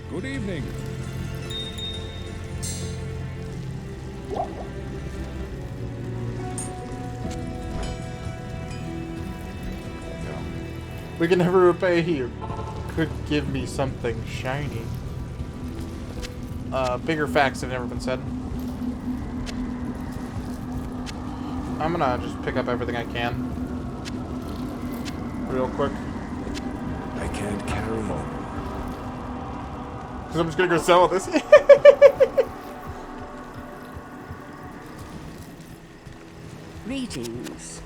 Good evening. We can never repay here. Could give me something shiny. Bigger facts have never been said. I'm gonna just pick up everything I can. Real quick. I can't carry on. Because I'm just gonna go sell this. Greetings.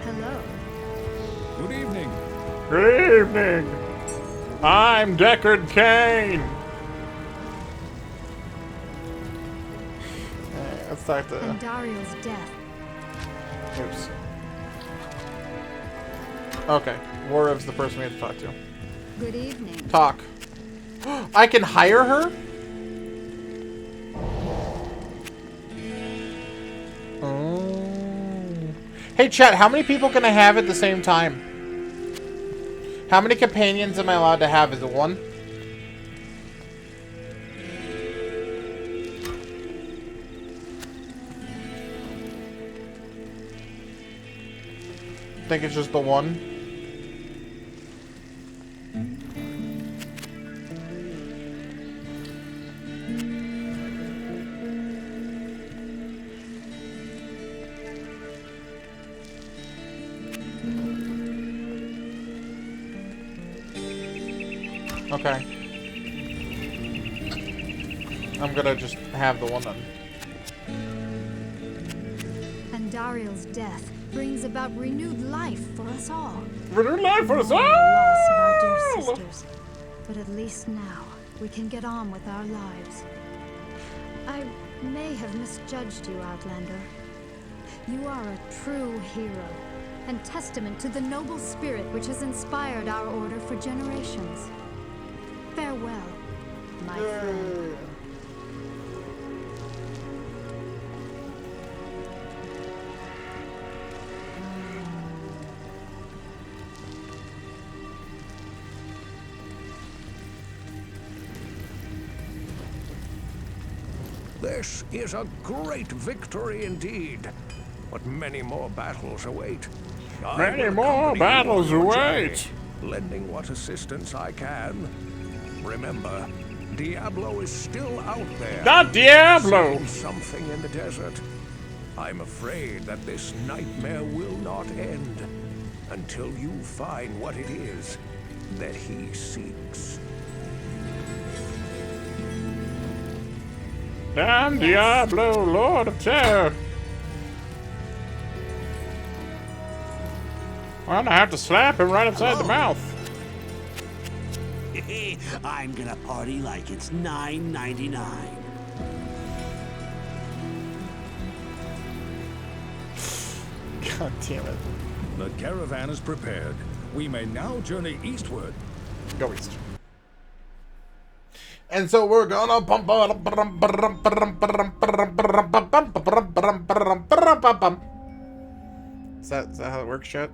Hello. Good evening. Good evening. I'm Deckard Cain. Let's talk to... And Dario's death. Oops. Okay. Warev's the person we have to talk to. Good evening. Talk. I can hire her? Oh. Hey, chat, how many people can I have at the same time? How many companions am I allowed to have? Is it one? I think it's just the one. Okay. I'm gonna just have the one then. And Dario's death brings about renewed life for us all. Renewed life for us all! The loss of our dear sisters. But at least now, we can get on with our lives. I may have misjudged you, Outlander. You are a true hero, and testament to the noble spirit which has inspired our order for generations. Farewell, my friend. This is a great victory indeed, but many more battles await. Many more battles await. Lending what assistance I can. Remember, Diablo is still out there. Not Diablo! Seeing something in the desert. I'm afraid that this nightmare will not end until you find what it is that he seeks. I'm Diablo, Lord of Terror. I'm gonna have to slap him right upside the mouth. I'm gonna party like it's $9.99. God damn it. The caravan is prepared. We may now journey eastward. Go east. And so we're gonna Is that how it works, Chet?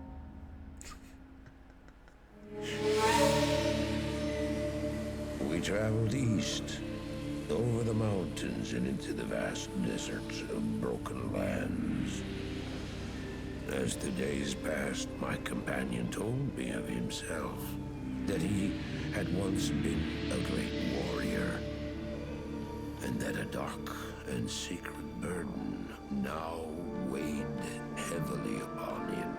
We traveled east, over the mountains and into the vast deserts of broken lands. As the days passed, my companion told me of himself, that he had once been a great warrior, and that a dark and secret burden now weighed heavily upon him.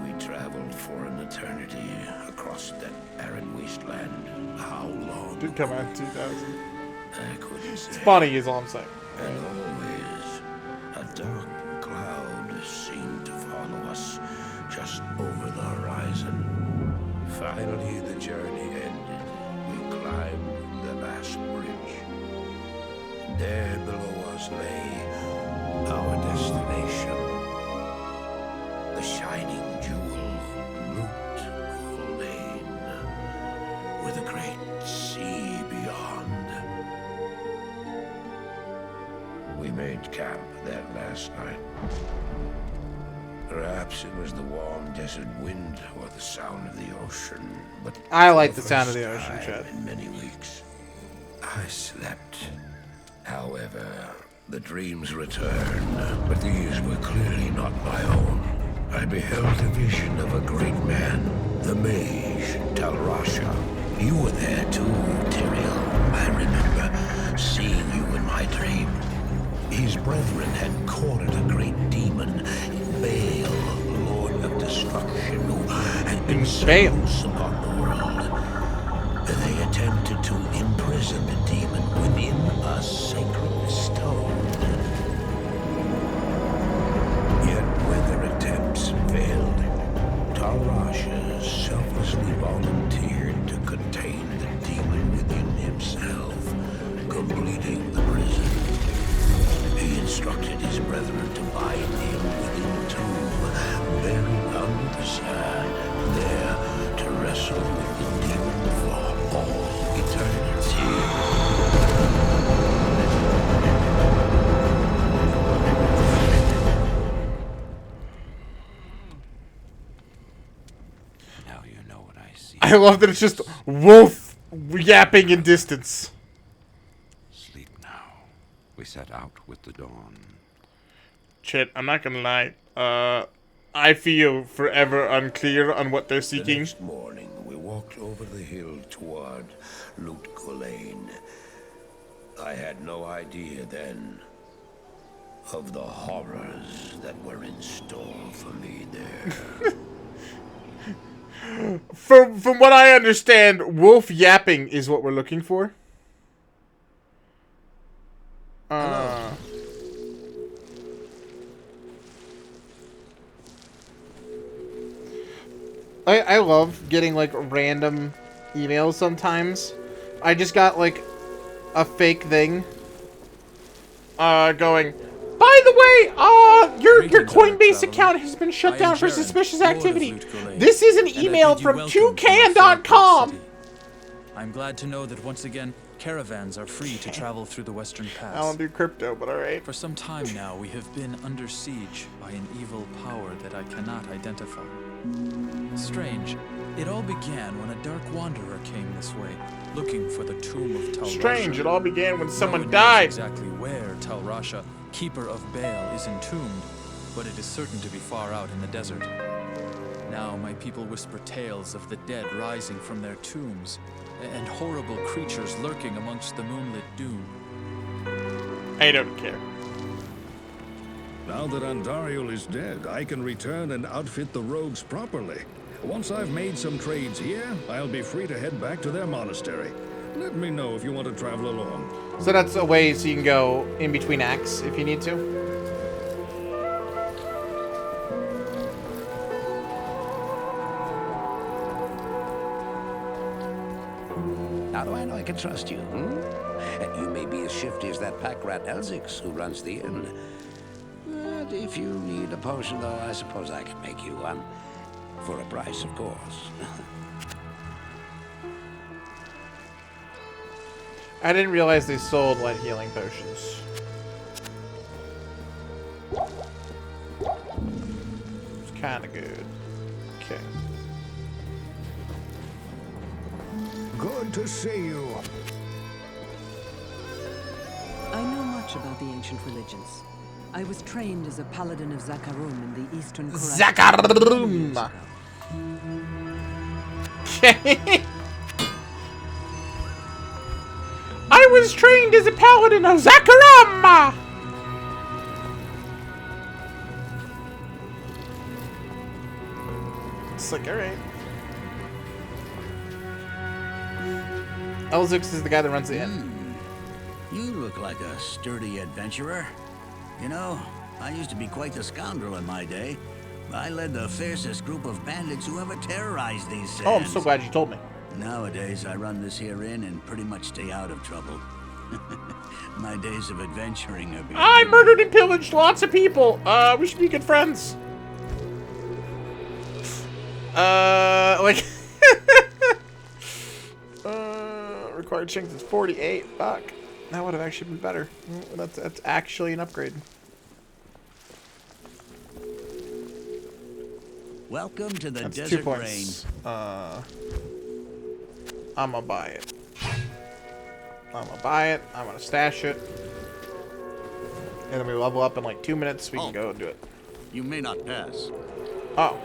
We traveled for an eternity across that arid wasteland. How long? Did come out in 2000. I couldn't say. It's funny, is all I'm saying. And always a dark cloud seemed to follow us just over the horizon. Finally, the journey ended. We climbed the last bridge. There below us lay our destination. The shining jewel, Loot Lane, with a great sea beyond. We made camp that last night. Perhaps it was the warm desert wind or the sound of the ocean, but I like the sound of the ocean, Chad. in many weeks, I slept. However, the dreams returned, but these were clearly not my own. I beheld a vision of a great man, the mage, Talrasha. You were there too, Tyrael. I remember seeing you in my dream. His brethren had cornered a great demon, Baal, Lord of Destruction, who had been loose upon the world. They attempted to imprison the demon within a sacred stone. Yet when their attempts failed, Talrasha selflessly volunteered to contain the demon within himself, completing the prison. He instructed his brethren to bind him within a tomb, buried under the sand, there to wrestle with the demon for all eternity. Now you know what I see. I love that it's just wolf yapping in distance. Sleep now. We set out with the dawn. Chet, I'm not gonna lie. I feel forever unclear on what they're seeking. The next morning, we walked over the hill toward Loot Lane. I had no idea then of the horrors that were in store for me there. From what I understand, wolf yapping is what we're looking for. I love getting like random emails sometimes. I just got like a fake thing going, by the way, your Coinbase account has been shut down for suspicious activity. This is an email from 2can.com. I'm glad to know that once again, caravans are free to travel through the Western Pass. I don't do crypto, but alright. For some time now, we have been under siege by an evil power that I cannot identify. Strange. It all began when a dark wanderer came this way, looking for the tomb of Talrasha. Strange. It all began when someone No one died. knows exactly where Talrasha, keeper of Baal, is entombed, but it is certain to be far out in the desert. Now my people whisper tales of the dead rising from their tombs, and horrible creatures lurking amongst the moonlit dune. I don't care. Now that Andariel is dead, I can return and outfit the rogues properly. Once I've made some trades here, I'll be free to head back to their monastery. Let me know if you want to travel along. So that's a way so you can go in between acts if you need to. How do I know I can trust you, You may be as shifty as that pack rat Elzix who runs the inn. But if you need a potion, though, I suppose I can make you one. For a price, of course. I didn't realize they sold light healing potions. Kind of good. Okay. Good to see you. I know much about the ancient religions. I was trained as a paladin of Zakarum in the Eastern Zakarum! Okay. I was trained as a paladin of Zakarum! It's like, alright. Elzix is the guy that runs the inn. You look like a sturdy adventurer. You know, I used to be quite the scoundrel in my day. I led the fiercest group of bandits who ever terrorized these sands. Oh, I'm so glad you told me. Nowadays, I run this here inn and pretty much stay out of trouble. My days of adventuring are behind. I murdered and pillaged lots of people. We should be good friends. Like... required strength is 48. Fuck. That would have actually been better. That's actually an upgrade. Welcome to the That's desert 2 points. rain. I'm gonna buy it. I'm gonna buy it. I'm gonna stash it. And then we level up in like 2 minutes. We can go and do it. You may not pass. Oh.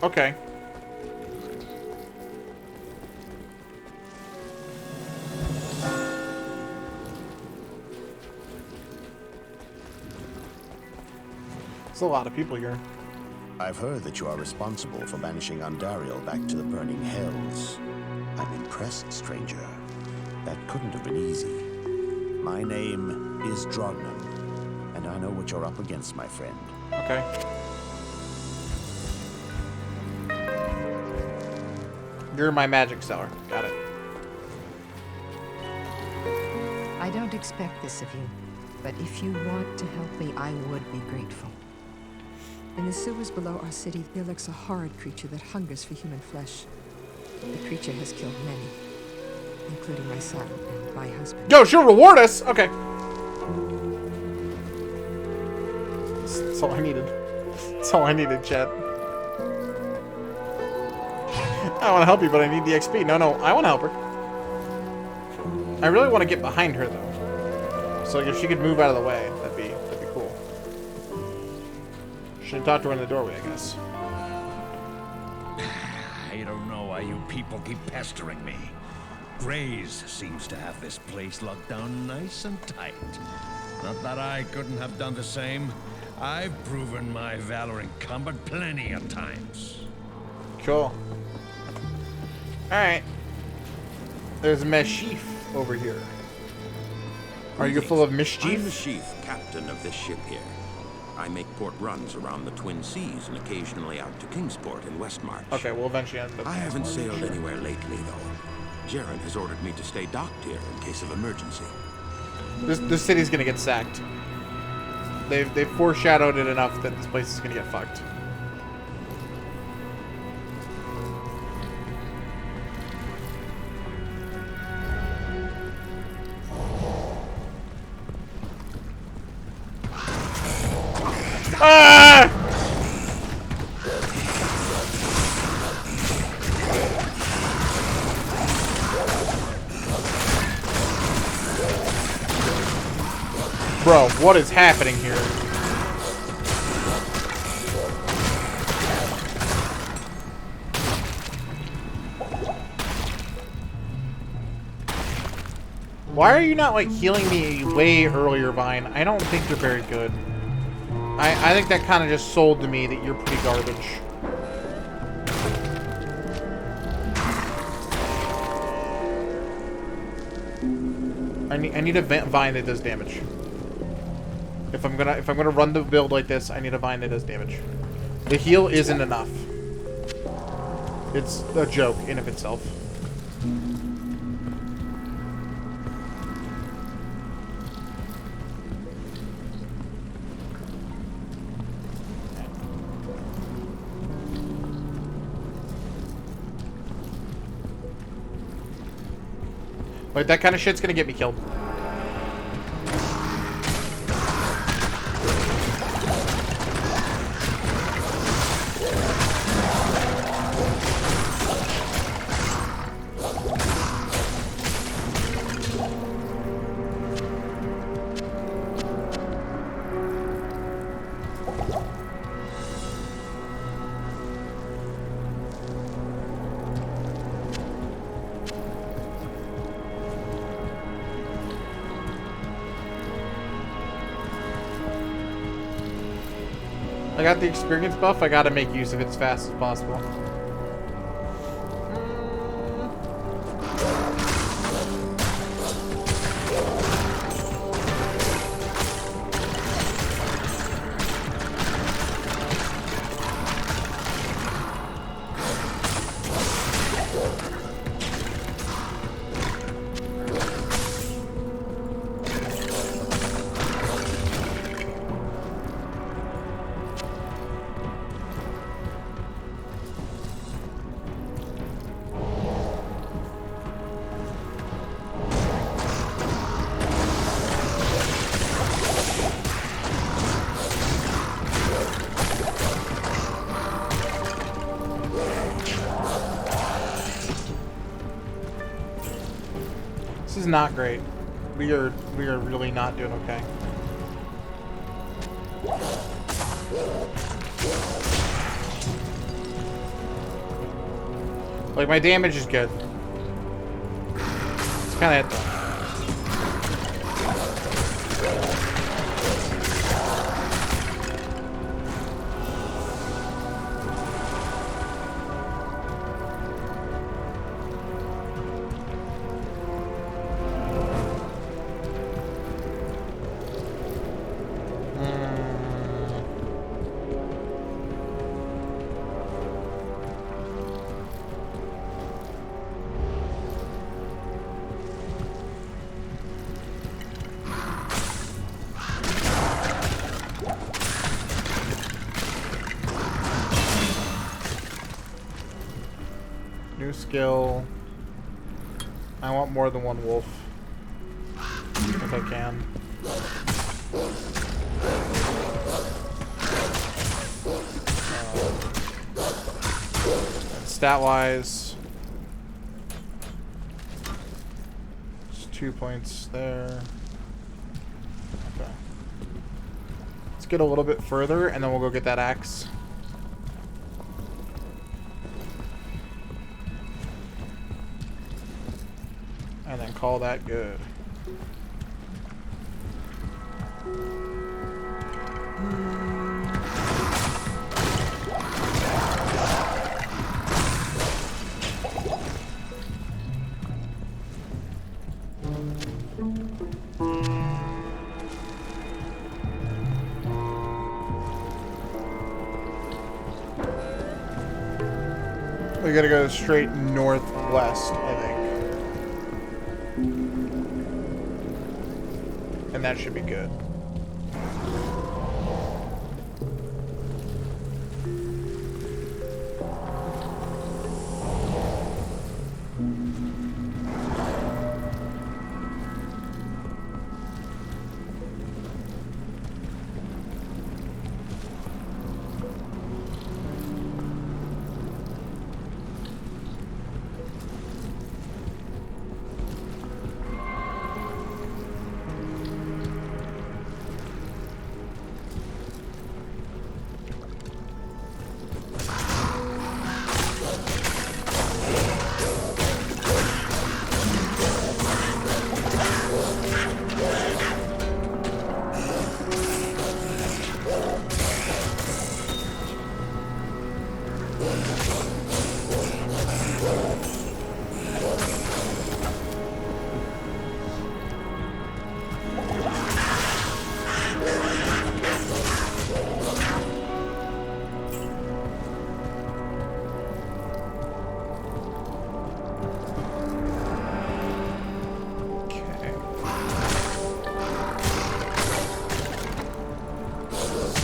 Okay. There's a lot of people here. I've heard that you are responsible for banishing Andariel back to the burning hells. I'm impressed, stranger. That couldn't have been easy. My name is Drognan, and I know what you're up against, my friend. Okay. You're my magic seller. Got it. I don't expect this of you, but if you want to help me, I would be grateful. In the sewers below our city, there lurks a horrid creature that hungers for human flesh. The creature has killed many, including my son and my husband. Yo, she'll reward us! Okay. That's all I needed. That's all I needed, chat. I want to help you, but I need the XP. No, I want to help her. I really want to get behind her, though. So if she could move out of the way, that'd be cool. Shouldn't talk to her in the doorway, I guess. I don't know why you people keep pestering me. Grays seems to have this place locked down nice and tight. Not that I couldn't have done the same. I've proven my valor in combat plenty of times. Cool. Alright. There's mischief over here. Are you full of mischief? I'm the chief captain of this ship here. I make port runs around the Twin Seas and occasionally out to Kingsport in Westmarch. Okay, we'll eventually end up. I haven't sailed anywhere lately, though. Jaren has ordered me to stay docked here in case of emergency. This city's gonna get sacked. They've foreshadowed it enough that this place is gonna get fucked. Ah! Bro, what is happening here? Why are you not, like, healing me way earlier, Vine? I don't think you're very good. I think that kind of just sold to me that you're pretty garbage. I need a Vine that does damage. If I'm gonna run the build like this, I need a Vine that does damage. The heal isn't enough. It's a joke in of itself. Like, that kind of shit's gonna get me killed. I got the experience buff. I gotta make use of it as fast as possible. This is not great. We are really not doing okay. Like, my damage is good. It's kind of it though. New skill. I want more than one wolf. If I can. Stat-wise, just 2 points there. Okay. Let's get a little bit further, and then we'll go get that axe. And then call that good. We gotta go straight northwest, I think. And that should be good.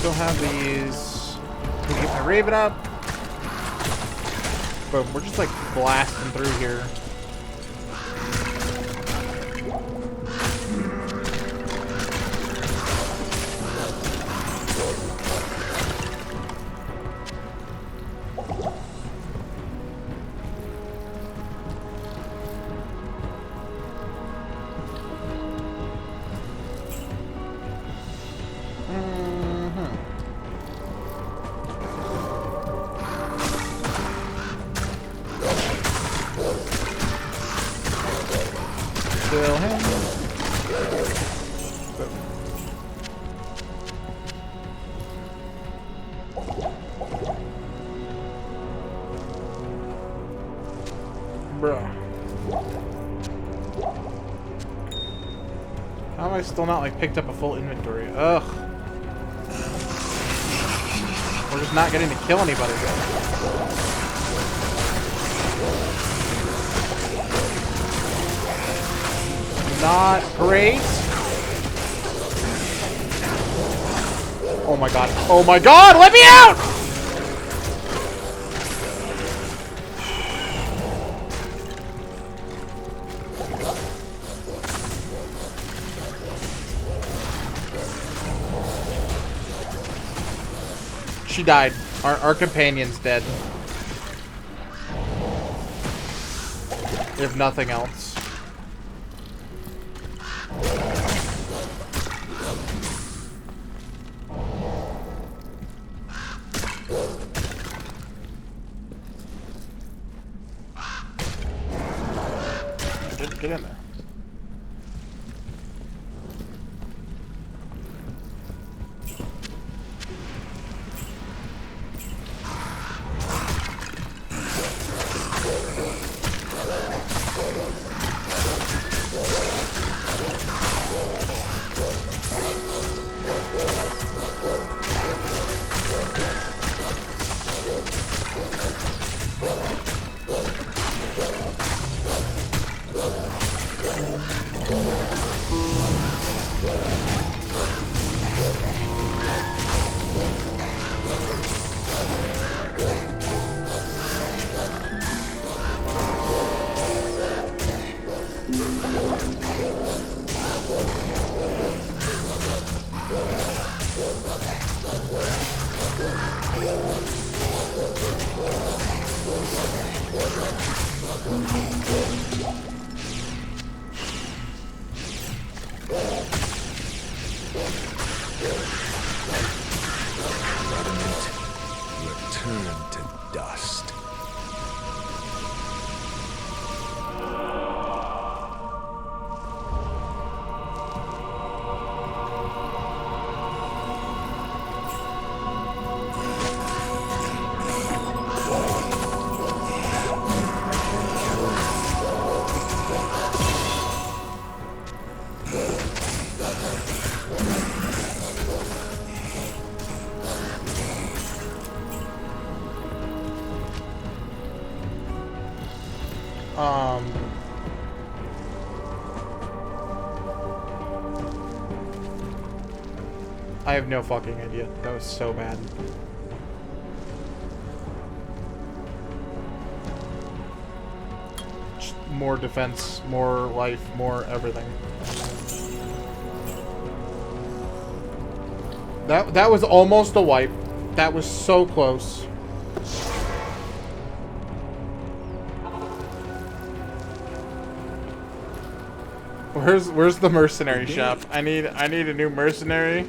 Still have these. Let me get my Raven up. Boom. We're just like blasting through here. Kill him. How am I still not, like, picked up a full inventory? Ugh. We're just not getting to kill anybody. Not great. Oh my god. Oh my god! Let me out! She died. Our companion's dead. If nothing else. Get in there. Return to dust. I have no fucking idea. That was so bad. Just more defense, more life, more everything. That was almost a wipe. That was so close. Where's the mercenary shop? I need a new mercenary.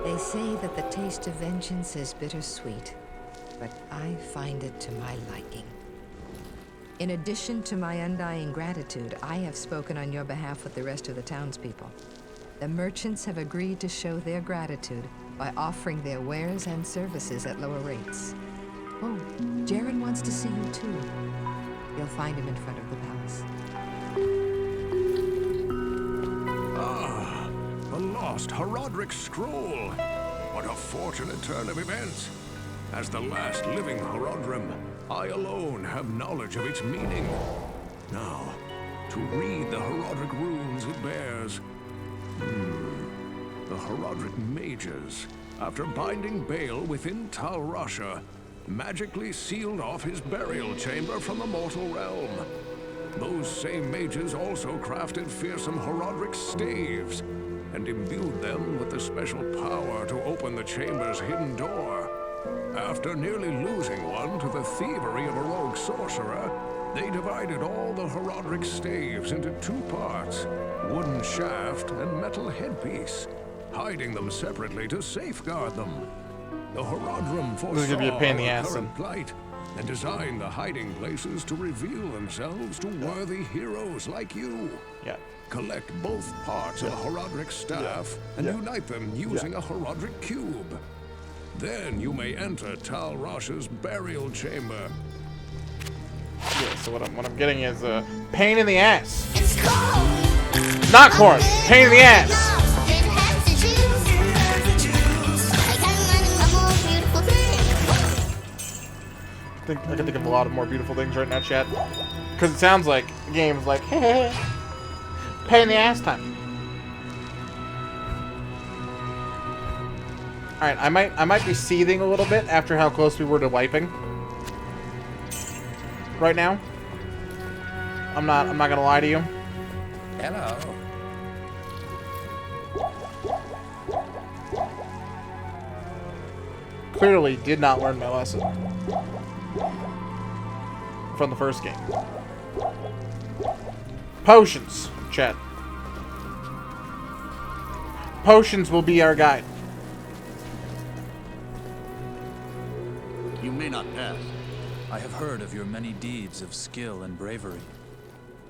They say that the taste of vengeance is bittersweet, but I find it to my liking. In addition to my undying gratitude, I have spoken on your behalf with the rest of the townspeople. The merchants have agreed to show their gratitude by offering their wares and services at lower rates. Oh, Jaren wants to see you too. You'll find him in front of the palace. Ah, the lost Horodric scroll. What a fortunate turn of events. As the last living Horodrim, I alone have knowledge of its meaning. Now, to read the Horodric runes it bears. The Horodric mages, after binding Baal within Tal Rasha, magically sealed off his burial chamber from the mortal realm. Those same mages also crafted fearsome Horodric staves and imbued them with the special power to open the chamber's hidden door. After nearly losing one to the thievery of a rogue sorcerer, they divided all the Horodric staves into two parts, wooden shaft and metal headpiece, hiding them separately to safeguard them. The Horodrim foresaw our current plight and designed the hiding places to reveal themselves to worthy heroes like you. Yeah. Collect both parts of a Horodric staff and unite them using a Horodric cube. Then you may enter Tal Rasha's burial chamber. Yeah, so what I'm getting is a pain in the ass. Not corn. Pain in the ass. I can think of a lot of more beautiful things right now, chat. Because it sounds like the game's like, pain in the ass time. Alright, I might be seething a little bit after how close we were to wiping. Right now. I'm not gonna lie to you. Hello. Clearly did not learn my lesson from the first game. Potions, chat. Potions will be our guide. You may not pass. I have heard of your many deeds of skill and bravery.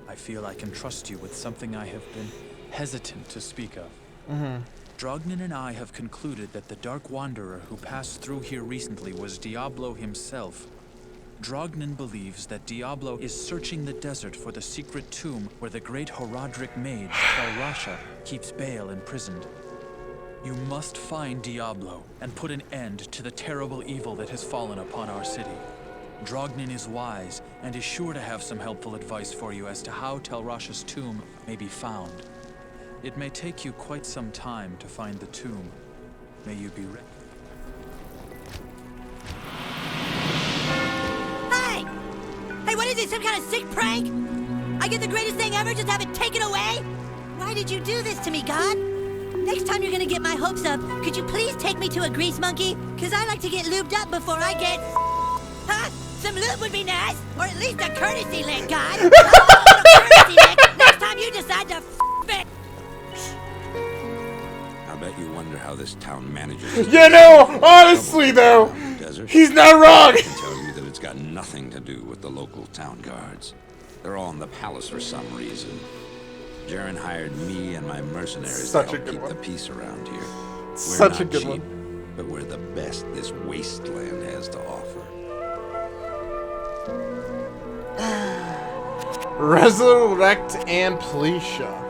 I feel I can trust you with something I have been hesitant to speak of. Drognin and I have concluded that the Dark Wanderer who passed through here recently was Diablo himself. Drognin believes that Diablo is searching the desert for the secret tomb where the great Horadric mage, Tal Rasha, keeps Baal imprisoned. You must find Diablo and put an end to the terrible evil that has fallen upon our city. Drognin is wise and is sure to have some helpful advice for you as to how Tal Rasha's tomb may be found. It may take you quite some time to find the tomb. May you be ready. Hey! Hey, what is it, some kind of sick prank? I get the greatest thing ever, just have it taken away? Why did you do this to me, God? Next time you're gonna get my hopes up, could you please take me to a grease monkey? Cause I like to get lubed up before I get... Huh? Some lube would be nice, or at least a courtesy lick, God. A courtesy lick next time you decide to it. I bet you wonder how this town manages. You know, honestly though, he's not wrong. I can tell you that it's got nothing to do with the local town guards. They're all in the palace for some reason. Jaren hired me and my mercenaries to help keep the peace around here. We're not cheap, but we're the best this wasteland has to offer. Resurrect and Plesia.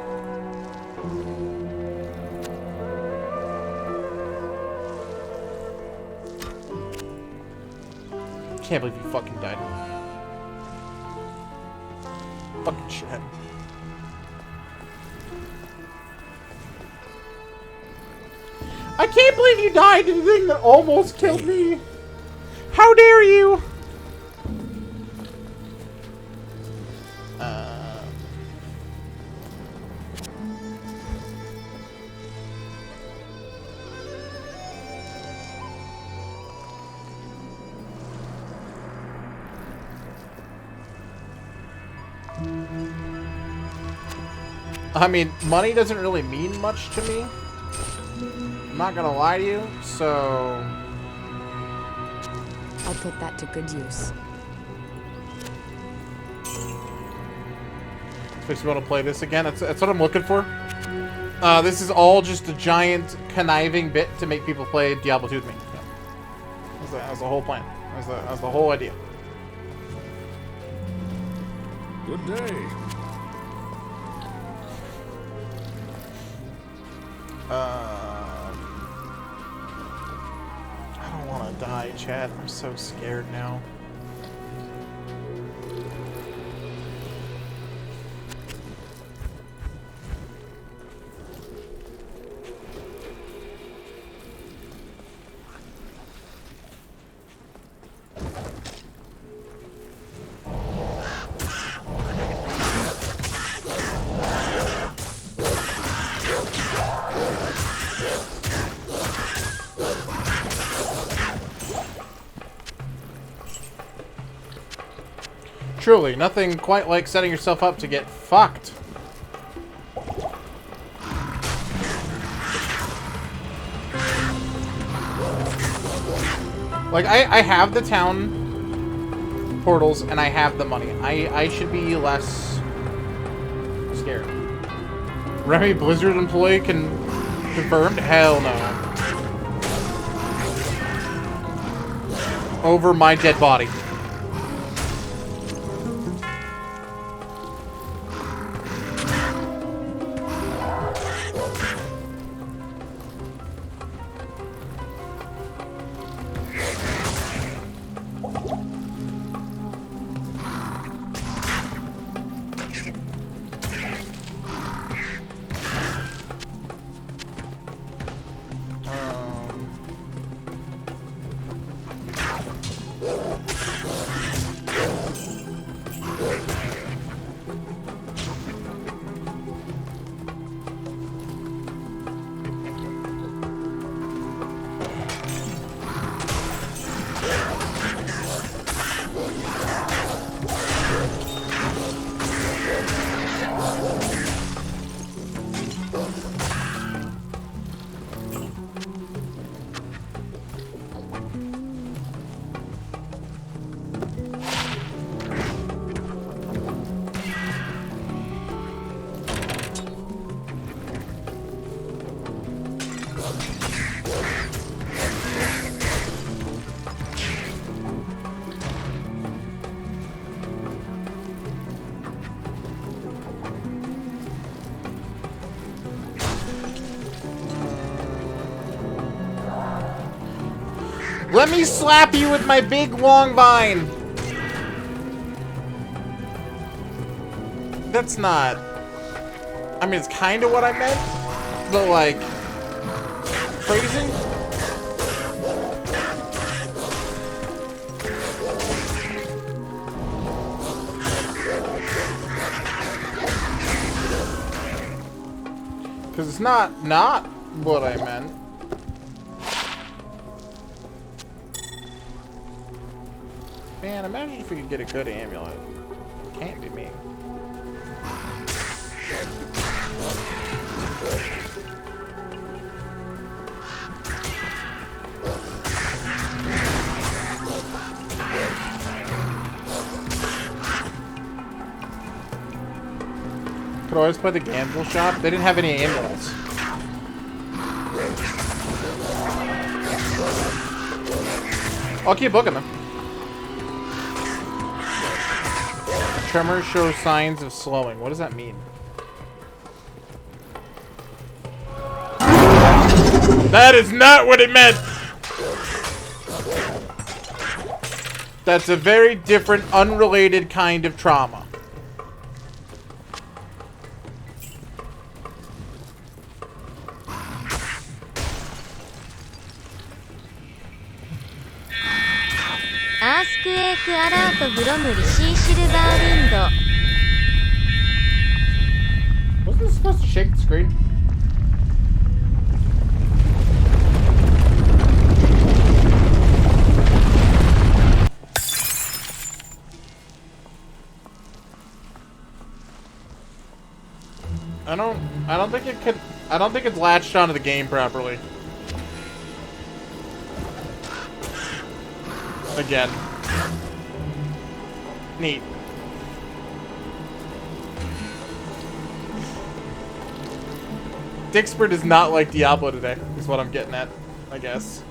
Can't believe you fucking died. Fucking shit. I can't believe you died to the thing that almost killed me. How dare you? I mean, money doesn't really mean much to me. I'm not gonna lie to you, so... I'll put that to good use. Makes me want to play this again. That's what I'm looking for. This is all just a giant conniving bit to make people play Diablo II with me. That was the whole plan. That was the whole idea. Good day. I don't want to die, chat. I'm so scared now. Truly, nothing quite like setting yourself up to get fucked. Like, I have the town portals and I have the money. I should be less scared. Remy Blizzard employee confirmed? Hell no. over my dead body. Let me slap you with my big long vine. That's not... I mean, it's kind of what I meant, but like... phrasing? Because it's not what I meant. Man, imagine if we could get a good amulet. Can't be me. Could always play the gamble shop. They didn't have any amulets. I'll keep looking them. Tremors show signs of slowing. What does that mean? That is not what it meant! That's a very different, unrelated kind of trauma. Wasn't this supposed to shake the screen? I don't think it could. I don't think it's latched onto the game properly. Again. Neat. Dixper does not like Diablo today, is what I'm getting at, I guess.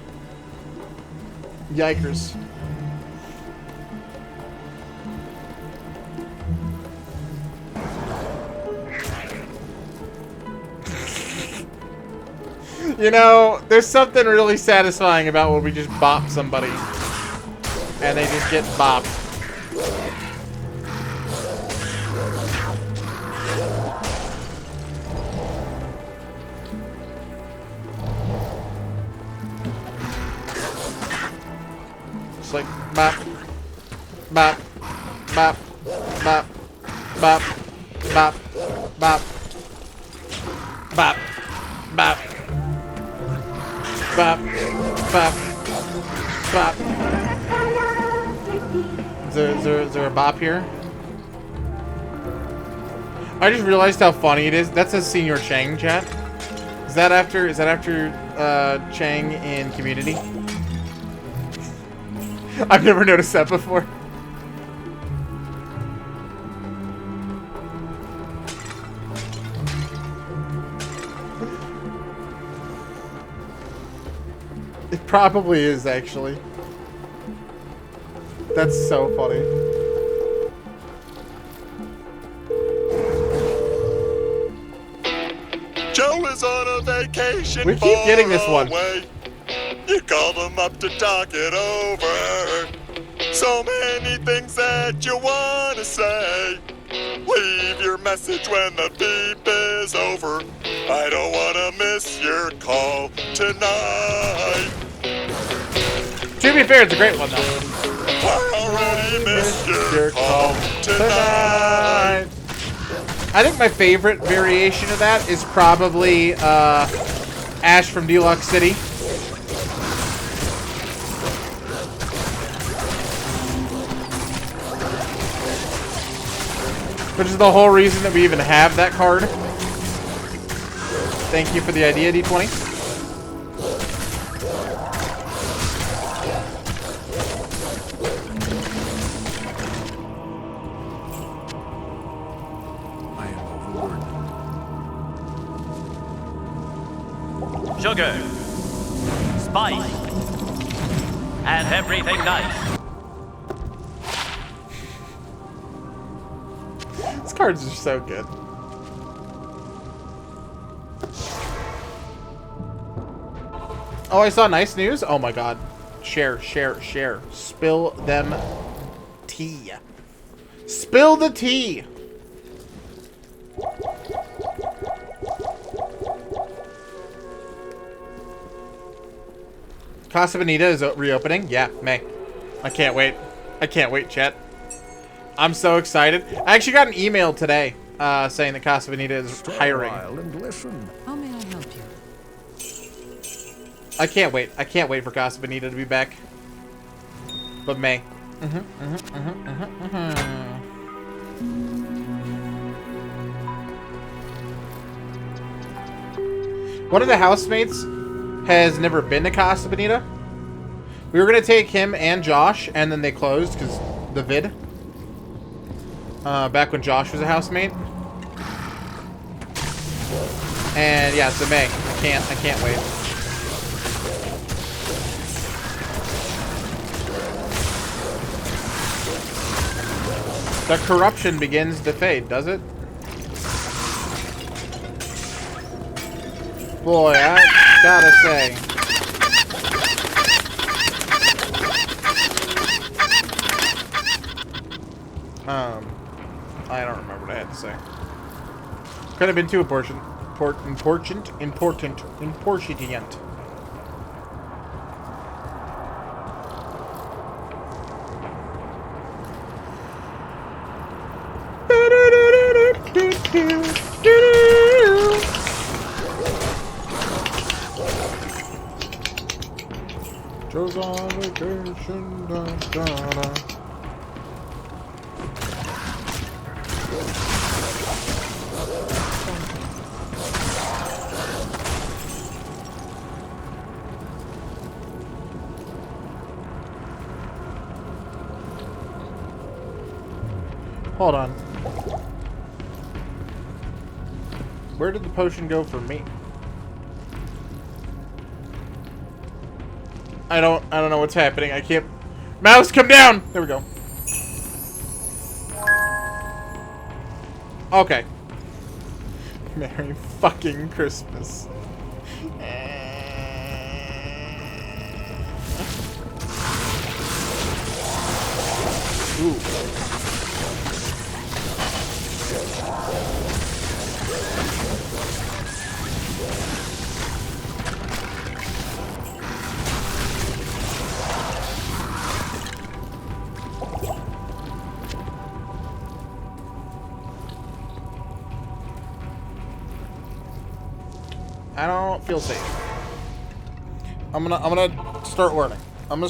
Yikers. You know, there's something really satisfying about when we just bop somebody and they just get bopped. Just like bop, bop, bop, bop, bop, bop, bop, bop, bop. Bop, bop, bop. Is there a bop here? I just realized how funny it is. That says Senior Chang, chat. Is that after Chang in Community? I've never noticed that before. It probably is, actually. That's so funny. Joe is on a vacation. We keep getting this one. Away. You called him up to talk it over. So many things that you want to say. Leave your message when the beep is over. I don't want to miss your call tonight. To be fair, it's a great one, though. I already missed your call tonight. I think my favorite variation of that is probably Ash from Deluxe City. Which is the whole reason that we even have that card. Thank you for the idea, D20. Sugar, spice, and everything nice. These cards are so good. Oh, I saw nice news. Oh my god. Share, share, share. Spill them tea. Spill the tea. Casa Bonita is reopening. Yeah, May. I can't wait. I can't wait, chat. I'm so excited. I actually got an email today saying that Casa Bonita is hiring. And listen. How may I help you? I can't wait. I can't wait for Casa Bonita to be back. But May. One of the housemates has never been to Casa Bonita. We were going to take him and Josh, and then they closed because the vid. Back when Josh was a housemate. And yeah, so May. I can't wait. The corruption begins to fade, does it? Boy, I gotta say. I don't remember what I had to say. Could have been too important. Joe's on vacation. Da, da, da. Hold on. Where did the potion go for me? I don't know what's happening. I can't. Mouse, come down! There we go. Okay. Merry fucking Christmas. Ooh. I don't feel safe. I'm gonna start learning. I'm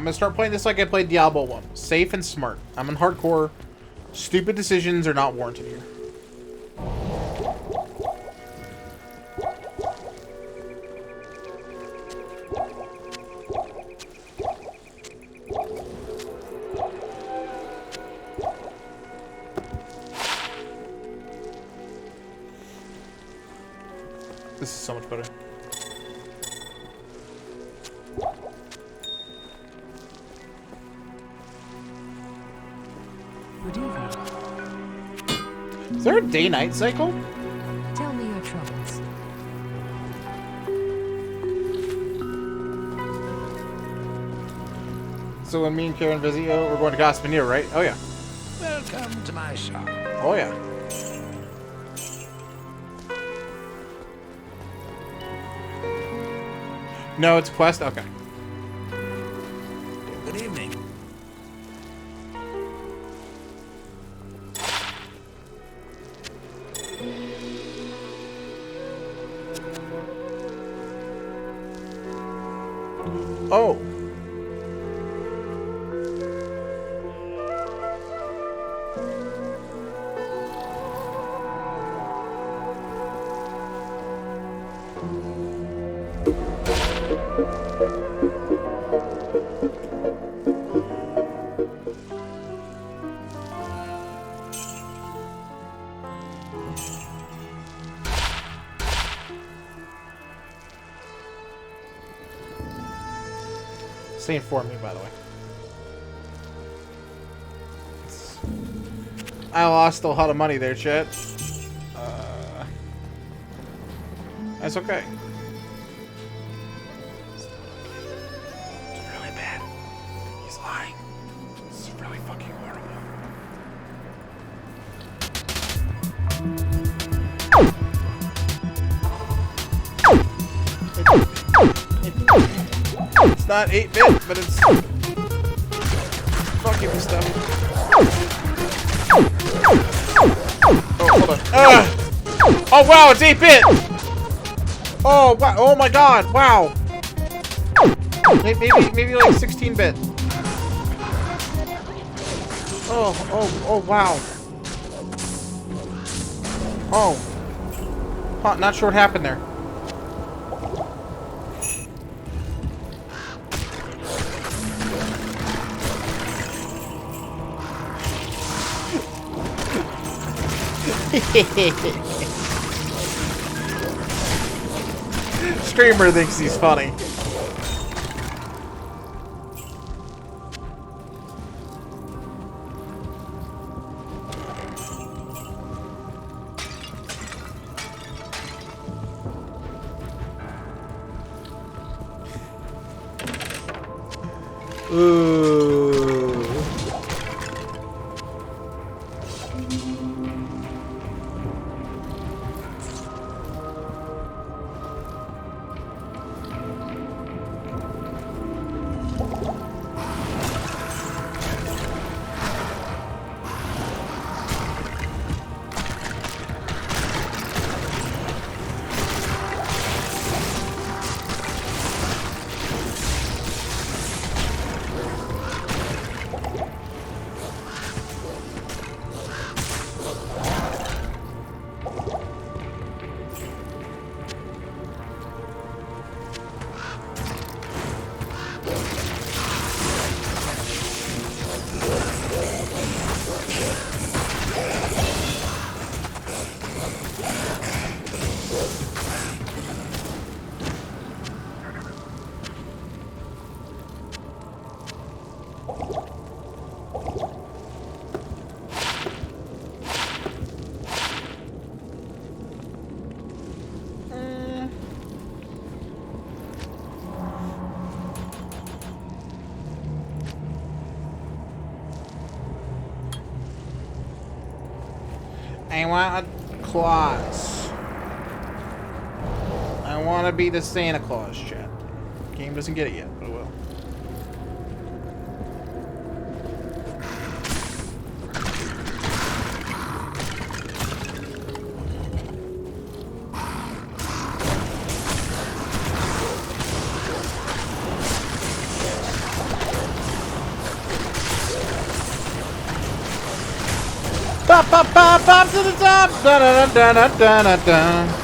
gonna start playing this like I played Diablo 1. Safe and smart. I'm in hardcore. Stupid decisions are not warranted here. This is so much better. Is there a day-night cycle? Tell me your troubles. So when me and Karen visit you, we're going to Gospinier, right? Oh yeah. Welcome to my shop. Oh yeah. No, it's a quest? Okay. Good evening. Oh. Same for me, by the way. I lost a lot of money there, chat. That's okay. It's really bad. He's lying. This is really fucking horrible. It's not 8-bit, but it's fucking stuff. Oh, hold on. Oh wow, it's 8-bit! Oh wow! Oh my god! Wow! Maybe like 16-bit. Oh wow! Oh, huh, not sure what happened there. Streamer thinks he's funny. Ooh. I want a Claus. I want to be the Santa Claus, chat. Game doesn't get it yet, but it will. Pop, pop, pop, pop to the top! Da da da da da da da.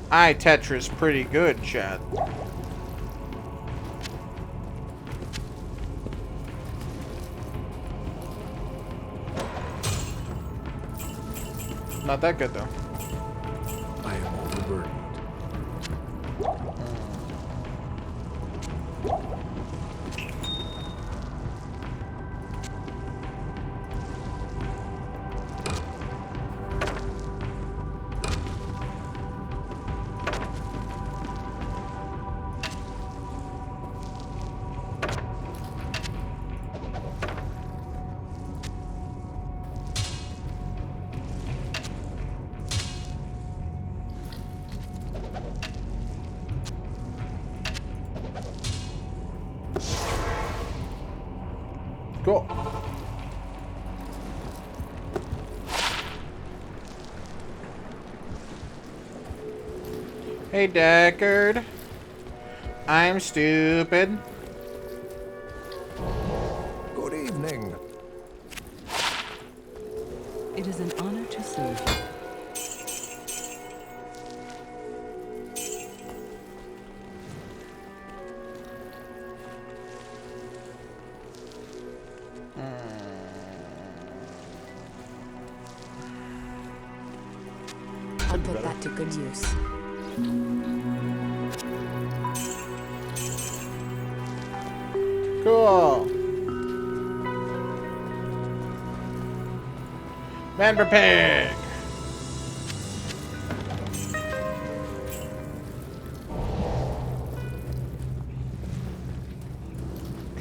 I Tetris pretty good, chat. Not that good, though. I am overburdened. Cool. Hey, Deckard. I'm stupid. Good evening. It is an honor to serve you. I'll put that to good use. Cool. Member Pig.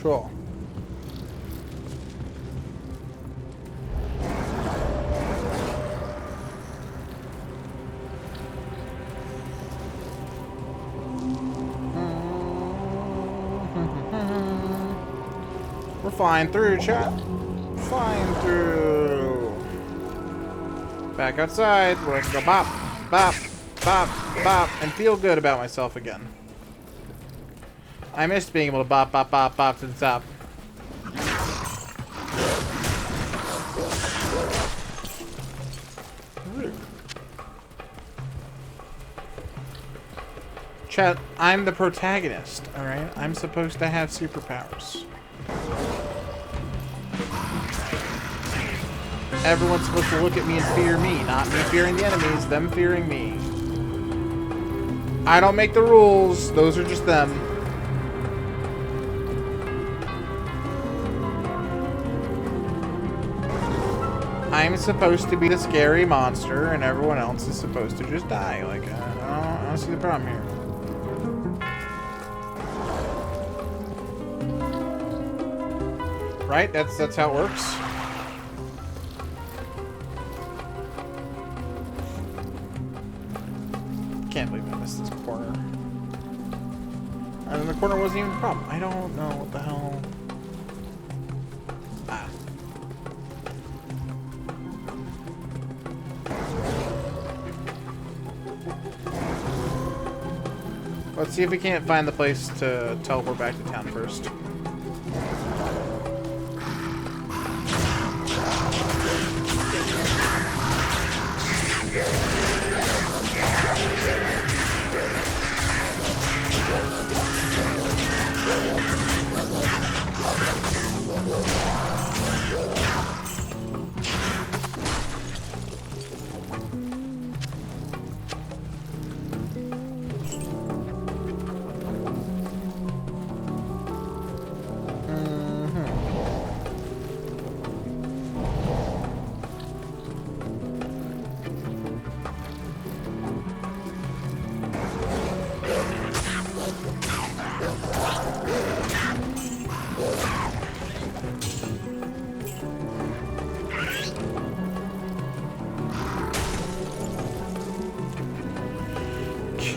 Cool. We're flying through, chat. Flying through. Back outside. We're gonna go bop, bop, bop, bop, and feel good about myself again. I missed being able to bop, bop, bop, bop to the top. Chat, I'm the protagonist, alright? I'm supposed to have superpowers. Everyone's supposed to look at me and fear me, not me fearing the enemies, them fearing me. I don't make the rules, those are just them. I'm supposed to be the scary monster, and everyone else is supposed to just die. Like, I don't see the problem here. Right? That's how it works. Can't believe I missed this corner. And the corner wasn't even the problem. I don't know what the hell. Ah. Let's see if we can't find the place to teleport back to town first.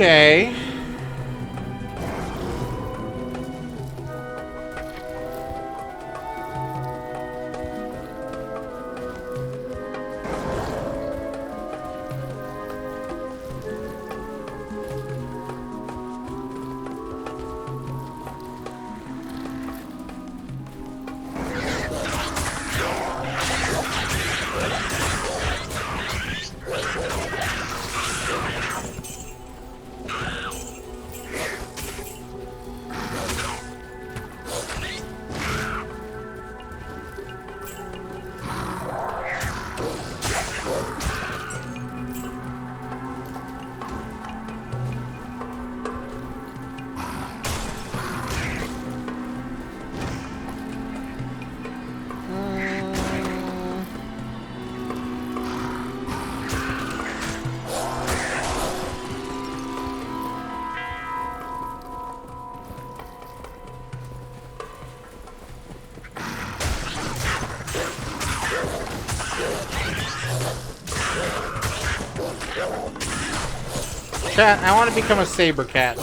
Okay. Cat, I want to become a saber cat.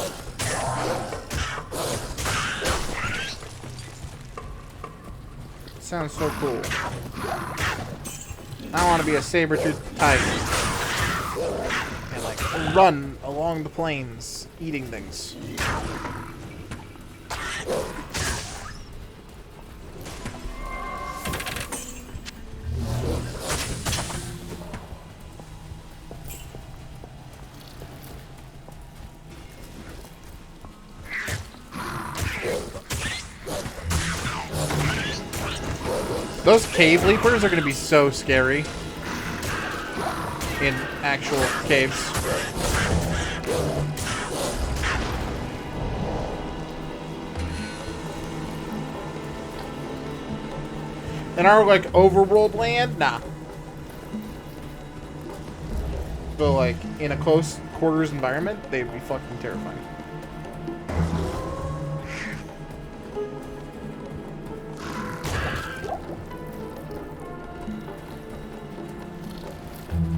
Sounds so cool. I want to be a saber-toothed tiger. And like run along the plains, eating things. Those cave leapers are going to be so scary in actual caves. In our, like, overworld land? Nah. But, like, in a close quarters environment, they'd be fucking terrifying.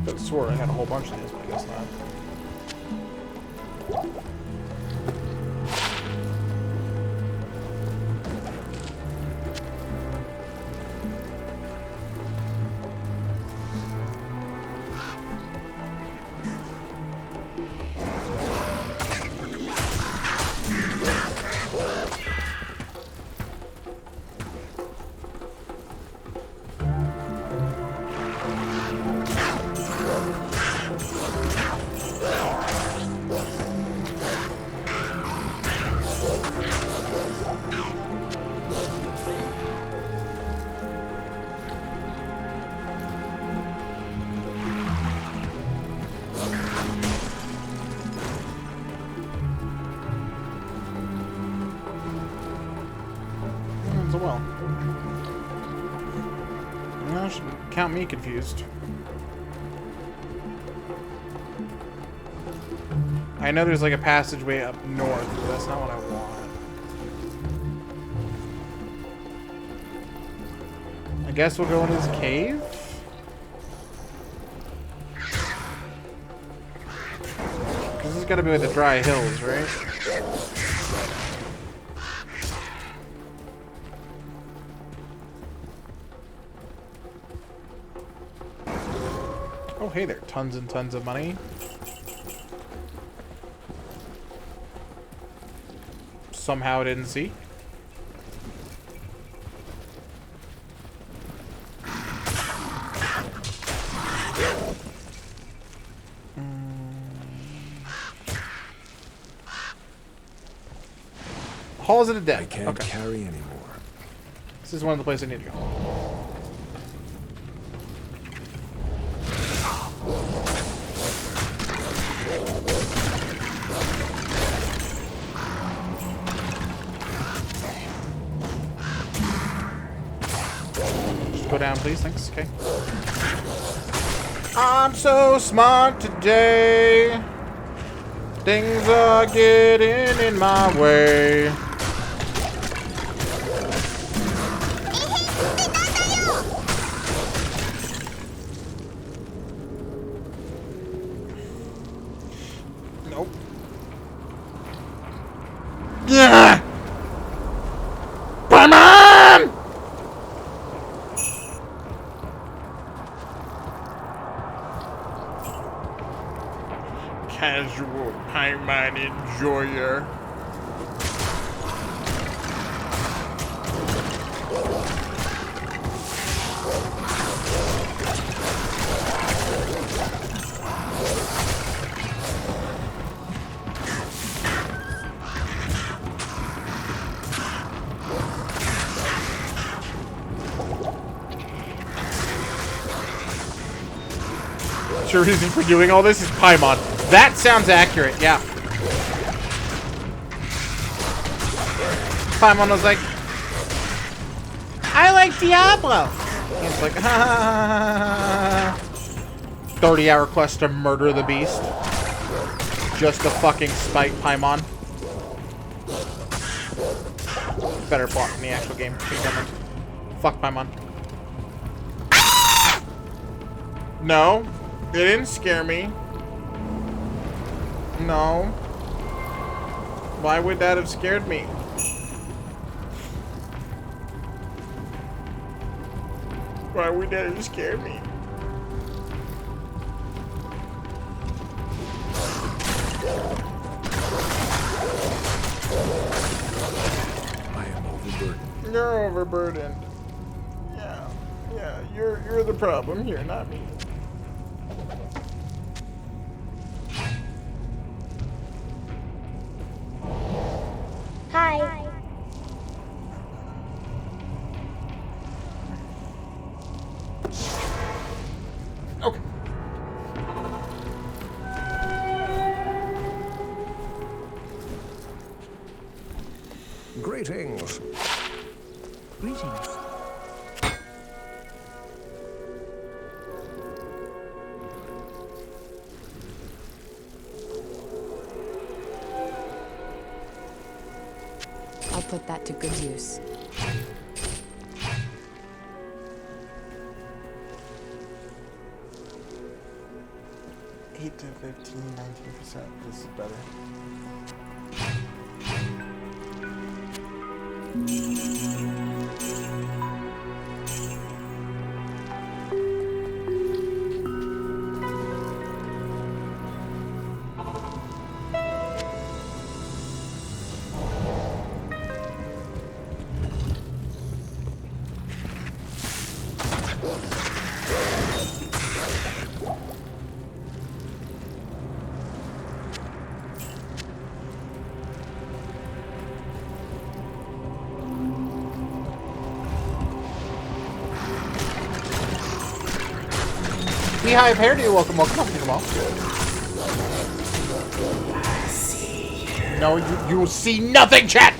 I swore I had a whole bunch of these, but I guess not. Well, no, should count me confused. I know there's like a passageway up north, but that's not what I want. I guess we'll go into this cave? Because this has got to be with the dry hills, right? Oh, hey there. Tons and tons of money. Somehow I didn't see. Halls of the Dead. I can't carry anymore. This is one of the places I need to go. Just go down, please. Thanks. Okay. I'm so smart today. Things are getting in my way. Nope. Yeah. Batman! Casual Pac-Man enjoyer. The reason for doing all this is Paimon. That sounds accurate, yeah. Paimon was like, I like Diablo. And it's like, 30-hour quest to murder the beast. Just to fucking spite Paimon. Better plot in the actual game. Fuck Paimon. No, it didn't scare me. No. Why would that have scared me? Why would that have scared me? I am overburdened. You're overburdened. Yeah, you're the problem here, not me. Hi. Okay. Greetings. Greetings. I'll put that to good use. 8 to 15, 19%. This is better. Beehive hairdo, welcome to them all. No, you will see nothing, chat!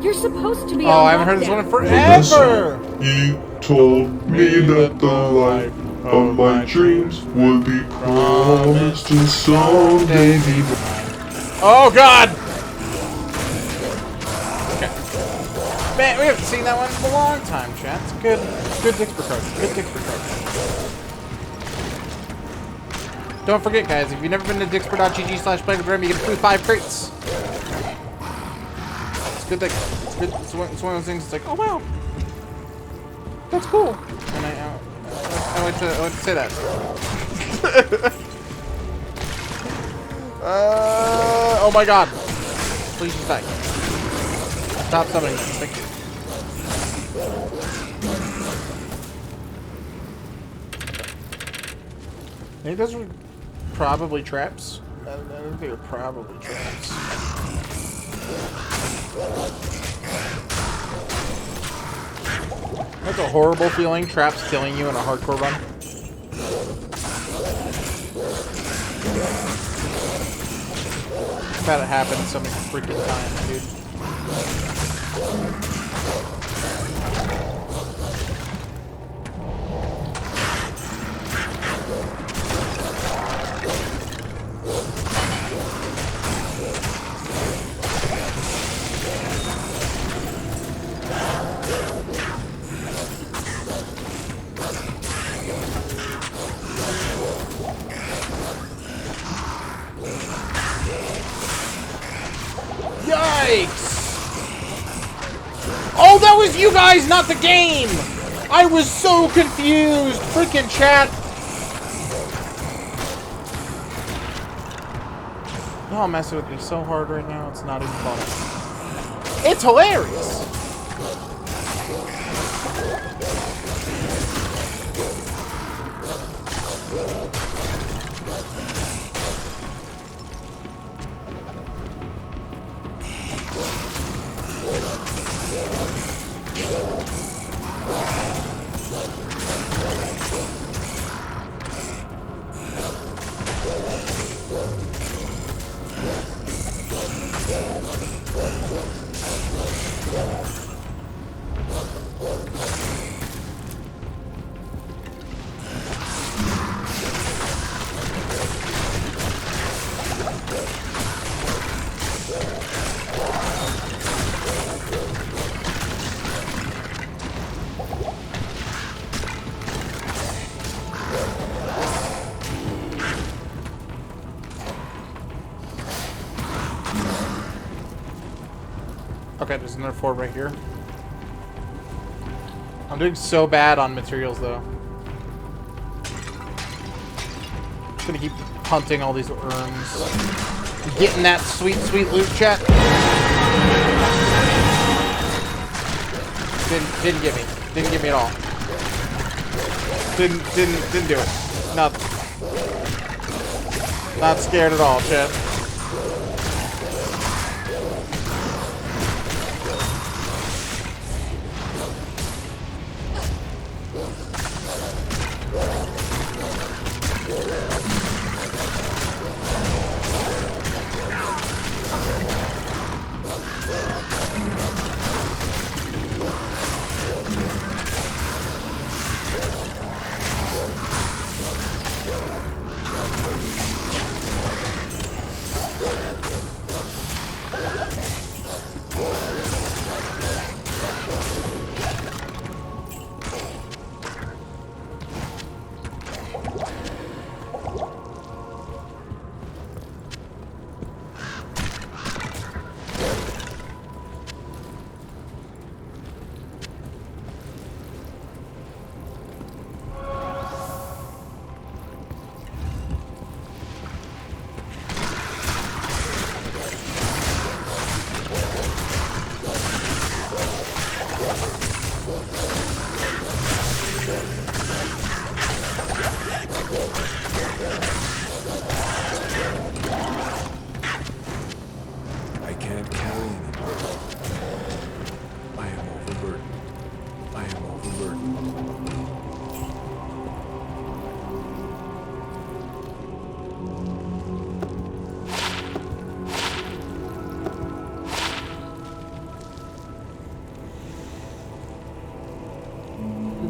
You're supposed to be Oh, I haven't heard this one in forever! He told me that the life of my dreams would be promised to someday be mine. Oh, God! Okay. Man, we haven't seen that one in a long time, chat. It's good Dixper card. Good Dixper card. Don't forget, guys, if you've never been to dixper.gg/Playingwithremy, you get a free 5 crates. It's good that it's good. It's one of those things. It's like, oh wow, that's cool. And I like to say that. Oh my God! Please just die. Stop summoning them. Thank you. I think those were probably traps. I think they were probably traps. That's a horrible feeling, traps killing you in a hardcore run. I've had it happen so many freaking times, dude. Yikes! Oh, that was you guys, not the game! I was so confused! Freaking chat! Y'all messing with me so hard right now, it's not even funny. It's hilarious! Right, isn't there 4 right here? I'm doing so bad on materials, though. Just gonna keep hunting all these urns. Getting that sweet, sweet loot, chat. Didn't give me. Didn't give me at all. Didn't do it. Not scared at all, chat.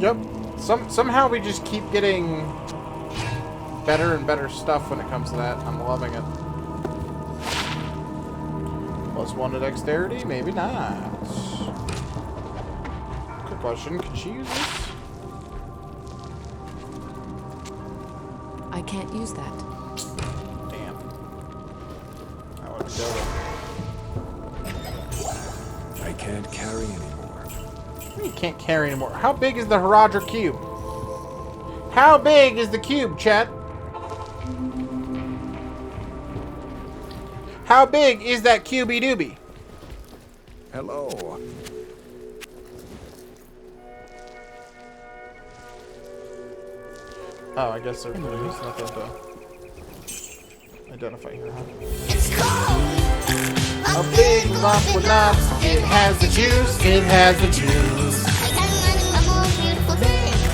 Yep. Somehow we just keep getting better and better stuff when it comes to that. I'm loving it. +1 to dexterity? Maybe not. Good question. Can she use this? I can't use that. Damn. That would be dope. I can't carry anymore. You can't carry anymore. How big is the Herodra cube? How big is the cube, chat? How big is that cubey doobie? Hello. Oh, I guess there's nothing to identify here, huh? A big lump with nuts. It has the juice. It has the juice.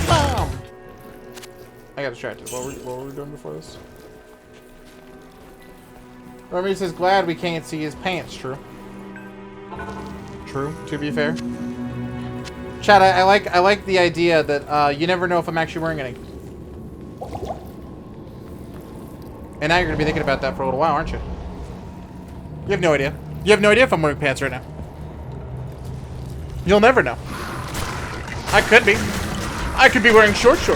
Boom. I got distracted. What were we doing before this? Remy says, glad we can't see his pants. True. True, to be fair. Chad, I like the idea that you never know if I'm actually wearing any. And now you're gonna be thinking about that for a little while, aren't you? You have no idea. You have no idea if I'm wearing pants right now. You'll never know. I could be. I could be wearing shorts.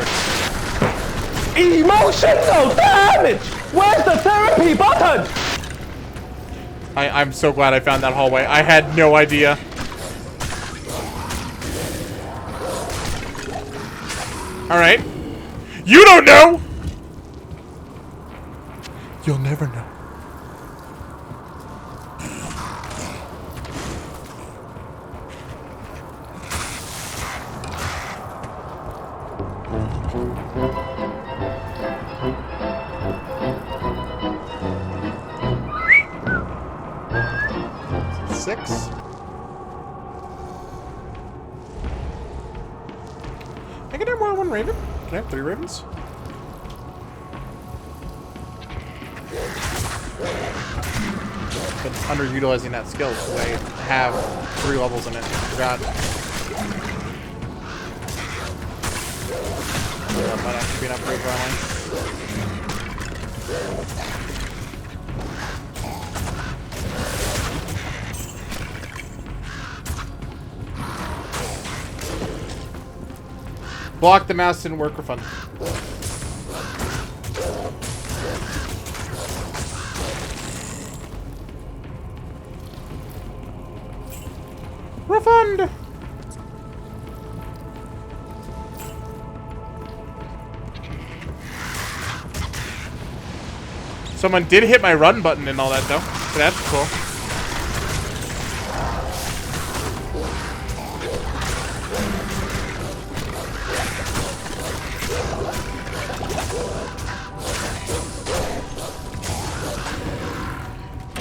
Emotional damage! Where's the therapy button? I'm so glad I found that hallway. I had no idea. Alright. You don't know! You'll never know. I can have more than one raven. Can I have 3 ravens? Been underutilizing that skill because I have 3 levels in it. I forgot. That might actually be an upgrade finally. Block the mouse didn't work. Refund. Someone did hit my run button and all that, though. So that's cool.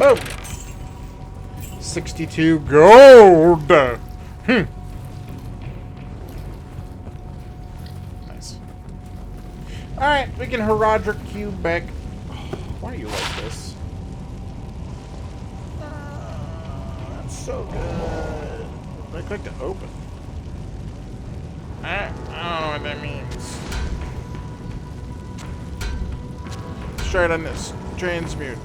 Oh! 62 gold! Nice. Alright, we can Herodric Cube back. Why are you like this? That's so good. I click to open. I don't know what that means. Let's try it on this. Transmute.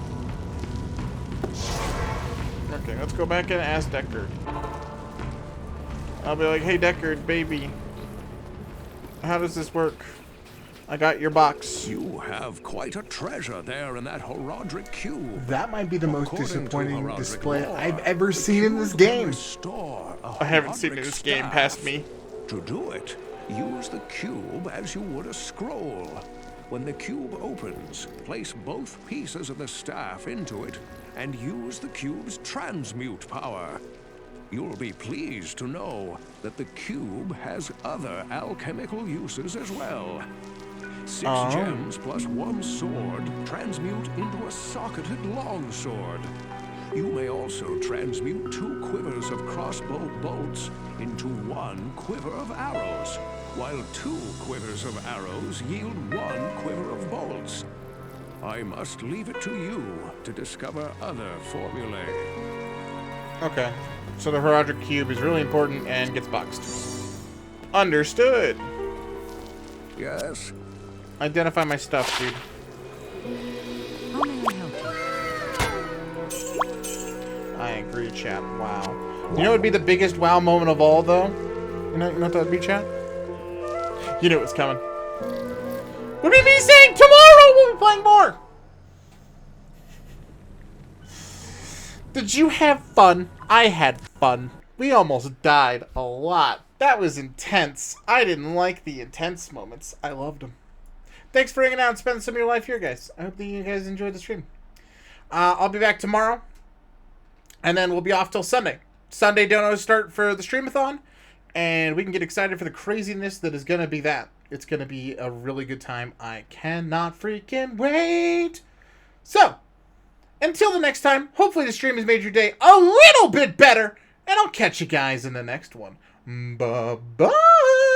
Okay, let's go back and ask Deckard. I'll be like, hey Deckard, baby. How does this work? I got your box. You have quite a treasure there in that Herodric cube. That might be the most disappointing Herodric display lore, I've ever the seen in this cube game. I haven't seen this game past me. To do it, use the cube as you would a scroll. When the cube opens, place both pieces of the staff into it and use the cube's transmute power. You'll be pleased to know that the cube has other alchemical uses as well. 6 gems plus 1 sword transmute into a socketed longsword. You may also transmute 2 quivers of crossbow bolts into 1 quiver of arrows, while 2 quivers of arrows yield 1 quiver of bolts. I must leave it to you to discover other formulae. Okay. So the Herodric Cube is really important and gets boxed. Understood. Yes. Identify my stuff, dude. How may I help you? I agree, chat. Wow. You know what would be the biggest wow moment of all, though? You know what that would be, chat? You knew it was coming. Would be me saying tomorrow we'll be playing more! Did you have fun? I had fun. We almost died a lot. That was intense. I didn't like the intense moments. I loved them. Thanks for hanging out and spending some of your life here, guys. I hope that you guys enjoyed the stream. I'll be back tomorrow. And then we'll be off till Sunday. Sunday donos start for the streamathon. And we can get excited for the craziness that is going to be that. It's going to be a really good time. I cannot freaking wait. So, until the next time, hopefully the stream has made your day a little bit better. And I'll catch you guys in the next one. Bye-bye.